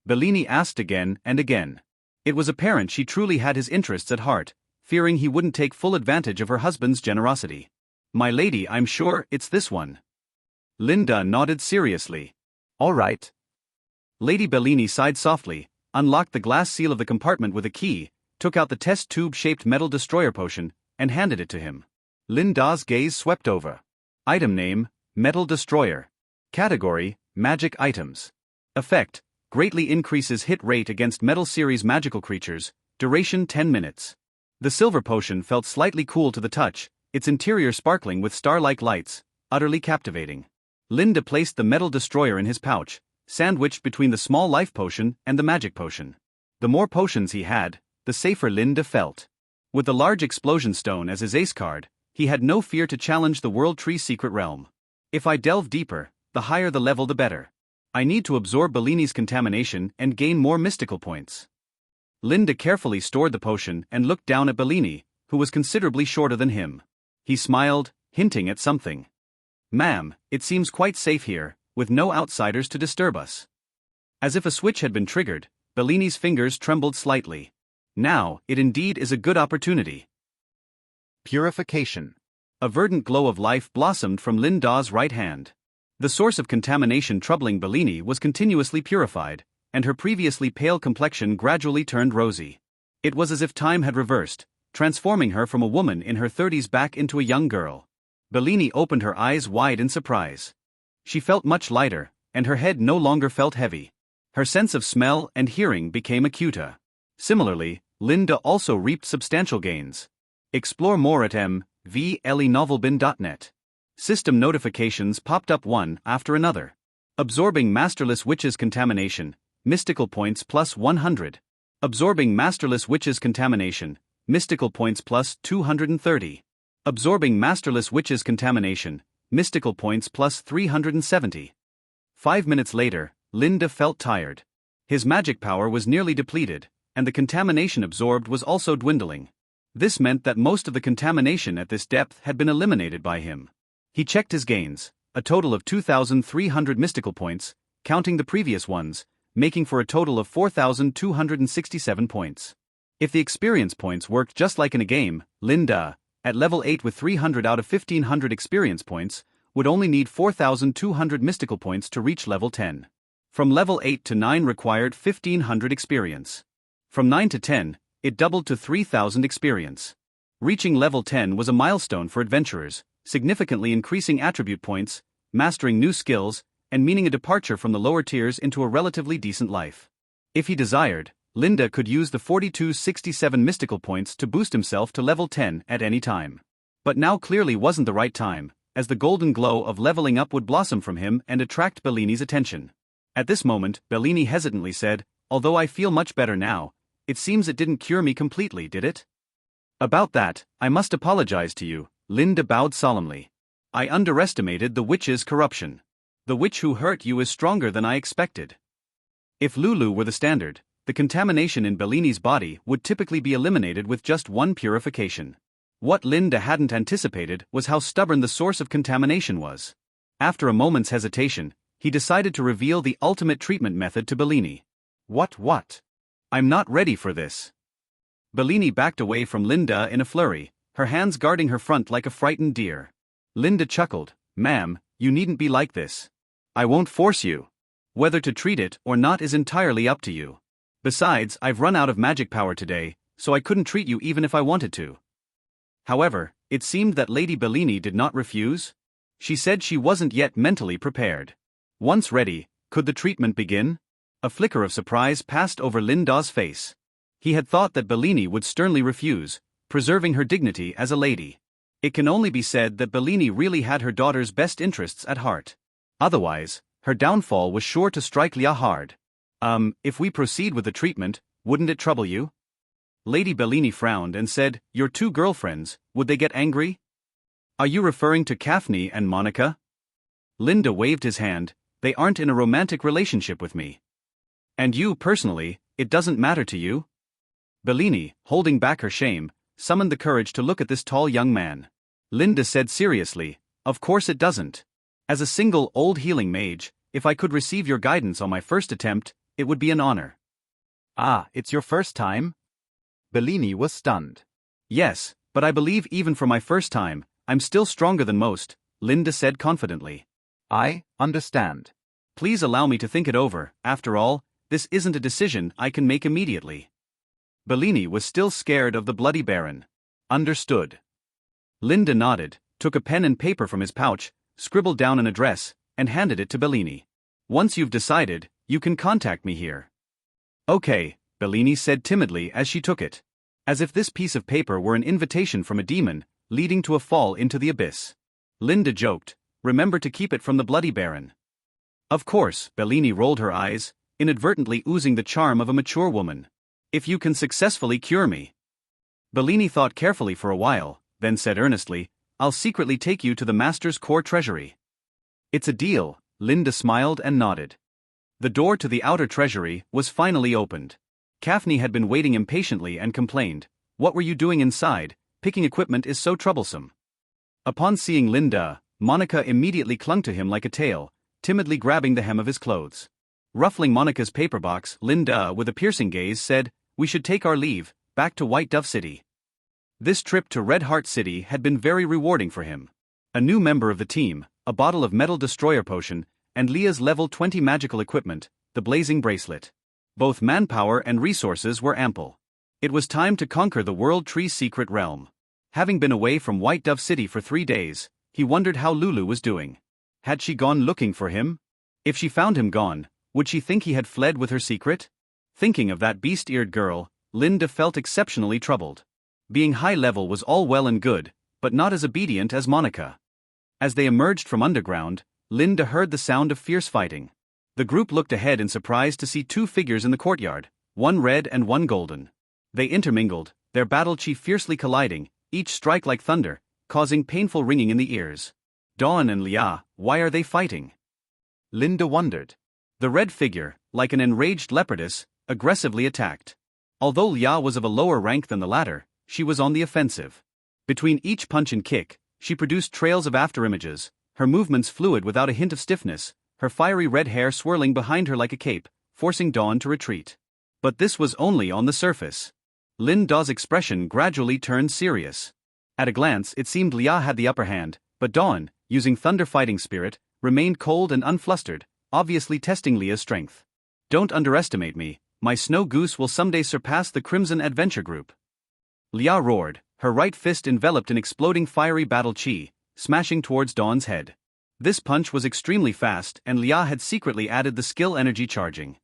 Bellini asked again and again. It was apparent she truly had his interests at heart, fearing he wouldn't take full advantage of her husband's generosity. "My lady, I'm sure it's this one." Linda nodded seriously. All right. Lady Bellini sighed softly, unlocked the glass seal of the compartment with a key, took out the test tube-shaped metal destroyer potion, and handed it to him. Linda's gaze swept over. Item name, Metal Destroyer. Category, Magic Items. Effect, greatly increases hit rate against Metal Series magical creatures, duration 10 minutes. The silver potion felt slightly cool to the touch, its interior sparkling with star-like lights, utterly captivating. Linda placed the metal destroyer in his pouch, sandwiched between the small life potion and the magic potion. The more potions he had, the safer Linda felt. With the large explosion stone as his ace card, he had no fear to challenge the World Tree Secret Realm. If I delve deeper, the higher the level the better. I need to absorb Bellini's contamination and gain more mystical points. Linda carefully stored the potion and looked down at Bellini, who was considerably shorter than him. He smiled, hinting at something. "Ma'am, it seems quite safe here, with no outsiders to disturb us." As if a switch had been triggered, Bellini's fingers trembled slightly. Now, it indeed is a good opportunity. Purification. A verdant glow of life blossomed from Linda's right hand. The source of contamination troubling Bellini was continuously purified, and her previously pale complexion gradually turned rosy. It was as if time had reversed, transforming her from a woman in her 30s back into a young girl. Bellini opened her eyes wide in surprise. She felt much lighter, and her head no longer felt heavy. Her sense of smell and hearing became acuter. Similarly, Linda also reaped substantial gains. Explore more at mvlenovelbin.net. System notifications popped up one after another. Absorbing Masterless Witch's contamination, mystical points plus 100. Absorbing Masterless Witch's contamination, mystical points plus 230. Absorbing Masterless Witch's contamination, mystical points plus 370. 5 minutes later, Linda felt tired. His magic power was nearly depleted, and the contamination absorbed was also dwindling. This meant that most of the contamination at this depth had been eliminated by him. He checked his gains, a total of 2,300 mystical points, counting the previous ones, making for a total of 4,267 points. If the experience points worked just like in a game, Linda, at level 8 with 300 out of 1,500 experience points, would only need 4,200 mystical points to reach level 10. From level 8 to 9 required 1,500 experience. From 9 to 10, it doubled to 3,000 experience. Reaching level 10 was a milestone for adventurers, significantly increasing attribute points, mastering new skills, and meaning a departure from the lower tiers into a relatively decent life. If he desired, Linda could use the 4,267 mystical points to boost himself to level 10 at any time. But now clearly wasn't the right time, as the golden glow of leveling up would blossom from him and attract Bellini's attention. At this moment, Bellini hesitantly said, "Although I feel much better now, it seems it didn't cure me completely, did it?" "About that, I must apologize to you," Linda bowed solemnly. "I underestimated the witch's corruption. The witch who hurt you is stronger than I expected." If Lulu were the standard, the contamination in Bellini's body would typically be eliminated with just one purification. What Linda hadn't anticipated was how stubborn the source of contamination was. After a moment's hesitation, he decided to reveal the ultimate treatment method to Bellini. What? "I'm not ready for this." Bellini backed away from Linda in a flurry, her hands guarding her front like a frightened deer. Linda chuckled, "Ma'am, you needn't be like this. I won't force you. Whether to treat it or not is entirely up to you. Besides, I've run out of magic power today, so I couldn't treat you even if I wanted to." However, it seemed that Lady Bellini did not refuse. She said she wasn't yet mentally prepared. Once ready, could the treatment begin? A flicker of surprise passed over Linda's face. He had thought that Bellini would sternly refuse, preserving her dignity as a lady. It can only be said that Bellini really had her daughter's best interests at heart. Otherwise, her downfall was sure to strike Leah hard. If we proceed with the treatment, wouldn't it trouble you?" Lady Bellini frowned and said, "Your two girlfriends, would they get angry? Are you referring to Kaphne and Monica?" Linda waved his hand, "They aren't in a romantic relationship with me." "And you personally, it doesn't matter to you?" Bellini, holding back her shame, summoned the courage to look at this tall young man. Linda said seriously, "Of course it doesn't. As a single old healing mage, if I could receive your guidance on my first attempt, it would be an honor." "Ah, it's your first time?" Bellini was stunned. Yes, but I believe even for my first time, I'm still stronger than most, Linda said confidently. I understand. Please allow me to think it over. After all, this isn't a decision I can make immediately. Bellini was still scared of the Bloody Baron. Understood. Linda nodded, took a pen and paper from his pouch, scribbled down an address, and handed it to Bellini. Once you've decided, you can contact me here. Okay, Bellini said timidly as she took it. As if this piece of paper were an invitation from a demon, leading to a fall into the abyss. Linda joked, remember to keep it from the Bloody Baron. Of course, Bellini rolled her eyes, inadvertently oozing the charm of a mature woman. If you can successfully cure me. Bellini thought carefully for a while, then said earnestly, I'll secretly take you to the Master's core treasury. It's a deal, Linda smiled and nodded. The door to the outer treasury was finally opened. Kaphne had been waiting impatiently and complained, what were you doing inside? Picking equipment is so troublesome. Upon seeing Linda, Monica immediately clung to him like a tail, timidly grabbing the hem of his clothes. Ruffling Monica's paper box, Linda, with a piercing gaze, said, we should take our leave, back to White Dove City. This trip to Red Heart City had been very rewarding for him. A new member of the team, a bottle of metal destroyer potion, and Leah's level 20 magical equipment, the blazing bracelet. Both manpower and resources were ample. It was time to conquer the World Tree's secret realm. Having been away from White Dove City for 3 days, he wondered how Lulu was doing. Had she gone looking for him? If she found him gone, would she think he had fled with her secret? Thinking of that beast-eared girl, Linda felt exceptionally troubled. Being high level was all well and good, but not as obedient as Monica. As they emerged from underground, Linda heard the sound of fierce fighting. The group looked ahead in surprise to see 2 figures in the courtyard, one red and one golden. They intermingled, their battle chi fiercely colliding, each strike like thunder, causing painful ringing in the ears. Dawn and Leah, why are they fighting? Linda wondered. The red figure, like an enraged leopardess, aggressively attacked. Although Leah was of a lower rank than the latter, she was on the offensive. Between each punch and kick, she produced trails of afterimages, her movements fluid without a hint of stiffness, her fiery red hair swirling behind her like a cape, forcing Dawn to retreat. But this was only on the surface. Linda's expression gradually turned serious. At a glance it seemed Leah had the upper hand, but Dawn, using thunder fighting spirit, remained cold and unflustered, obviously testing Leah's strength. Don't underestimate me, my snow goose will someday surpass the Crimson Adventure Group. Leah roared, her right fist enveloped in exploding fiery battle chi, smashing towards Dawn's head. This punch was extremely fast and Leah had secretly added the skill energy charging.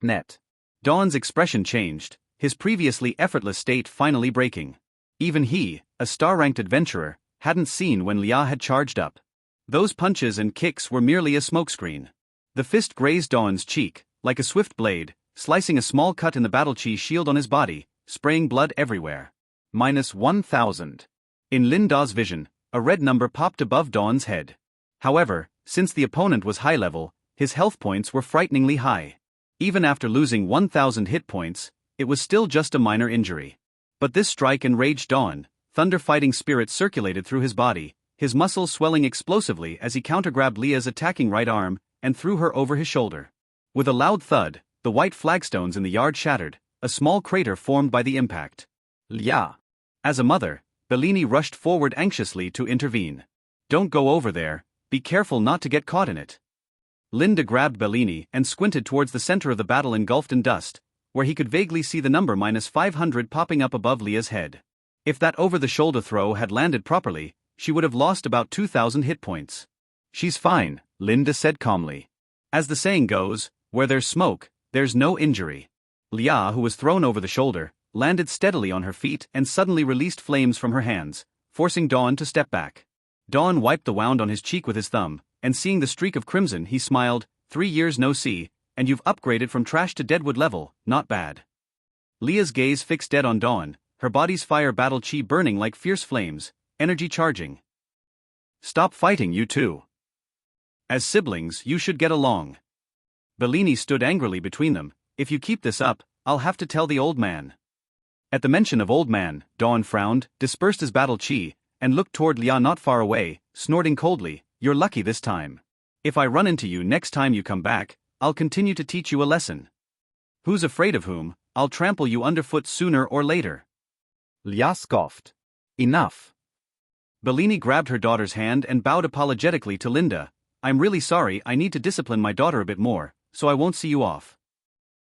.net. Dawn's expression changed, his previously effortless state finally breaking. Even he, a star-ranked adventurer, hadn't seen when Leah had charged up. Those punches and kicks were merely a smokescreen. The fist grazed Dawn's cheek, like a swift blade, slicing a small cut in the battle chi shield on his body, spraying blood everywhere. -1000. In Linda's vision, a red number popped above Dawn's head. However, since the opponent was high level, his health points were frighteningly high. Even after losing 1000 hit points, it was still just a minor injury. But this strike enraged Dawn, thunder fighting spirit circulated through his body, his muscles swelling explosively as he countergrabbed Leah's attacking right arm, and threw her over his shoulder. With a loud thud, the white flagstones in the yard shattered, a small crater formed by the impact. Leah. As a mother, Bellini rushed forward anxiously to intervene. Don't go over there, be careful not to get caught in it. Linda grabbed Bellini and squinted towards the center of the battle engulfed in dust, where he could vaguely see the number -500 popping up above Leah's head. If that over-the-shoulder throw had landed properly, she would have lost about 2000 hit points. She's fine, Linda said calmly. As the saying goes, where there's smoke, there's no injury. Leah, who was thrown over the shoulder, landed steadily on her feet and suddenly released flames from her hands, forcing Dawn to step back. Dawn wiped the wound on his cheek with his thumb, and seeing the streak of crimson he smiled, 3 years no see, and you've upgraded from trash to deadwood level, not bad. Leah's gaze fixed dead on Dawn, her body's fire battle chi burning like fierce flames, energy charging. Stop fighting, you two. As siblings, you should get along. Bellini stood angrily between them, if you keep this up, I'll have to tell the old man. At the mention of old man, Dawn frowned, dispersed his battle chi, and looked toward Leah not far away, snorting coldly, you're lucky this time. If I run into you next time you come back, I'll continue to teach you a lesson. Who's afraid of whom, I'll trample you underfoot sooner or later. Lia scoffed. Enough. Bellini grabbed her daughter's hand and bowed apologetically to Linda. I'm really sorry, I need to discipline my daughter a bit more, so I won't see you off.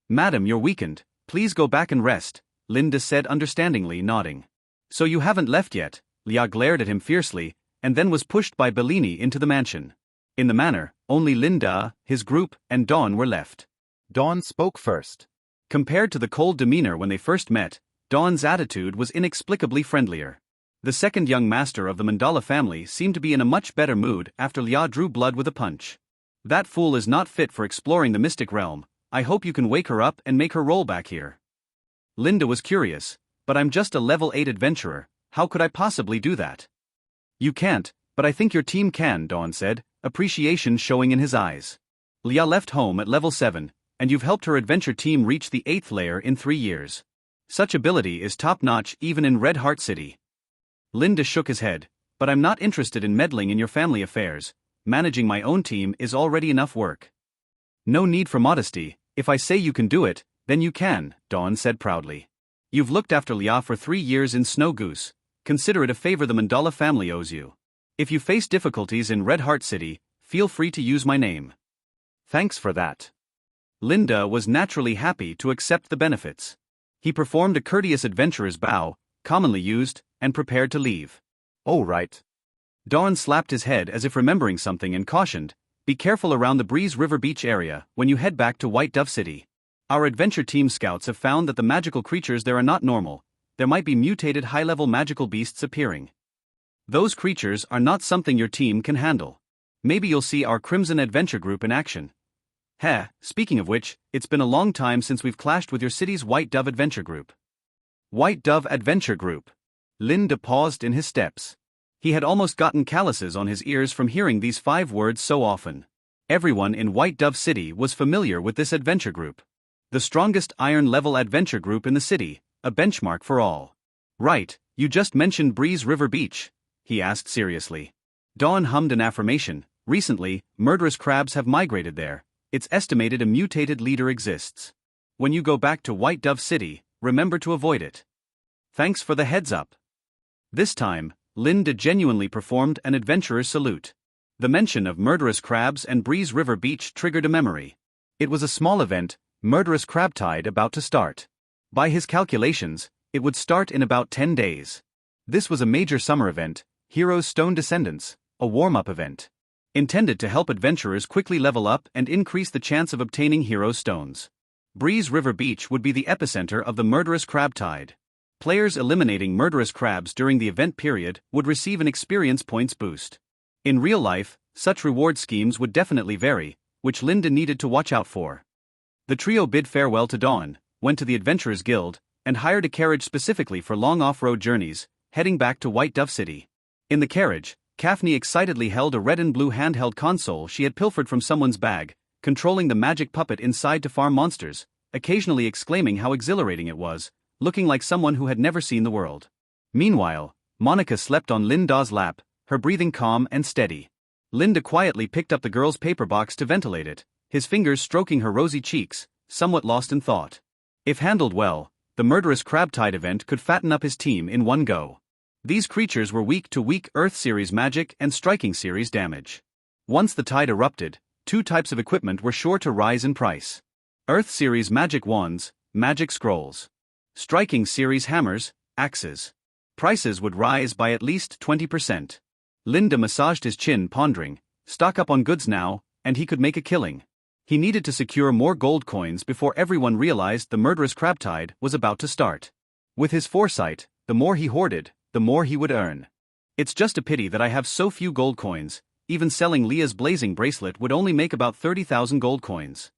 Madam, you're weakened, please go back and rest, Linda said understandingly, nodding. So you haven't left yet? Lia glared at him fiercely, and then was pushed by Bellini into the mansion. In the manor, only Linda, his group, and Dawn were left. Dawn spoke first. Compared to the cold demeanor when they first met, Dawn's attitude was inexplicably friendlier. The second young master of the Mandala family seemed to be in a much better mood after Lia drew blood with a punch. That fool is not fit for exploring the mystic realm, I hope you can wake her up and make her roll back here. Linda was curious, but I'm just a level 8 adventurer, how could I possibly do that? You can't, but I think your team can, Dawn said, appreciation showing in his eyes. Lia left home at level 7, and you've helped her adventure team reach the 8th layer in 3 years. Such ability is top-notch even in Red Heart City. Linda shook his head, but I'm not interested in meddling in your family affairs, managing my own team is already enough work. No need for modesty, if I say you can do it, then you can, Dawn said proudly. You've looked after Lia for 3 years in Snow Goose, consider it a favor the Mandala family owes you. If you face difficulties in Red Heart City, feel free to use my name. Thanks for that. Linda was naturally happy to accept the benefits. He performed a courteous adventurer's bow, commonly used, and prepared to leave. Oh right. Dawn slapped his head as if remembering something and cautioned, be careful around the Breeze River Beach area when you head back to White Dove City. Our adventure team scouts have found that the magical creatures there are not normal, there might be mutated high-level magical beasts appearing. Those creatures are not something your team can handle. Maybe you'll see our Crimson Adventure Group in action. Speaking of which, it's been a long time since we've clashed with your city's White Dove Adventure Group. White Dove Adventure Group. Linda paused in his steps. He had almost gotten calluses on his ears from hearing these 5 words so often. Everyone in White Dove City was familiar with this adventure group. The strongest iron-level adventure group in the city, a benchmark for all. Right, you just mentioned Breeze River Beach, he asked seriously. Dawn hummed an affirmation. Recently, murderous crabs have migrated there. It's estimated a mutated leader exists. When you go back to White Dove City, remember to avoid it. Thanks for the heads up. This time, Linda genuinely performed an adventurer's salute. The mention of murderous crabs and Breeze River Beach triggered a memory. It was a small event, Murderous Crab Tide, about to start. By his calculations, it would start in about 10 days. This was a major summer event, Heroes Stone Descendants, a warm-up event. Intended to help adventurers quickly level up and increase the chance of obtaining hero stones. Breeze River Beach would be the epicenter of the Murderous Crab Tide. Players eliminating murderous crabs during the event period would receive an experience points boost. In real life, such reward schemes would definitely vary, which Linda needed to watch out for. The trio bid farewell to Dawn, went to the Adventurers Guild, and hired a carriage specifically for long off-road journeys, heading back to White Dove City. In the carriage, Kaphne excitedly held a red and blue handheld console she had pilfered from someone's bag, controlling the magic puppet inside to farm monsters, occasionally exclaiming how exhilarating it was, looking like someone who had never seen the world. Meanwhile, Monica slept on Linda's lap, her breathing calm and steady. Linda quietly picked up the girl's paper box to ventilate it, his fingers stroking her rosy cheeks, somewhat lost in thought. If handled well, the Murderous Crab Tide event could fatten up his team in one go. These creatures were weak to weak Earth Series magic and Striking Series damage. Once the tide erupted, 2 types of equipment were sure to rise in price. Earth Series magic wands, magic scrolls. Striking Series hammers, axes. Prices would rise by at least 20%. Linda massaged his chin, pondering, stock up on goods now, and he could make a killing. He needed to secure more gold coins before everyone realized the Murderous Crab Tide was about to start. With his foresight, the more he hoarded, the more he would earn. It's just a pity that I have so few gold coins, even selling Leah's blazing bracelet would only make about 30,000 gold coins.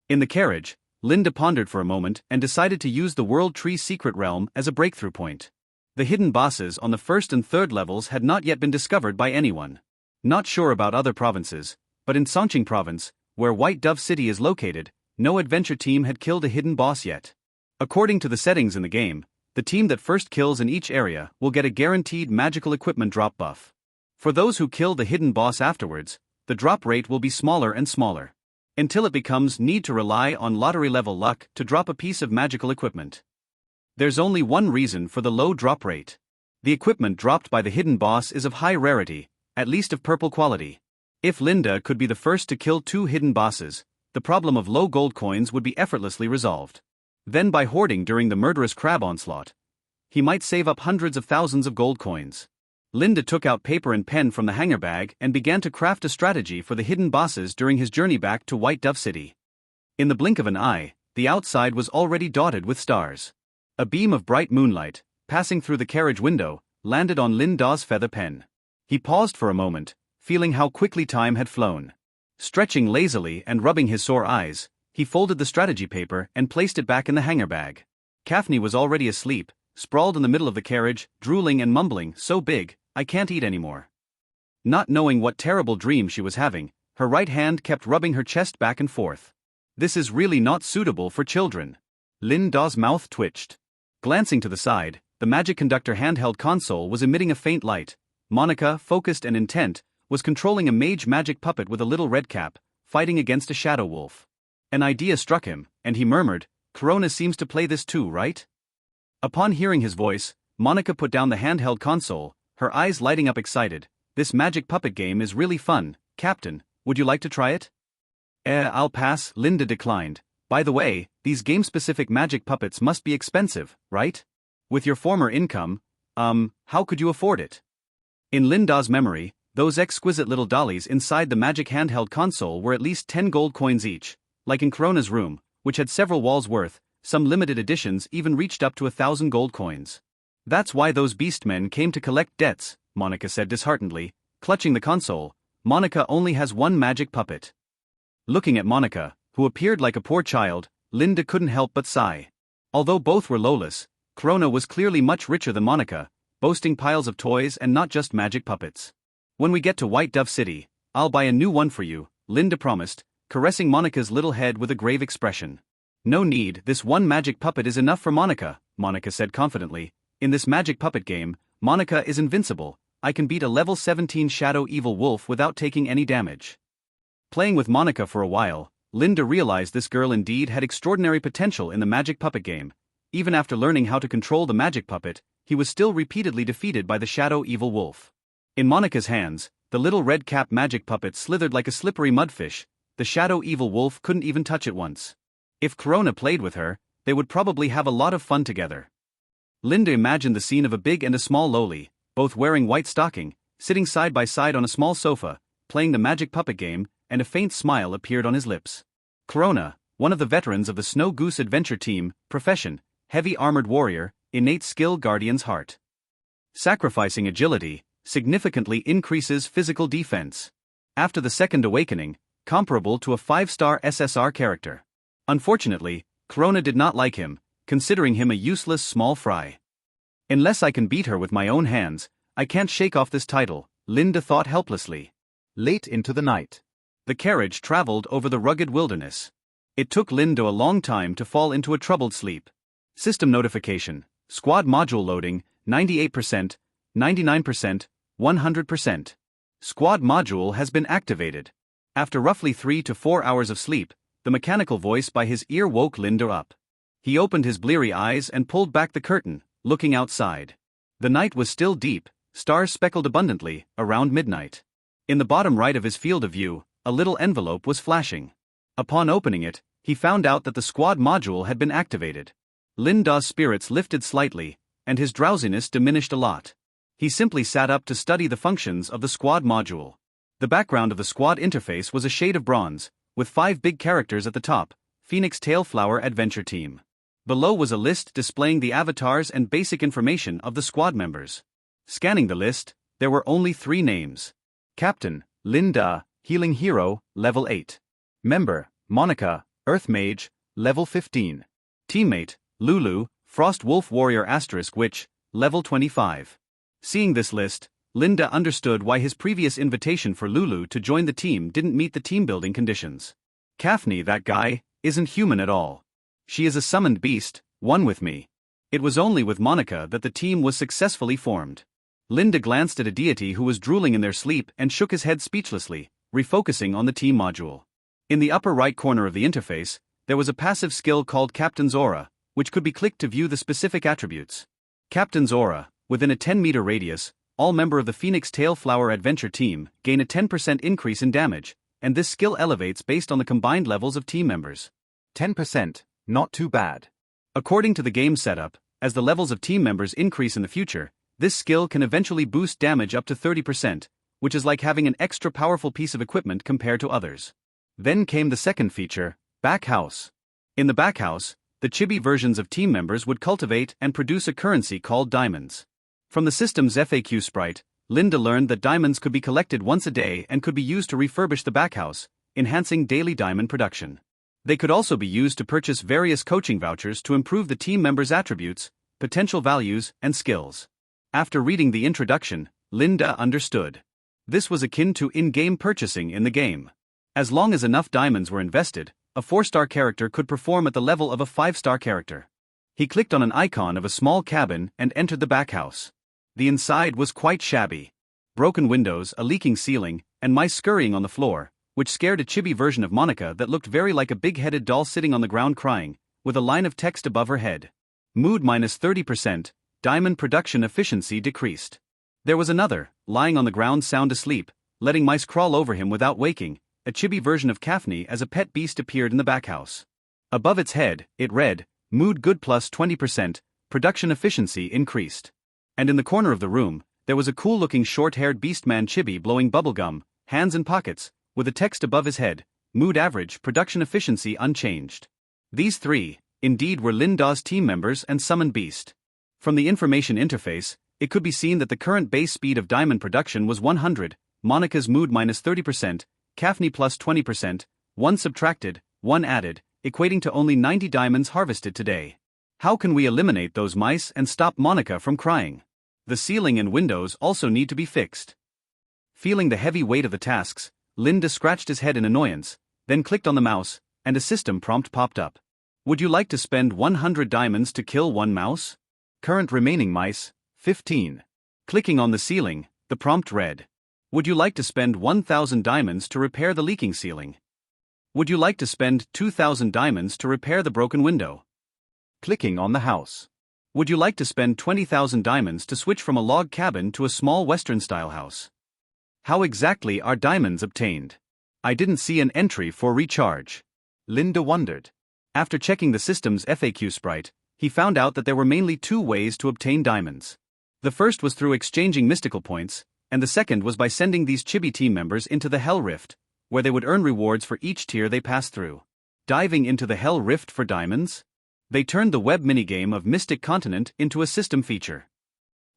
In the carriage, Linda pondered for a moment and decided to use the World Tree Secret Realm as a breakthrough point. The hidden bosses on the 1st and 3rd levels had not yet been discovered by anyone. Not sure about other provinces, but in Songqing Province, where White Dove City is located, no adventure team had killed a hidden boss yet. According to the settings in the game, the team that first kills in each area will get a guaranteed magical equipment drop buff. For those who kill the hidden boss afterwards, the drop rate will be smaller and smaller, until it becomes need to rely on lottery-level luck to drop a piece of magical equipment. There's only one reason for the low drop rate. The equipment dropped by the hidden boss is of high rarity, at least of purple quality. If Linda could be the first to kill 2 hidden bosses, the problem of low gold coins would be effortlessly resolved. Then by hoarding during the murderous crab onslaught, he might save up hundreds of thousands of gold coins. Linda took out paper and pen from the hangar bag and began to craft a strategy for the hidden bosses during his journey back to White Dove City. In the blink of an eye, the outside was already dotted with stars. A beam of bright moonlight, passing through the carriage window, landed on Linda's feather pen. He paused for a moment, feeling how quickly time had flown. Stretching lazily and rubbing his sore eyes, he folded the strategy paper and placed it back in the hangar bag. Kaphne was already asleep, sprawled in the middle of the carriage, drooling and mumbling, "So big, I can't eat anymore." Not knowing what terrible dream she was having, her right hand kept rubbing her chest back and forth. This is really not suitable for children. Linda's mouth twitched. Glancing to the side, the magic conductor handheld console was emitting a faint light. Monica, focused and intent, was controlling a mage magic puppet with a little red cap, fighting against a shadow wolf. An idea struck him, and he murmured, "Corona seems to play this too, right?" Upon hearing his voice, Monica put down the handheld console, her eyes lighting up excited. "This magic puppet game is really fun, Captain. Would you like to try it?" I'll pass," Linda declined. "By the way, these game-specific magic puppets must be expensive, right? With your former income, how could you afford it?" In Linda's memory, those exquisite little dollies inside the magic handheld console were at least 10 gold coins each. Like in Corona's room, which had several walls worth, some limited editions even reached up to 1,000 gold coins. "That's why those beastmen came to collect debts," Monica said disheartenedly, clutching the console. "Monica only has one magic puppet." Looking at Monica, who appeared like a poor child, Linda couldn't help but sigh. Although both were lowless, Corona was clearly much richer than Monica, boasting piles of toys and not just magic puppets. "When we get to White Dove City, I'll buy a new one for you," Linda promised, caressing Monica's little head with a grave expression. "No need, this one magic puppet is enough for Monica," Monica said confidently. "In this magic puppet game, Monica is invincible. I can beat a level 17 Shadow Evil Wolf without taking any damage." Playing with Monica for a while, Linda realized this girl indeed had extraordinary potential in the magic puppet game. Even after learning how to control the magic puppet, he was still repeatedly defeated by the Shadow Evil Wolf. In Monica's hands, the little red-capped magic puppet slithered like a slippery mudfish. The Shadow Evil Wolf couldn't even touch it once. If Corona played with her, they would probably have a lot of fun together. Linda imagined the scene of a big and a small lowly, both wearing white stocking, sitting side by side on a small sofa, playing the magic puppet game, and a faint smile appeared on his lips. Corona, one of the veterans of the Snow Goose Adventure Team, profession, heavy armored warrior, innate skill guardian's heart. Sacrificing agility significantly increases physical defense. After the second awakening, comparable to a 5-star SSR character. Unfortunately, Corona did not like him, considering him a useless small fry. "Unless I can beat her with my own hands, I can't shake off this title," Linda thought helplessly. Late into the night, the carriage traveled over the rugged wilderness. It took Linda a long time to fall into a troubled sleep. System notification, squad module loading, 98%, 99%, 100%. Squad module has been activated. After roughly 3 to 4 hours of sleep, the mechanical voice by his ear woke Linda up. He opened his bleary eyes and pulled back the curtain, looking outside. The night was still deep, stars speckled abundantly, around midnight. In the bottom right of his field of view, a little envelope was flashing. Upon opening it, he found out that the squad module had been activated. Linda's spirits lifted slightly, and his drowsiness diminished a lot. He simply sat up to study the functions of the squad module. The background of the squad interface was a shade of bronze, with 5 big characters at the top: Phoenix Tailflower Adventure Team. Below was a list displaying the avatars and basic information of the squad members. Scanning the list, there were only 3 names. Captain, Linda, Healing Hero, level 8. Member, Monica, Earth Mage, level 15. Teammate, Lulu, Frost Wolf Warrior * Witch, level 25. Seeing this list, Linda understood why his previous invitation for Lulu to join the team didn't meet the team-building conditions. Kaphne, that guy, isn't human at all. She is a summoned beast, one with me. It was only with Monica that the team was successfully formed. Linda glanced at a deity who was drooling in their sleep and shook his head speechlessly, refocusing on the team module. In the upper right corner of the interface, there was a passive skill called Captain's Aura, which could be clicked to view the specific attributes. Captain's Aura. Within a 10-meter radius, all members of the Phoenix Tailflower Adventure team gain a 10% increase in damage, and this skill elevates based on the combined levels of team members. 10%, not too bad. According to the game setup, as the levels of team members increase in the future, this skill can eventually boost damage up to 30%, which is like having an extra powerful piece of equipment compared to others. Then came the second feature, Back House. In the Back House, the chibi versions of team members would cultivate and produce a currency called diamonds. From the system's FAQ sprite, Linda learned that diamonds could be collected once a day and could be used to refurbish the Back House, enhancing daily diamond production. They could also be used to purchase various coaching vouchers to improve the team members' attributes, potential values, and skills. After reading the introduction, Linda understood. This was akin to in-game purchasing in the game. As long as enough diamonds were invested, a 4-star character could perform at the level of a 5-star character. He clicked on an icon of a small cabin and entered the back house. The inside was quite shabby. Broken windows, a leaking ceiling, and mice scurrying on the floor, which scared a chibi version of Monica that looked very like a big-headed doll sitting on the ground crying, with a line of text above her head. Mood minus 30%, diamond production efficiency decreased. There was another, lying on the ground sound asleep, letting mice crawl over him without waking. A chibi version of Kaphne as a pet beast appeared in the back house. Above its head, it read, Mood good plus 20%, production efficiency increased. And in the corner of the room, there was a cool-looking short-haired beastman chibi blowing bubblegum, hands in pockets, with a text above his head, Mood average, production efficiency unchanged. These three, indeed, were Linda's team members and summoned beast. From the information interface, it could be seen that the current base speed of diamond production was 100, Monica's mood minus 30%, Kaphne plus 20%, 1 subtracted, 1 added, equating to only 90 diamonds harvested today. How can we eliminate those mice and stop Monica from crying? The ceiling and windows also need to be fixed. Feeling the heavy weight of the tasks, Linda scratched his head in annoyance, then clicked on the mouse, and a system prompt popped up. Would you like to spend 100 diamonds to kill one mouse? Current remaining mice, 15. Clicking on the ceiling, the prompt read. Would you like to spend 1,000 diamonds to repair the leaking ceiling? Would you like to spend 2,000 diamonds to repair the broken window? Clicking on the house. Would you like to spend 20,000 diamonds to switch from a log cabin to a small Western-style house? How exactly are diamonds obtained? I didn't see an entry for recharge. Linda wondered. After checking the system's FAQ sprite, he found out that there were mainly 2 ways to obtain diamonds. The first was through exchanging mystical points, and the second was by sending these chibi team members into the Hell Rift, where they would earn rewards for each tier they passed through. Diving into the Hell Rift for diamonds? They turned the web minigame of Mystic Continent into a system feature.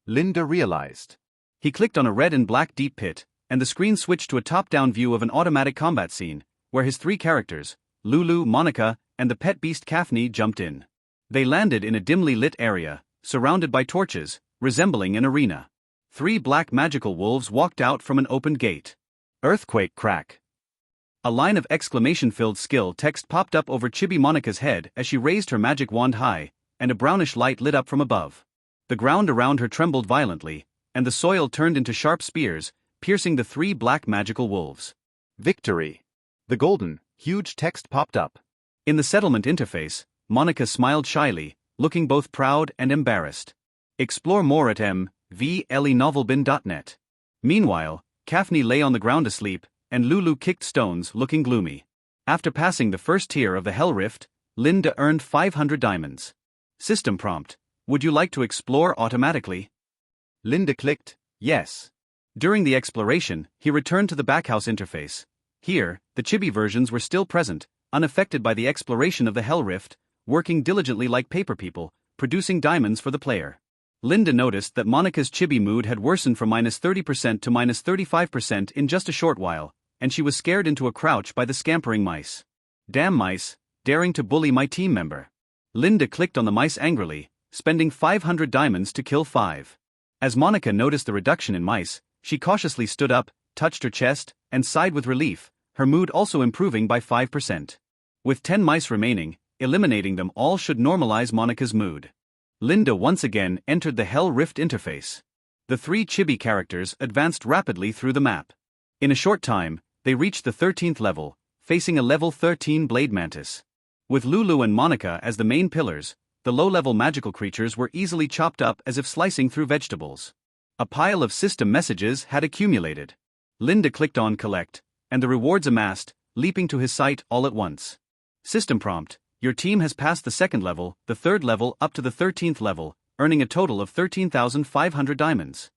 Linda realized. He clicked on a red and black deep pit, and the screen switched to a top-down view of an automatic combat scene, where his 3 characters, Lulu, Monica, and the pet beast Kaphne, jumped in. They landed in a dimly lit area, surrounded by torches, resembling an arena. 3 black magical wolves walked out from an opened gate. Earthquake crack. A line of exclamation-filled skill text popped up over Chibi Monica's head as she raised her magic wand high, and a brownish light lit up from above. The ground around her trembled violently, and the soil turned into sharp spears, piercing the 3 black magical wolves. Victory. The golden, huge text popped up. In the settlement interface, Monica smiled shyly, looking both proud and embarrassed. Explore more at mvlenovelbin.net. Meanwhile, Kaphne lay on the ground asleep, and Lulu kicked stones, looking gloomy. After passing the first tier of the Hell Rift, Linda earned 500 diamonds. System prompt. Would you like to explore automatically? Linda clicked, yes. During the exploration, he returned to the backhouse interface. Here, the chibi versions were still present, unaffected by the exploration of the Hell Rift, working diligently like paper people, producing diamonds for the player. Linda noticed that Monica's chibi mood had worsened from minus 30% to minus 35% in just a short while, and she was scared into a crouch by the scampering mice. Damn mice, daring to bully my team member. Linda clicked on the mice angrily, spending 500 diamonds to kill 5. As Monica noticed the reduction in mice, she cautiously stood up, touched her chest, and sighed with relief, her mood also improving by 5%. With 10 mice remaining, eliminating them all should normalize Monica's mood. Linda once again entered the Hell Rift interface. The 3 chibi characters advanced rapidly through the map. In a short time, they reached the 13th level, facing a level 13 Blade Mantis. With Lulu and Monica as the main pillars, the low-level magical creatures were easily chopped up as if slicing through vegetables. A pile of system messages had accumulated. Linda clicked on Collect, and the rewards amassed, leaping to his sight all at once. System prompt: your team has passed the 2nd level, the 3rd level up to the 13th level, earning a total of 13,500 diamonds.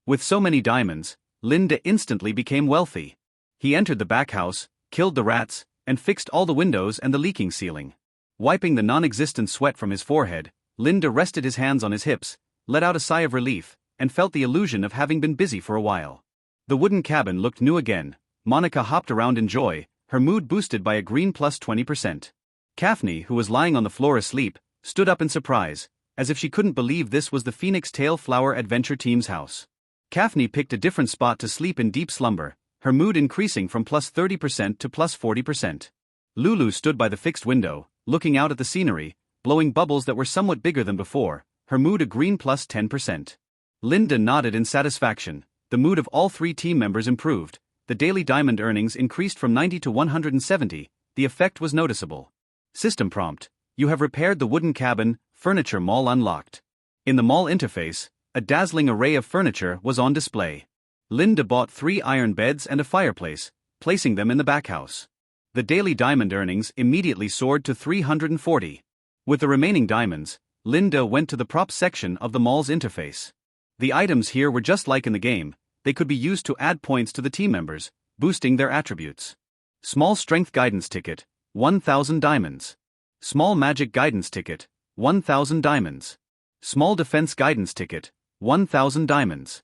With so many diamonds, Linda instantly became wealthy. He entered the back house, killed the rats, and fixed all the windows and the leaking ceiling. Wiping the non-existent sweat from his forehead, Linda rested his hands on his hips, let out a sigh of relief, and felt the illusion of having been busy for a while. The wooden cabin looked new again. Monica hopped around in joy, her mood boosted by a green plus 20%. Kaphne, who was lying on the floor asleep, stood up in surprise, as if she couldn't believe this was the Phoenix Tail Flower Adventure Team's house. Kaphne picked a different spot to sleep in deep slumber, her mood increasing from plus 30% to plus 40%. Lulu stood by the fixed window, looking out at the scenery, blowing bubbles that were somewhat bigger than before, her mood a green plus 10%. Linda nodded in satisfaction. The mood of all 3 team members improved, the daily diamond earnings increased from 90 to 170, the effect was noticeable. System prompt: you have repaired the wooden cabin, furniture mall unlocked. In the mall interface, a dazzling array of furniture was on display. Linda bought 3 iron beds and a fireplace, placing them in the back house. The daily diamond earnings immediately soared to 340. With the remaining diamonds, Linda went to the props section of the mall's interface. The items here were just like in the game, they could be used to add points to the team members, boosting their attributes. Small strength guidance ticket, 1,000 diamonds. Small magic guidance ticket, 1,000 diamonds. Small defense guidance ticket, 1,000 diamonds.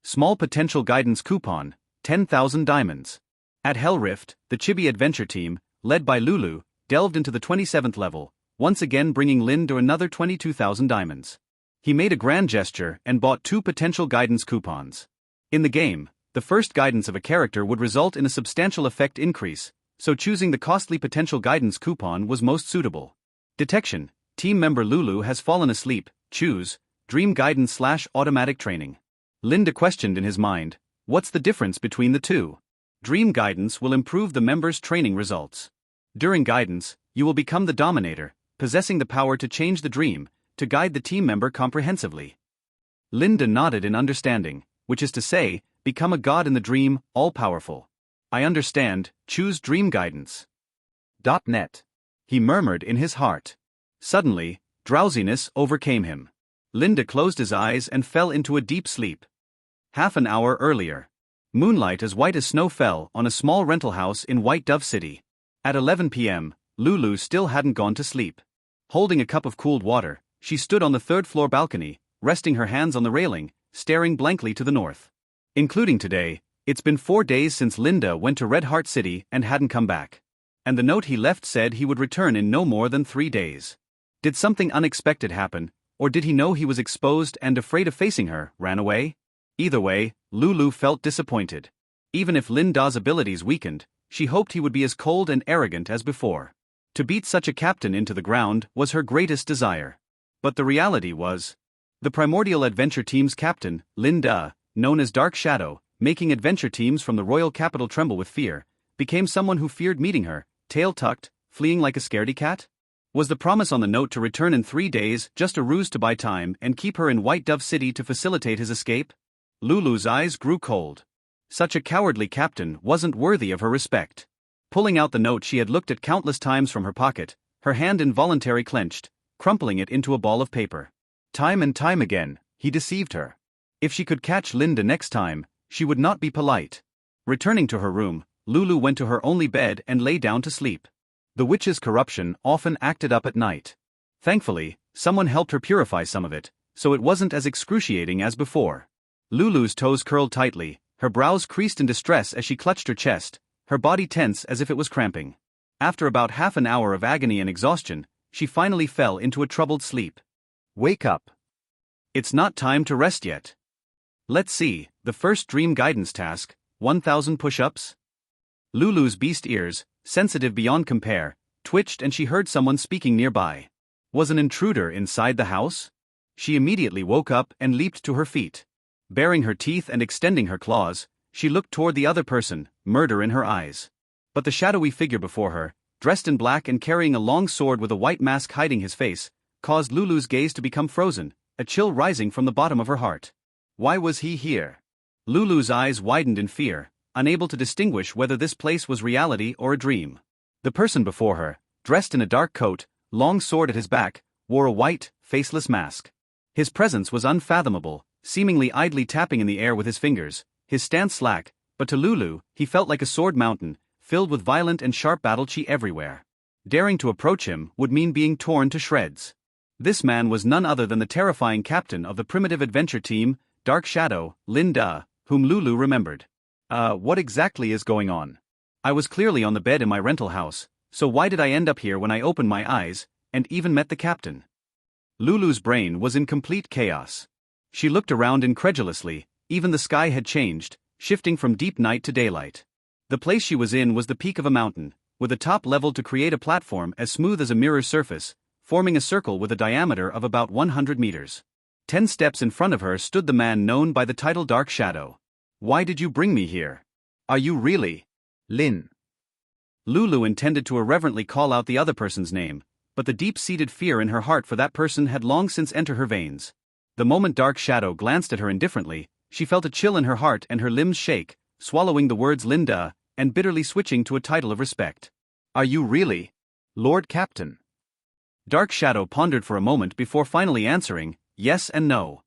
Small potential guidance coupon, 10,000 diamonds. At Hell Rift, the Chibi Adventure Team, led by Lulu, delved into the 27th level, once again bringing Linda another 22,000 diamonds. He made a grand gesture and bought 2 potential guidance coupons. In the game, the first guidance of a character would result in a substantial effect increase, so choosing the costly potential guidance coupon was most suitable. Detection: team member Lulu has fallen asleep, choose Dream Guidance / Automatic Training. Linda questioned in his mind, what's the difference between the two? Dream Guidance will improve the member's training results. During guidance, you will become the dominator, possessing the power to change the dream, to guide the team member comprehensively. Linda nodded in understanding, which is to say, become a god in the dream, all-powerful. I understand, choose Dream Guidance. .net. He murmured in his heart. Suddenly, drowsiness overcame him. Linda closed his eyes and fell into a deep sleep. Half an hour earlier. Moonlight as white as snow fell on a small rental house in White Dove City. At 11 p.m., Lulu still hadn't gone to sleep. Holding a cup of cooled water, she stood on the 3rd-floor balcony, resting her hands on the railing, staring blankly to the north. Including today, it's been 4 days since Linda went to Red Heart City and hadn't come back. And the note he left said he would return in no more than 3 days. Did something unexpected happen, or did he know he was exposed and afraid of facing her, ran away? Either way, Lulu felt disappointed. Even if Linda's abilities weakened, she hoped he would be as cold and arrogant as before. To beat such a captain into the ground was her greatest desire. But the reality was, the Primordial Adventure Team's captain, Linda, known as Dark Shadow, making adventure teams from the royal capital tremble with fear, became someone who feared meeting her, tail tucked, fleeing like a scaredy cat? Was the promise on the note to return in 3 days just a ruse to buy time and keep her in White Dove City to facilitate his escape? Lulu's eyes grew cold. Such a cowardly captain wasn't worthy of her respect. Pulling out the note she had looked at countless times from her pocket, her hand involuntarily clenched, crumpling it into a ball of paper. Time and time again, he deceived her. If she could catch Linda next time, she would not be polite. Returning to her room, Lulu went to her only bed and lay down to sleep. The witch's corruption often acted up at night. Thankfully, someone helped her purify some of it, so it wasn't as excruciating as before. Lulu's toes curled tightly, her brows creased in distress as she clutched her chest, her body tense as if it was cramping. After about half an hour of agony and exhaustion, she finally fell into a troubled sleep. Wake up. It's not time to rest yet. Let's see, the first dream guidance task, 1,000 push-ups? Lulu's beast ears, sensitive beyond compare, twitched and she heard someone speaking nearby. Was an intruder inside the house? She immediately woke up and leaped to her feet. Baring her teeth and extending her claws, she looked toward the other person, murder in her eyes. But the shadowy figure before her, dressed in black and carrying a long sword with a white mask hiding his face, caused Lulu's gaze to become frozen, a chill rising from the bottom of her heart. Why was he here? Lulu's eyes widened in fear, unable to distinguish whether this place was reality or a dream. The person before her, dressed in a dark coat, long sword at his back, wore a white, faceless mask. His presence was unfathomable, seemingly idly tapping in the air with his fingers, his stance slack, but to Lulu, he felt like a sword mountain, filled with violent and sharp battle chi everywhere. Daring to approach him would mean being torn to shreds. This man was none other than the terrifying captain of the primitive adventure team, Dark Shadow, Lin Da, whom Lulu remembered. What exactly is going on? I was clearly on the bed in my rental house, so why did I end up here when I opened my eyes, and even met the captain? Lulu's brain was in complete chaos. She looked around incredulously, even the sky had changed, shifting from deep night to daylight. The place she was in was the peak of a mountain, with a top level to create a platform as smooth as a mirror's surface, forming a circle with a diameter of about 100 meters. 10 steps in front of her stood the man known by the title Dark Shadow. Why did you bring me here? Are you really Lin? Lulu intended to irreverently call out the other person's name, but the deep-seated fear in her heart for that person had long since entered her veins. The moment Dark Shadow glanced at her indifferently, she felt a chill in her heart and her limbs shake, swallowing the words Linda, and bitterly switching to a title of respect. Are you really Lord Captain? Dark Shadow pondered for a moment before finally answering, yes and no.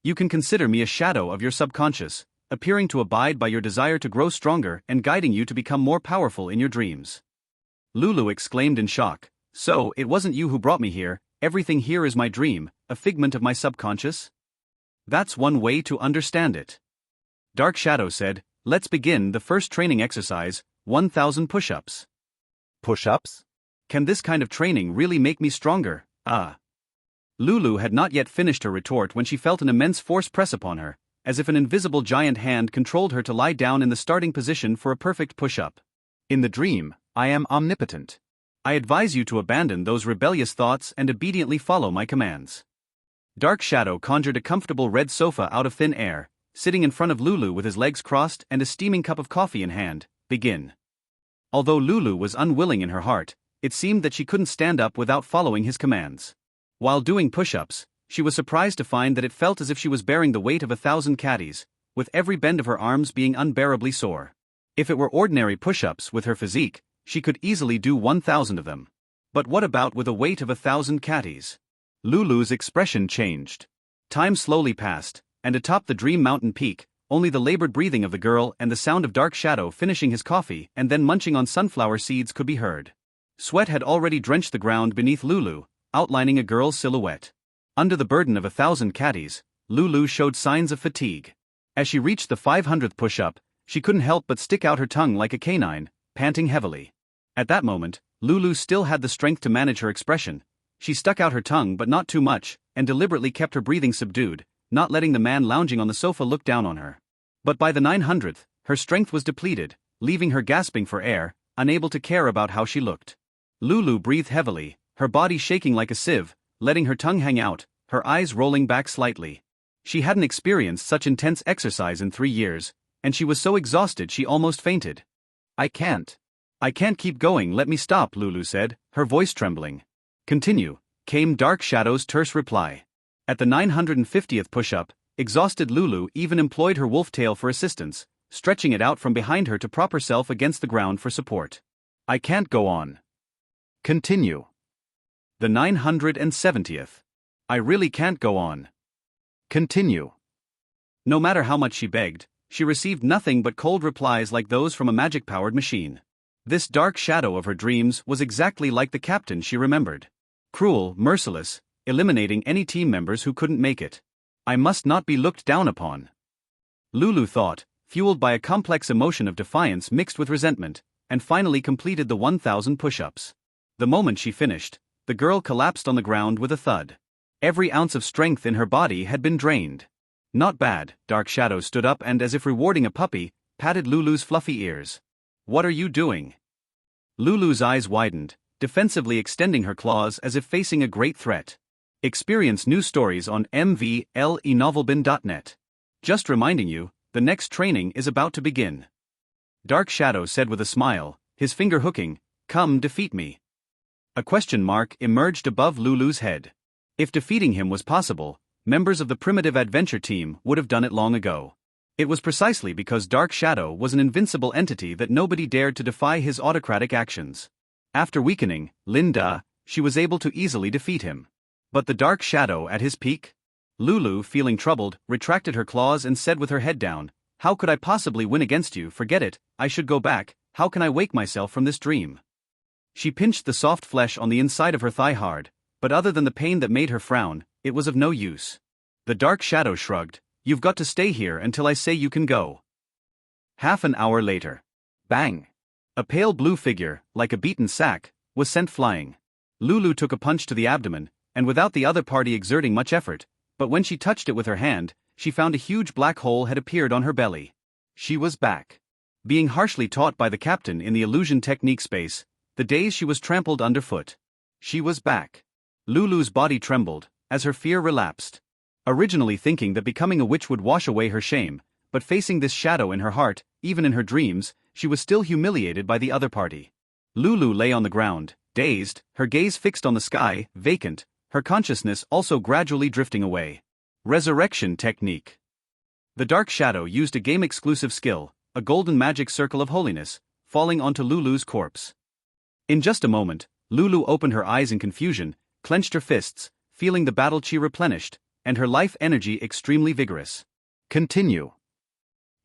You can consider me a shadow of your subconscious, appearing to abide by your desire to grow stronger and guiding you to become more powerful in your dreams. Lulu exclaimed in shock, so it wasn't you who brought me here, everything here is my dream, a figment of my subconscious? That's one way to understand it. Dark Shadow said, let's begin the first training exercise, 1,000 push-ups. Push-ups? Can this kind of training really make me stronger? Lulu had not yet finished her retort when she felt an immense force press upon her, as if an invisible giant hand controlled her to lie down in the starting position for a perfect push-up. In the dream, I am omnipotent. I advise you to abandon those rebellious thoughts and obediently follow my commands. Dark Shadow conjured a comfortable red sofa out of thin air, sitting in front of Lulu with his legs crossed and a steaming cup of coffee in hand. Begin. Although Lulu was unwilling in her heart, it seemed that she couldn't stand up without following his commands. While doing push-ups, she was surprised to find that it felt as if she was bearing the weight of 1,000 caddies, with every bend of her arms being unbearably sore. If it were ordinary push-ups with her physique, she could easily do 1,000 of them. But what about with a weight of 1,000 caddies? Lulu's expression changed. Time slowly passed, and atop the Dream Mountain peak, only the labored breathing of the girl and the sound of Dark Shadow finishing his coffee and then munching on sunflower seeds could be heard. Sweat had already drenched the ground beneath Lulu, outlining a girl's silhouette. Under the burden of 1,000 caddies, Lulu showed signs of fatigue. As she reached the 500th push-up, she couldn't help but stick out her tongue like a canine, panting heavily. At that moment, Lulu still had the strength to manage her expression. She stuck out her tongue but not too much, and deliberately kept her breathing subdued, not letting the man lounging on the sofa look down on her. But by the 900th, her strength was depleted, leaving her gasping for air, unable to care about how she looked. Lulu breathed heavily, her body shaking like a sieve, letting her tongue hang out, her eyes rolling back slightly. She hadn't experienced such intense exercise in 3 years, and she was so exhausted she almost fainted. I can't keep going, let me stop, Lulu said, her voice trembling. Continue, came Dark Shadow's terse reply. At the 950th push-up, exhausted Lulu even employed her wolf tail for assistance, stretching it out from behind her to prop herself against the ground for support. I can't go on. Continue. The 970th. I really can't go on. Continue. No matter how much she begged, she received nothing but cold replies like those from a magic-powered machine. This Dark Shadow of her dreams was exactly like the captain she remembered. Cruel, merciless, eliminating any team members who couldn't make it. I must not be looked down upon. Lulu thought, fueled by a complex emotion of defiance mixed with resentment, and finally completed the 1,000 push-ups. The moment she finished, the girl collapsed on the ground with a thud. Every ounce of strength in her body had been drained. Not bad, Dark Shadow stood up and, as if rewarding a puppy, patted Lulu's fluffy ears. What are you doing? Lulu's eyes widened, defensively extending her claws as if facing a great threat. Experience new stories on mvlenovelbin.net. Just reminding you, the next training is about to begin. Dark Shadow said with a smile, his finger hooking, come defeat me. A question mark emerged above Lulu's head. If defeating him was possible, members of the primitive adventure team would have done it long ago. It was precisely because Dark Shadow was an invincible entity that nobody dared to defy his autocratic actions. After weakening Linda, she was able to easily defeat him. But the Dark Shadow at his peak? Lulu, feeling troubled, retracted her claws and said with her head down, "How could I possibly win against you? Forget it, I should go back. How can I wake myself from this dream?" She pinched the soft flesh on the inside of her thigh hard, but other than the pain that made her frown, it was of no use. The Dark Shadow shrugged, "You've got to stay here until I say you can go." Half an hour later. Bang! A pale blue figure, like a beaten sack, was sent flying. Lulu took a punch to the abdomen, and without the other party exerting much effort, but when she touched it with her hand, she found a huge black hole had appeared on her belly. She was back. Being harshly taught by the captain in the illusion technique space, the days she was trampled underfoot. She was back. Lulu's body trembled, as her fear relapsed. Originally thinking that becoming a witch would wash away her shame, but facing this shadow in her heart, even in her dreams, she was still humiliated by the other party. Lulu lay on the ground, dazed, her gaze fixed on the sky, vacant, her consciousness also gradually drifting away. Resurrection technique. The Dark Shadow used a game-exclusive skill, a golden magic circle of holiness, falling onto Lulu's corpse. In just a moment, Lulu opened her eyes in confusion, clenched her fists, feeling the battle chi replenished, and her life energy extremely vigorous. Continue.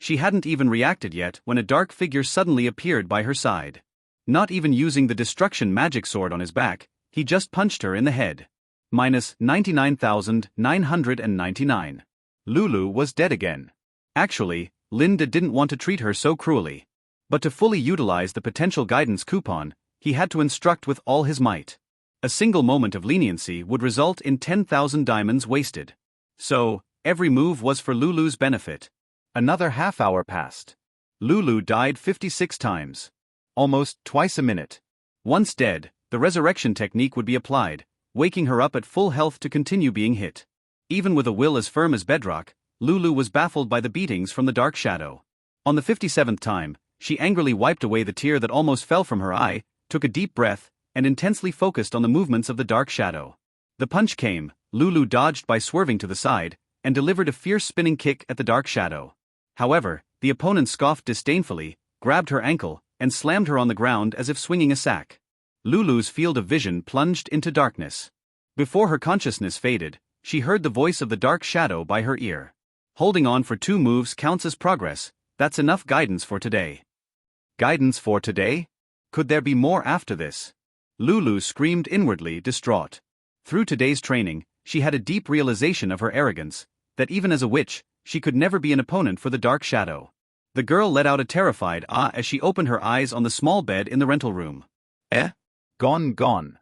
She hadn't even reacted yet when a dark figure suddenly appeared by her side. Not even using the destruction magic sword on his back, he just punched her in the head. Minus 99,999. Lulu was dead again. Actually, Linda didn't want to treat her so cruelly. But to fully utilize the potential guidance coupon, he had to instruct with all his might. A single moment of leniency would result in 10,000 diamonds wasted. So, every move was for Lulu's benefit. Another half hour passed. Lulu died 56 times. Almost twice a minute. Once dead, the resurrection technique would be applied, waking her up at full health to continue being hit. Even with a will as firm as bedrock, Lulu was baffled by the beatings from the Dark Shadow. On the 57th time, she angrily wiped away the tear that almost fell from her eye, took a deep breath, and intensely focused on the movements of the Dark Shadow. The punch came, Lulu dodged by swerving to the side, and delivered a fierce spinning kick at the Dark Shadow. However, the opponent scoffed disdainfully, grabbed her ankle, and slammed her on the ground as if swinging a sack. Lulu's field of vision plunged into darkness. Before her consciousness faded, she heard the voice of the Dark Shadow by her ear. "Holding on for 2 moves counts as progress, that's enough guidance for today." Guidance for today? Could there be more after this? Lulu screamed inwardly, distraught. Through today's training, she had a deep realization of her arrogance, that even as a witch, she could never be an opponent for the Dark Shadow. The girl let out a terrified ah as she opened her eyes on the small bed in the rental room. Gone.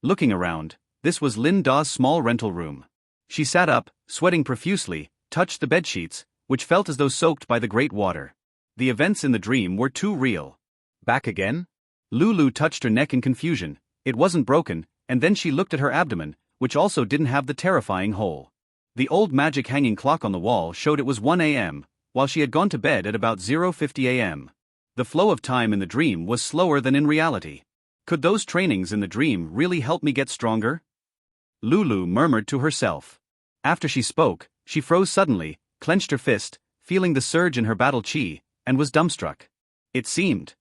Looking around, this was Linda's small rental room. She sat up, sweating profusely, touched the bedsheets, which felt as though soaked by the great water. The events in the dream were too real. Back again? Lulu touched her neck in confusion. It wasn't broken, and then she looked at her abdomen, which also didn't have the terrifying hole. The old magic hanging clock on the wall showed it was 1 a.m., while she had gone to bed at about 0:50 a.m. The flow of time in the dream was slower than in reality. Could those trainings in the dream really help me get stronger? Lulu murmured to herself. After she spoke, she froze suddenly, clenched her fist, feeling the surge in her battle chi, and was dumbstruck. It seemed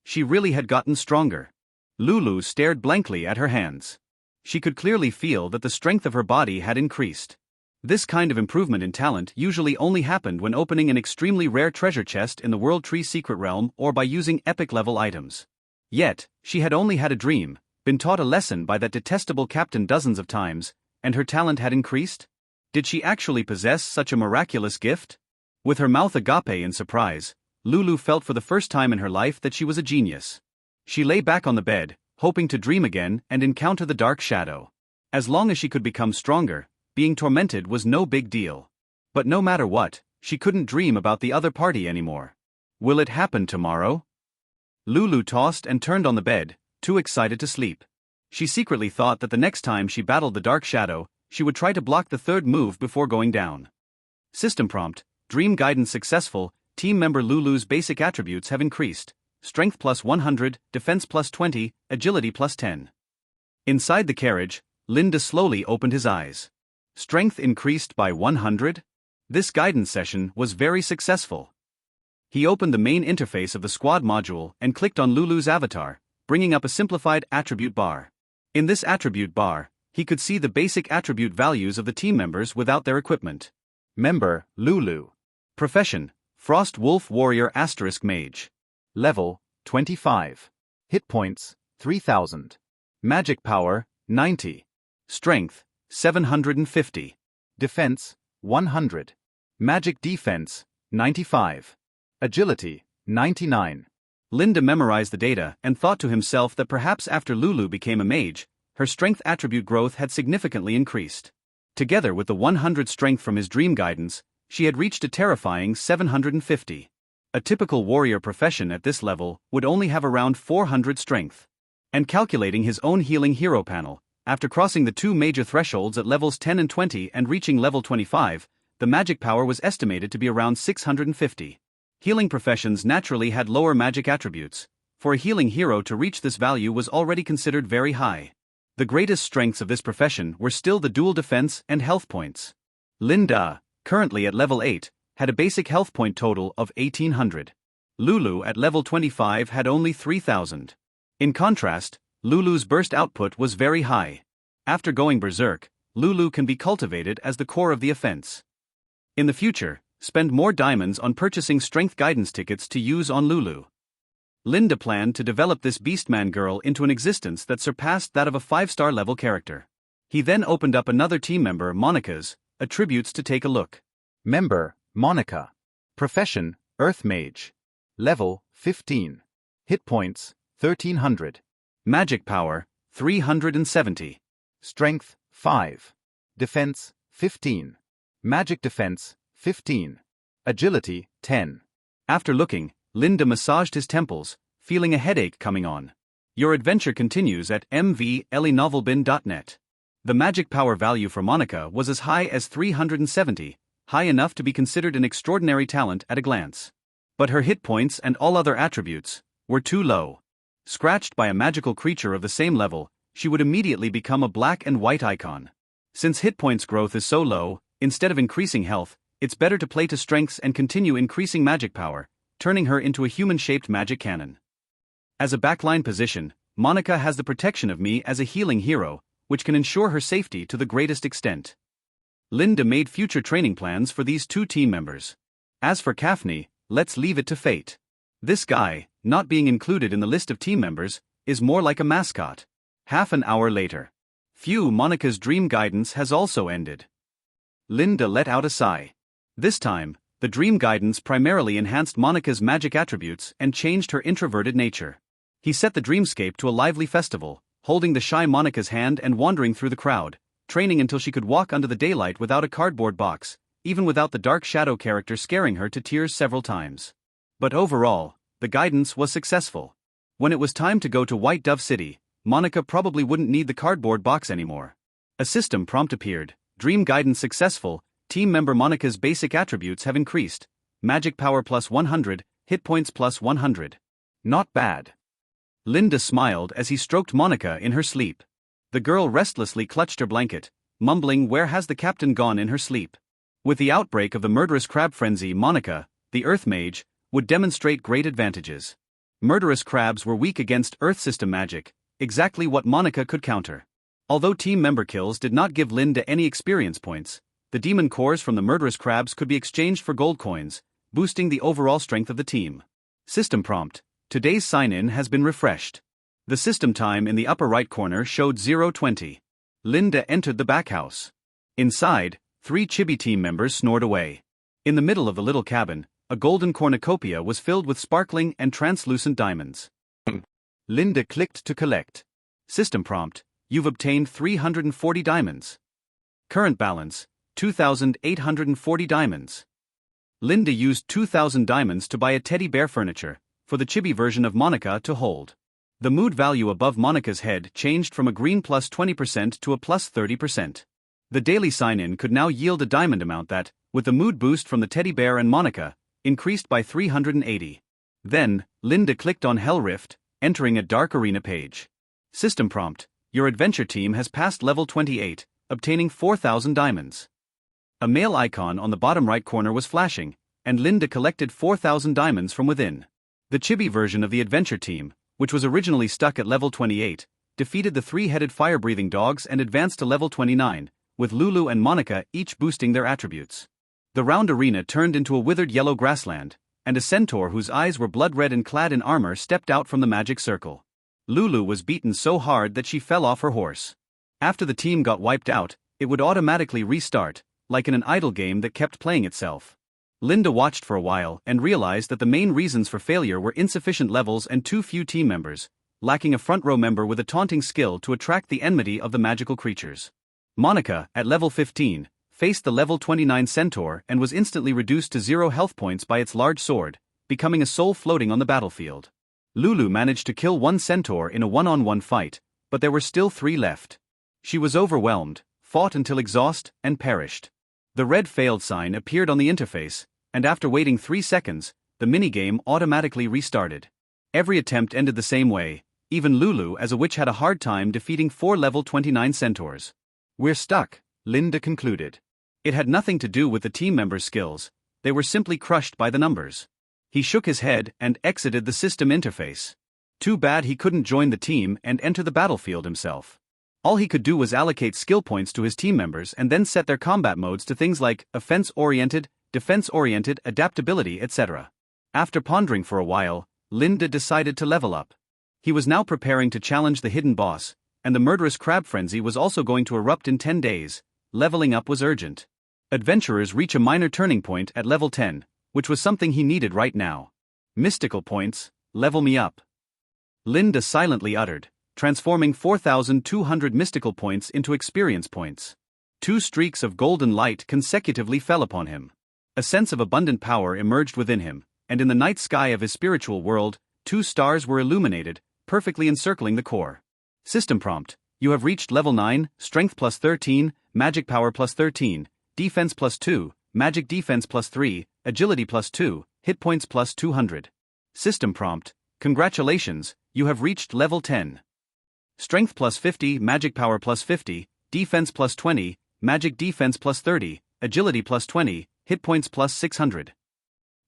she really had gotten stronger. Lulu stared blankly at her hands. She could clearly feel that the strength of her body had increased. This kind of improvement in talent usually only happened when opening an extremely rare treasure chest in the World Tree Secret Realm or by using epic-level items. Yet, she had only had a dream, been taught a lesson by that detestable captain dozens of times, and her talent had increased? Did she actually possess such a miraculous gift? With her mouth agape in surprise, Lulu felt for the first time in her life that she was a genius. She lay back on the bed, hoping to dream again and encounter the Dark Shadow. As long as she could become stronger, being tormented was no big deal. But no matter what, she couldn't dream about the other party anymore. Will it happen tomorrow? Lulu tossed and turned on the bed, too excited to sleep. She secretly thought that the next time she battled the Dark Shadow, she would try to block the third move before going down. System prompt: Dream guidance successful. Team member Lulu's basic attributes have increased. Strength plus 100, defense plus 20, agility plus 10. Inside the carriage, Linda slowly opened his eyes. Strength increased by 100? This guidance session was very successful. He opened the main interface of the squad module and clicked on Lulu's avatar, bringing up a simplified attribute bar. In this attribute bar, he could see the basic attribute values of the team members without their equipment. Member, Lulu. Profession, Frost Wolf Warrior * Mage. Level, 25. Hit points, 3000. Magic power, 90. Strength, 750. Defense, 100. Magic defense, 95. Agility, 99. Linda memorized the data and thought to himself that perhaps after Lulu became a mage, her strength attribute growth had significantly increased. Together with the 100 strength from his dream guidance, she had reached a terrifying 750. A typical warrior profession at this level would only have around 400 strength. And calculating his own healing hero panel, after crossing the two major thresholds at levels 10 and 20 and reaching level 25, the magic power was estimated to be around 650. Healing professions naturally had lower magic attributes. For a healing hero to reach this value was already considered very high. The greatest strengths of this profession were still the dual defense and health points. Linda, currently at level 8, had a basic health point total of 1800. Lulu at level 25 had only 3000. In contrast, Lulu's burst output was very high. After going berserk, Lulu can be cultivated as the core of the offense. In the future, spend more diamonds on purchasing strength guidance tickets to use on Lulu. Linda planned to develop this Beastman girl into an existence that surpassed that of a 5-star level character. He then opened up another team member, Monica's, attributes to take a look. Member, Monica. Profession, Earth Mage. Level, 15. Hit points, 1300. Magic power, 370. Strength, 5. Defense, 15. Magic defense, 15. Agility, 10. After looking, Linda massaged his temples, feeling a headache coming on. Your adventure continues at mvellinovelbin.net. The magic power value for Monica was as high as 370, high enough to be considered an extraordinary talent at a glance. But her hit points and all other attributes were too low. Scratched by a magical creature of the same level, she would immediately become a black and white icon. Since hit points growth is so low, instead of increasing health, it's better to play to strengths and continue increasing magic power, turning her into a human-shaped magic cannon. As a backline position, Monica has the protection of me as a healing hero, which can ensure her safety to the greatest extent. Linda made future training plans for these two team members. As for Kaphne, let's leave it to fate. This guy, not being included in the list of team members, is more like a mascot. Half an hour later. Phew, Monica's dream guidance has also ended. Linda let out a sigh. This time, the dream guidance primarily enhanced Monica's magic attributes and changed her introverted nature. He set the dreamscape to a lively festival, holding the shy Monica's hand and wandering through the crowd, training until she could walk under the daylight without a cardboard box, even without the dark shadow character scaring her to tears several times. But overall, the guidance was successful. When it was time to go to White Dove City, Monica probably wouldn't need the cardboard box anymore. A system prompt appeared, dream guidance successful, team member Monica's basic attributes have increased, magic power plus 100, hit points plus 100. Not bad. Linda smiled as he stroked Monica in her sleep. The girl restlessly clutched her blanket, mumbling "Where has the captain gone?" in her sleep. With the outbreak of the murderous crab frenzy, Monica, the Earth Mage, would demonstrate great advantages. Murderous crabs were weak against Earth system magic, exactly what Monica could counter. Although team member kills did not give Linda any experience points, the demon cores from the murderous crabs could be exchanged for gold coins, boosting the overall strength of the team. System prompt: today's sign-in has been refreshed. The system time in the upper right corner showed 0:20. Linda entered the back house. Inside, 3 chibi team members snored away. In the middle of the little cabin, a golden cornucopia was filled with sparkling and translucent diamonds. Linda clicked to collect. System prompt: you've obtained 340 diamonds. Current balance: 2,840 diamonds. Linda used 2,000 diamonds to buy a teddy bear furniture, for the chibi version of Monica to hold. The mood value above Monica's head changed from a green plus 20% to a plus 30%. The daily sign-in could now yield a diamond amount that, with the mood boost from the teddy bear and Monica, increased by 380. Then, Linda clicked on Hell Rift, entering a dark arena page. System prompt: Your adventure team has passed level 28, obtaining 4,000 diamonds. A mail icon on the bottom right corner was flashing, and Linda collected 4,000 diamonds from within. The chibi version of the adventure team, which was originally stuck at level 28, defeated the three-headed fire-breathing dogs and advanced to level 29, with Lulu and Monica each boosting their attributes. The round arena turned into a withered yellow grassland, and a centaur whose eyes were blood-red and clad in armor stepped out from the magic circle. Lulu was beaten so hard that she fell off her horse. After the team got wiped out, it would automatically restart, like in an idle game that kept playing itself. Linda watched for a while and realized that the main reasons for failure were insufficient levels and too few team members, lacking a front-row member with a taunting skill to attract the enmity of the magical creatures. Monica, at level 15, faced the level 29 centaur and was instantly reduced to 0 health points by its large sword, becoming a soul floating on the battlefield. Lulu managed to kill one centaur in a one-on-one fight, but there were still 3 left. She was overwhelmed, fought until exhausted, and perished. The red failed sign appeared on the interface, and after waiting 3 seconds, the minigame automatically restarted. Every attempt ended the same way. Even Lulu as a witch had a hard time defeating 4 level 29 centaurs. "We're stuck," Linda concluded. It had nothing to do with the team members' skills, they were simply crushed by the numbers. He shook his head and exited the system interface. Too bad he couldn't join the team and enter the battlefield himself. All he could do was allocate skill points to his team members and then set their combat modes to things like offense-oriented, defense-oriented, adaptability, etc. After pondering for a while, Linda decided to level up. He was now preparing to challenge the hidden boss, and the murderous crab frenzy was also going to erupt in 10 days. Leveling up was urgent. Adventurers reach a minor turning point at level 10, which was something he needed right now. Mystical points, level me up. Linda silently uttered, transforming 4,200 mystical points into experience points. 2 streaks of golden light consecutively fell upon him. A sense of abundant power emerged within him, and in the night sky of his spiritual world, 2 stars were illuminated, perfectly encircling the core. System prompt: you have reached level 9, strength plus 13, magic power plus 13, defense plus 2, magic defense plus 3, agility plus 2, hit points plus 200. System prompt: congratulations, you have reached level 10. Strength plus 50, magic power plus 50, defense plus 20, magic defense plus 30, agility plus 20, hit points plus 600.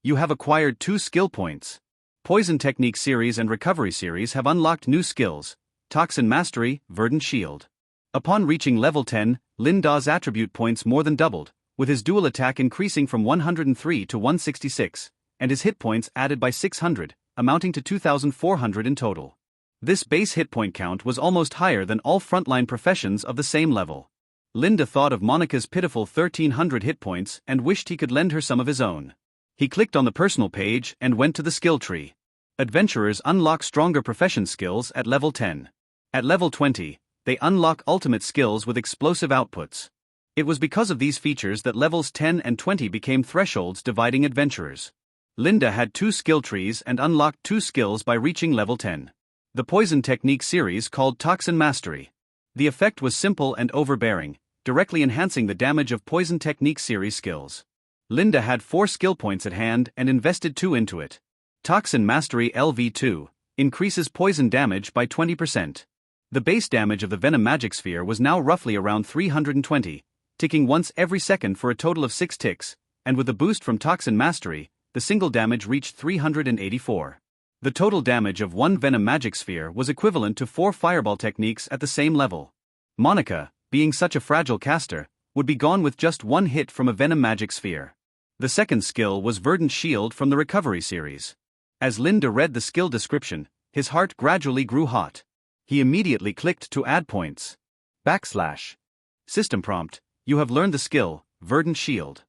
You have acquired 2 skill points. Poison Technique Series and Recovery Series have unlocked new skills: Toxin Mastery, Verdant Shield. Upon reaching level 10, Linda's attribute points more than doubled, with his dual attack increasing from 103 to 166, and his hit points added by 600, amounting to 2,400 in total. This base hit point count was almost higher than all frontline professions of the same level. Linda thought of Monica's pitiful 1,300 hit points and wished he could lend her some of his own. He clicked on the personal page and went to the skill tree. Adventurers unlock stronger profession skills at level 10. At level 20, they unlock ultimate skills with explosive outputs. It was because of these features that levels 10 and 20 became thresholds dividing adventurers. Linda had 2 skill trees and unlocked 2 skills by reaching level 10. The Poison Technique series called Toxin Mastery. The effect was simple and overbearing, directly enhancing the damage of Poison Technique series skills. Linda had 4 skill points at hand and invested 2 into it. Toxin Mastery LV2 increases poison damage by 20%. The base damage of the Venom Magic Sphere was now roughly around 320, ticking once every second for a total of 6 ticks, and with the boost from Toxin Mastery, the single damage reached 384. The total damage of 1 Venom Magic Sphere was equivalent to 4 Fireball techniques at the same level. Monica, being such a fragile caster, would be gone with just 1 hit from a Venom Magic Sphere. The second skill was Verdant Shield from the Recovery series. As Linda read the skill description, his heart gradually grew hot. He immediately clicked to add points. / System prompt: you have learned the skill, Verdant Shield.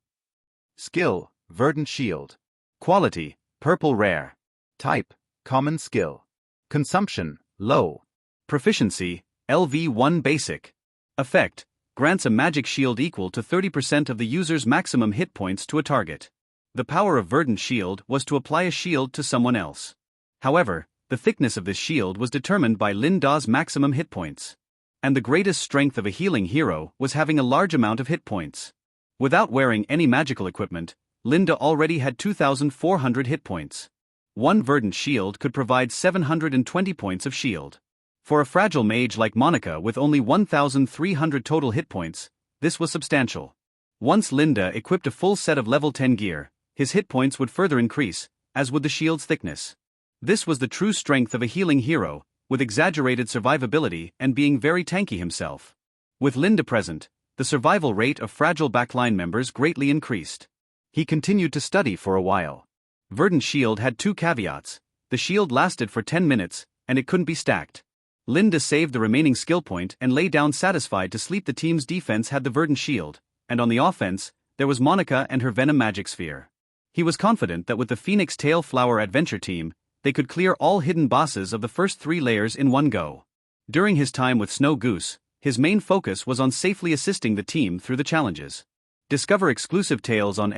Skill, Verdant Shield. Quality, purple rare. Type, common skill. Consumption, low. Proficiency, LV1 basic. Effect: grants a magic shield equal to 30% of the user's maximum hit points to a target. The power of Verdant Shield was to apply a shield to someone else. However, the thickness of this shield was determined by Linda's maximum hit points. And the greatest strength of a healing hero was having a large amount of hit points. Without wearing any magical equipment, Linda already had 2,400 hit points. 1 Verdant Shield could provide 720 points of shield. For a fragile mage like Monica with only 1,300 total hit points, this was substantial. Once Linda equipped a full set of level 10 gear, his hit points would further increase, as would the shield's thickness. This was the true strength of a healing hero, with exaggerated survivability and being very tanky himself. With Linda present, the survival rate of fragile backline members greatly increased. He continued to study for a while. Verdant's shield had two caveats: the shield lasted for 10 minutes, and it couldn't be stacked. Linda saved the remaining skill point and lay down satisfied to sleep. The team's defense had the Verdant shield, and on the offense, there was Monica and her Venom Magic Sphere. He was confident that with the Phoenix Tail Flower Adventure team, they could clear all hidden bosses of the first 3 layers in one go. During his time with Snow Goose, his main focus was on safely assisting the team through the challenges. Discover exclusive tales on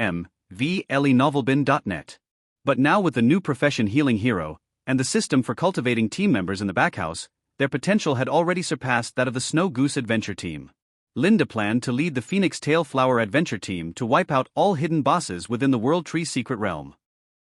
mvlenovelbin.net. But now with the new profession Healing Hero, and the system for cultivating team members in the backhouse, their potential had already surpassed that of the Snow Goose Adventure team. Linda planned to lead the Phoenix Tail Flower Adventure team to wipe out all hidden bosses within the World Tree Secret Realm.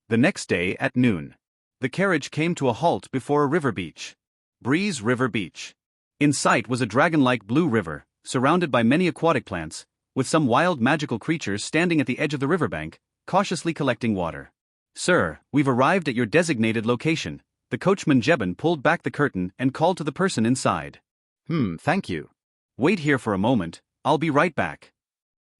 The next day at noon, the carriage came to a halt before a river beach. Breeze River Beach. In sight was a dragon-like blue river, surrounded by many aquatic plants, with some wild magical creatures standing at the edge of the riverbank, cautiously collecting water. "Sir, we've arrived at your designated location." The coachman Jebin pulled back the curtain and called to the person inside. Thank you. "Wait here for a moment, I'll be right back."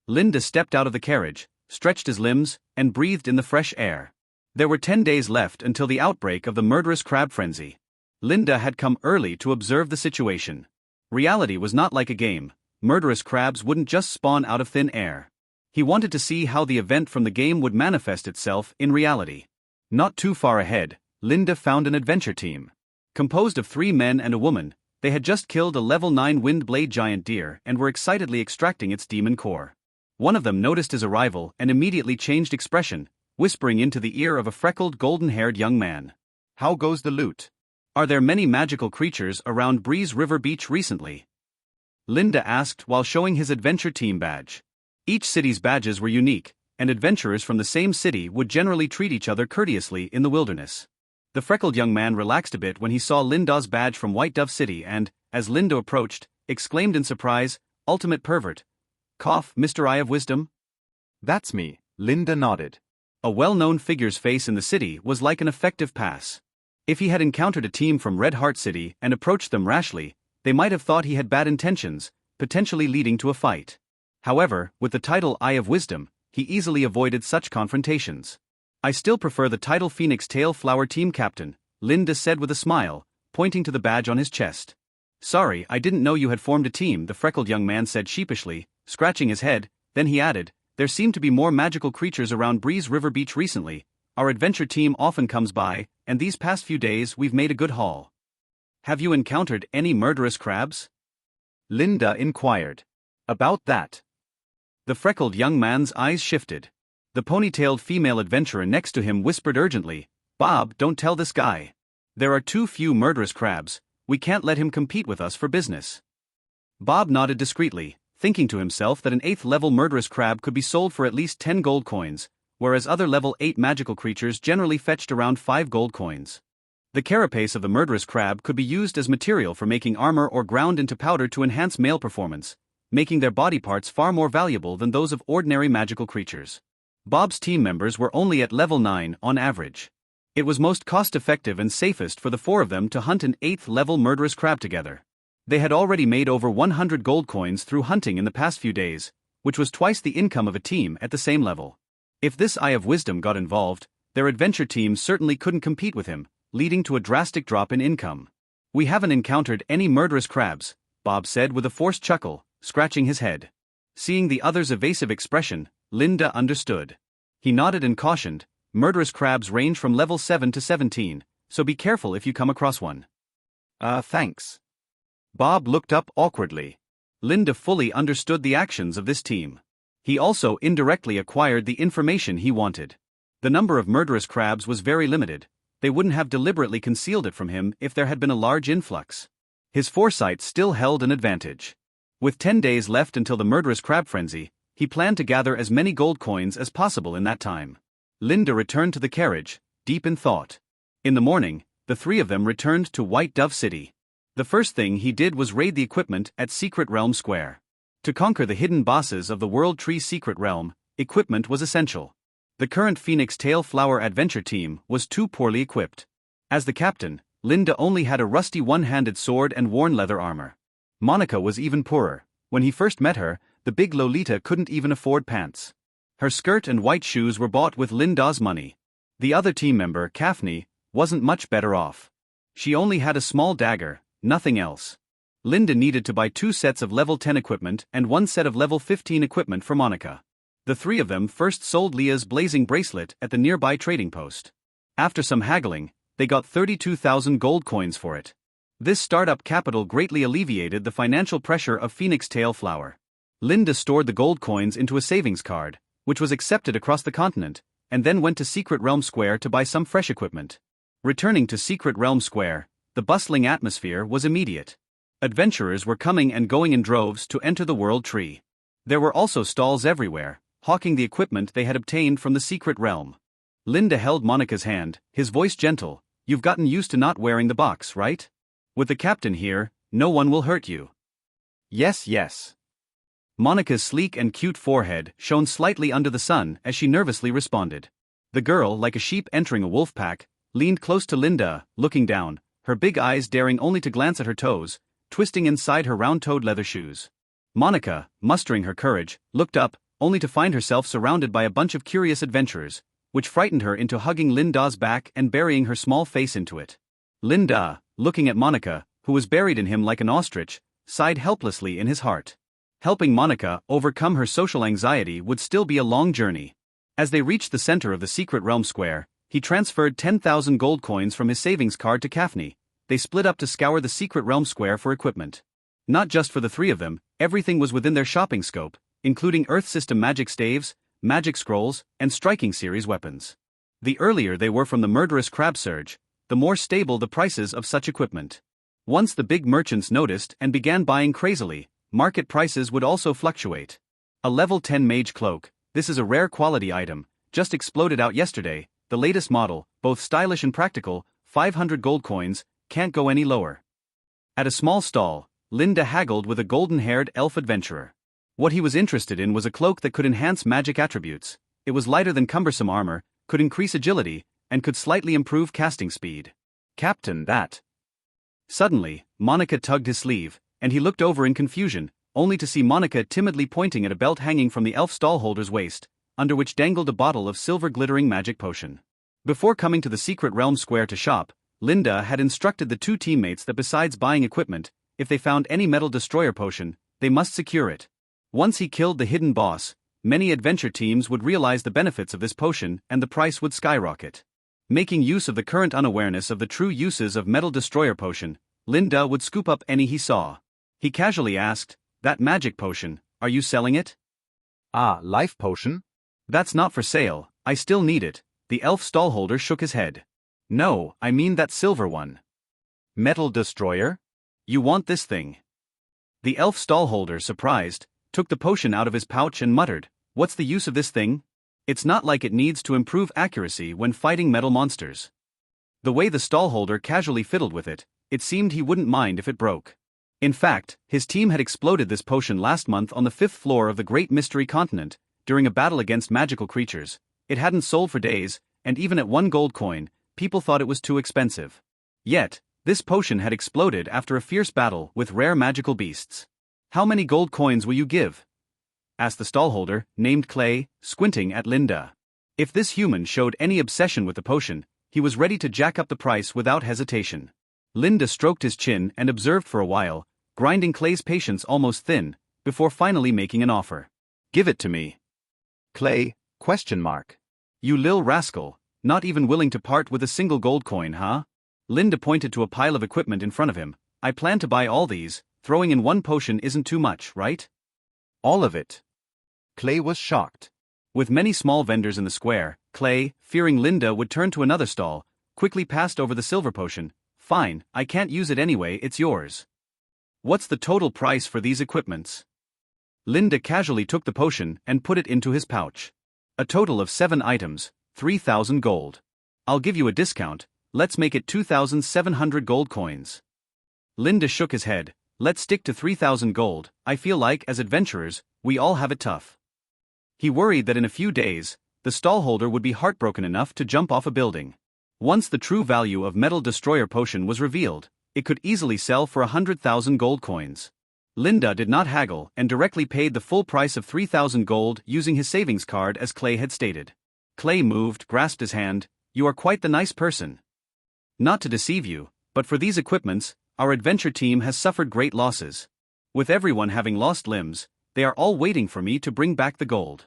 Linda stepped out of the carriage, stretched his limbs, and breathed in the fresh air. There were 10 days left until the outbreak of the murderous crab frenzy. Linda had come early to observe the situation. Reality was not like a game. Murderous crabs wouldn't just spawn out of thin air. He wanted to see how the event from the game would manifest itself in reality. Not too far ahead, Linda found an adventure team. Composed of 3 men and a woman, they had just killed a level 9 Windblade giant deer and were excitedly extracting its demon core. One of them noticed his arrival and immediately changed expression, whispering into the ear of a freckled golden-haired young man. How goes the loot? "Are there many magical creatures around Breeze River Beach recently?" Linda asked while showing his adventure team badge. Each city's badges were unique, and adventurers from the same city would generally treat each other courteously in the wilderness. The freckled young man relaxed a bit when he saw Linda's badge from White Dove City and, as Linda approached, exclaimed in surprise, "Ultimate pervert. Cough, Mr. Eye of Wisdom?" That's me, Linda nodded. A well-known figure's face in the city was like an effective pass. If he had encountered a team from Red Heart City and approached them rashly, they might have thought he had bad intentions, potentially leading to a fight. However, with the title Eye of Wisdom, he easily avoided such confrontations. "I still prefer the title Phoenix Tail Flower Team Captain," Linda said with a smile, pointing to the badge on his chest. "Sorry, I didn't know you had formed a team," the freckled young man said sheepishly, scratching his head. Then he added, "There seem to be more magical creatures around Breeze River Beach recently. Our adventure team often comes by, and these past few days we've made a good haul." "Have you encountered any murderous crabs?" Linda inquired. "About that." The freckled young man's eyes shifted. The ponytailed female adventurer next to him whispered urgently, "Bob, don't tell this guy. There are too few murderous crabs, we can't let him compete with us for business." Bob nodded discreetly, thinking to himself that an 8th level murderous crab could be sold for at least 10 gold coins, whereas other level 8 magical creatures generally fetched around 5 gold coins. The carapace of the murderous crab could be used as material for making armor or ground into powder to enhance male performance, making their body parts far more valuable than those of ordinary magical creatures. Bob's team members were only at level 9 on average. It was most cost-effective and safest for the 4 of them to hunt an 8th level murderous crab together. They had already made over 100 gold coins through hunting in the past few days, which was twice the income of a team at the same level. If this Eye of Wisdom got involved, their adventure team certainly couldn't compete with him, leading to a drastic drop in income. "We haven't encountered any murderous crabs," Bob said with a forced chuckle, scratching his head. Seeing the other's evasive expression, Linda understood. He nodded and cautioned, "Murderous crabs range from level 7 to 17, so be careful if you come across one." Thanks." Bob looked up awkwardly. Linda fully understood the actions of this team. He also indirectly acquired the information he wanted. The number of murderous crabs was very limited. They wouldn't have deliberately concealed it from him if there had been a large influx. His foresight still held an advantage. With 10 days left until the murderous crab frenzy, he planned to gather as many gold coins as possible in that time. Linda returned to the carriage, deep in thought. In the morning, the 3 of them returned to White Dove City. The first thing he did was raid the equipment at Secret Realm Square. To conquer the hidden bosses of the World Tree Secret Realm, equipment was essential. The current Phoenix Tail Flower Adventure team was too poorly equipped. As the captain, Linda only had a rusty one-handed sword and worn leather armor. Monica was even poorer. When he first met her, the big Lolita couldn't even afford pants. Her skirt and white shoes were bought with Linda's money. The other team member, Kaphne, wasn't much better off. She only had a small dagger, nothing else. Linda needed to buy 2 sets of level 10 equipment and 1 set of level 15 equipment for Monica. The 3 of them first sold Leah's blazing bracelet at the nearby trading post. After some haggling, they got 32,000 gold coins for it. This startup capital greatly alleviated the financial pressure of Phoenix Tail Flower. Linda stored the gold coins into a savings card, which was accepted across the continent, and then went to Secret Realm Square to buy some fresh equipment. Returning to Secret Realm Square, the bustling atmosphere was immediate. Adventurers were coming and going in droves to enter the World Tree. There were also stalls everywhere, hawking the equipment they had obtained from the Secret Realm. Linda held Monica's hand, his voice gentle. "You've gotten used to not wearing the box, right? With the captain here, no one will hurt you." Yes, yes. Monica's sleek and cute forehead shone slightly under the sun as she nervously responded. The girl, like a sheep entering a wolf pack, leaned close to Linda, looking down, her big eyes daring only to glance at her toes, twisting inside her round-toed leather shoes. Monica, mustering her courage, looked up, only to find herself surrounded by a bunch of curious adventurers, which frightened her into hugging Linda's back and burying her small face into it. Linda, looking at Monica, who was buried in him like an ostrich, sighed helplessly in his heart. Helping Monica overcome her social anxiety would still be a long journey. As they reached the center of the Secret Realm Square, he transferred 10,000 gold coins from his savings card to Kaphne. They split up to scour the Secret Realm Square for equipment. Not just for the 3 of them, everything was within their shopping scope, including Earth System magic staves, magic scrolls, and striking series weapons. The earlier they were from the murderous crab surge, the more stable the prices of such equipment. Once the big merchants noticed and began buying crazily, market prices would also fluctuate. A level 10 mage cloak, this is a rare quality item, just exploded out yesterday, the latest model, both stylish and practical, 500 gold coins, can't go any lower. At a small stall, Linda haggled with a golden-haired elf adventurer. What he was interested in was a cloak that could enhance magic attributes. It was lighter than cumbersome armor, could increase agility, and could slightly improve casting speed. Captain, that. Suddenly, Monica tugged his sleeve, and he looked over in confusion, only to see Monica timidly pointing at a belt hanging from the elf stallholder's waist, under which dangled a bottle of silver glittering magic potion. Before coming to the Secret Realm Square to shop, Linda had instructed the 2 teammates that besides buying equipment, if they found any metal destroyer potion, they must secure it. Once he killed the hidden boss, many adventure teams would realize the benefits of this potion and the price would skyrocket. Making use of the current unawareness of the true uses of metal destroyer potion, Linda would scoop up any he saw. He casually asked, "That magic potion, are you selling it?" Ah, life potion? "That's not for sale, I still need it." The elf stallholder shook his head. "No, I mean that silver one." Metal destroyer? "You want this thing?" The elf stallholder, surprised, took the potion out of his pouch and muttered, "What's the use of this thing? It's not like it needs to improve accuracy when fighting metal monsters." The way the stallholder casually fiddled with it, it seemed he wouldn't mind if it broke. In fact, his team had exploded this potion last month on the 5th floor of the Great Mystery Continent, during a battle against magical creatures. It hadn't sold for days, and even at 1 gold coin, people thought it was too expensive. Yet, this potion had exploded after a fierce battle with rare magical beasts. "How many gold coins will you give?" asked the stallholder, named Clay, squinting at Linda. If this human showed any obsession with the potion, he was ready to jack up the price without hesitation. Linda stroked his chin and observed for a while, grinding Clay's patience almost thin, before finally making an offer. "Give it to me." Clay? "You lil rascal, not even willing to part with a single gold coin, huh?" Linda pointed to a pile of equipment in front of him. "I plan to buy all these, throwing in 1 potion isn't too much, right?" All of it. Clay was shocked. With many small vendors in the square, Clay, fearing Linda would turn to another stall, quickly passed over the silver potion. "Fine, I can't use it anyway, it's yours." "What's the total price for these equipments?" Linda casually took the potion and put it into his pouch. "A total of 7 items, 3,000 gold. I'll give you a discount, let's make it 2,700 gold coins." Linda shook his head. Let's stick to 3,000 gold. I feel like, as adventurers, we all have it tough. He worried that in a few days, the stallholder would be heartbroken enough to jump off a building. Once the true value of Metal Destroyer Potion was revealed, it could easily sell for 100,000 gold coins. Linda did not haggle and directly paid the full price of 3,000 gold using his savings card as Clay had stated. Clay moved, grasped his hand. You are quite the nice person. Not to deceive you, but for these equipments, our adventure team has suffered great losses. With everyone having lost limbs, they are all waiting for me to bring back the gold.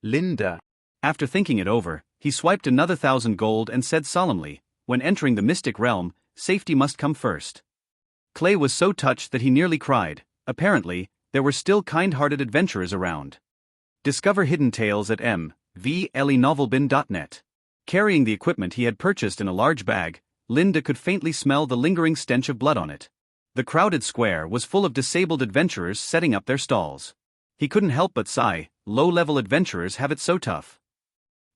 Linda. After thinking it over, he swiped another 1,000 gold and said solemnly, when entering the mystic realm, safety must come first. Clay was so touched that he nearly cried. Apparently, there were still kind-hearted adventurers around. Discover hidden tales at mvlenovelbin.net. Carrying the equipment he had purchased in a large bag, Linda could faintly smell the lingering stench of blood on it. The crowded square was full of disabled adventurers setting up their stalls. He couldn't help but sigh, low-level adventurers have it so tough.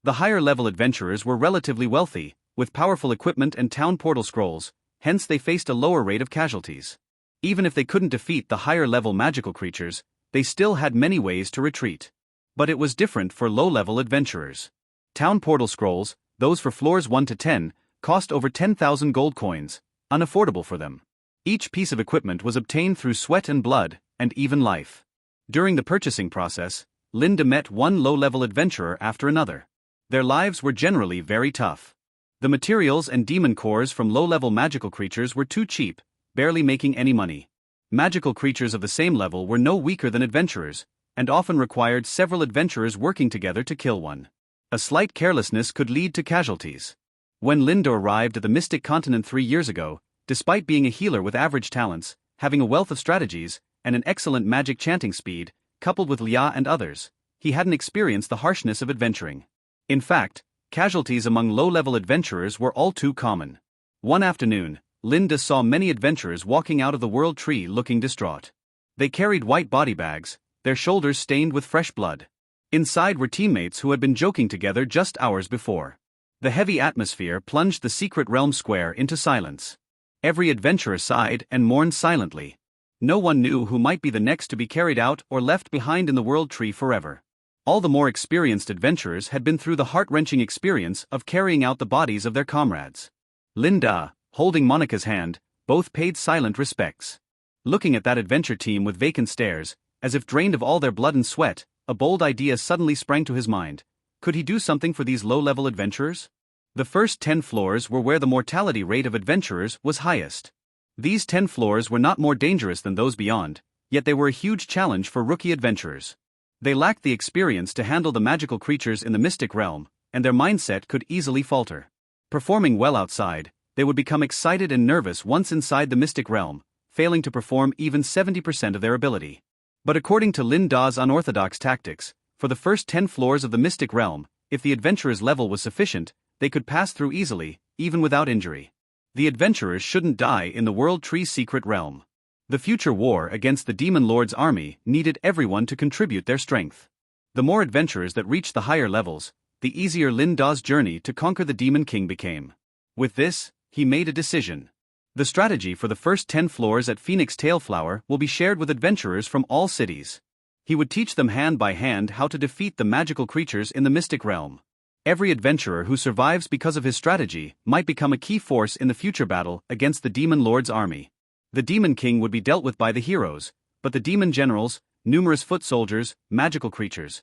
The higher-level adventurers were relatively wealthy, with powerful equipment and town portal scrolls, hence they faced a lower rate of casualties. Even if they couldn't defeat the higher-level magical creatures, they still had many ways to retreat. But it was different for low-level adventurers. Town portal scrolls, those for floors 1 to 10, cost over 10,000 gold coins, unaffordable for them. Each piece of equipment was obtained through sweat and blood, and even life. During the purchasing process, Linda met one low-level adventurer after another. Their lives were generally very tough. The materials and demon cores from low-level magical creatures were too cheap, barely making any money. Magical creatures of the same level were no weaker than adventurers, and often required several adventurers working together to kill one. A slight carelessness could lead to casualties. When Linda arrived at the Mystic Continent 3 years ago, despite being a healer with average talents, having a wealth of strategies, and an excellent magic chanting speed, coupled with Lia and others, he hadn't experienced the harshness of adventuring. In fact, casualties among low-level adventurers were all too common. One afternoon, Linda saw many adventurers walking out of the World Tree looking distraught. They carried white body bags, their shoulders stained with fresh blood. Inside were teammates who had been joking together just hours before. The heavy atmosphere plunged the secret realm square into silence. Every adventurer sighed and mourned silently. No one knew who might be the next to be carried out or left behind in the World Tree forever. All the more experienced adventurers had been through the heart-wrenching experience of carrying out the bodies of their comrades. Linda, holding Monica's hand, both paid silent respects. Looking at that adventure team with vacant stares, as if drained of all their blood and sweat, a bold idea suddenly sprang to his mind. Could he do something for these low-level adventurers? The first 10 floors were where the mortality rate of adventurers was highest. These 10 floors were not more dangerous than those beyond, yet they were a huge challenge for rookie adventurers. They lacked the experience to handle the magical creatures in the mystic realm, and their mindset could easily falter. Performing well outside, they would become excited and nervous once inside the mystic realm, failing to perform even 70% of their ability. But according to Linda's unorthodox tactics, for the first 10 floors of the mystic realm, if the adventurer's level was sufficient, they could pass through easily, even without injury. The adventurers shouldn't die in the World Tree secret realm. The future war against the Demon Lord's army needed everyone to contribute their strength. The more adventurers that reached the higher levels, the easier Linda's journey to conquer the Demon King became. With this, he made a decision. The strategy for the first 10 floors at Phoenix Tailflower will be shared with adventurers from all cities. He would teach them hand by hand how to defeat the magical creatures in the mystic realm. Every adventurer who survives because of his strategy might become a key force in the future battle against the Demon Lord's army. The Demon King would be dealt with by the heroes, but the demon generals, numerous foot soldiers, magical creatures,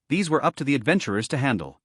these were up to the adventurers to handle.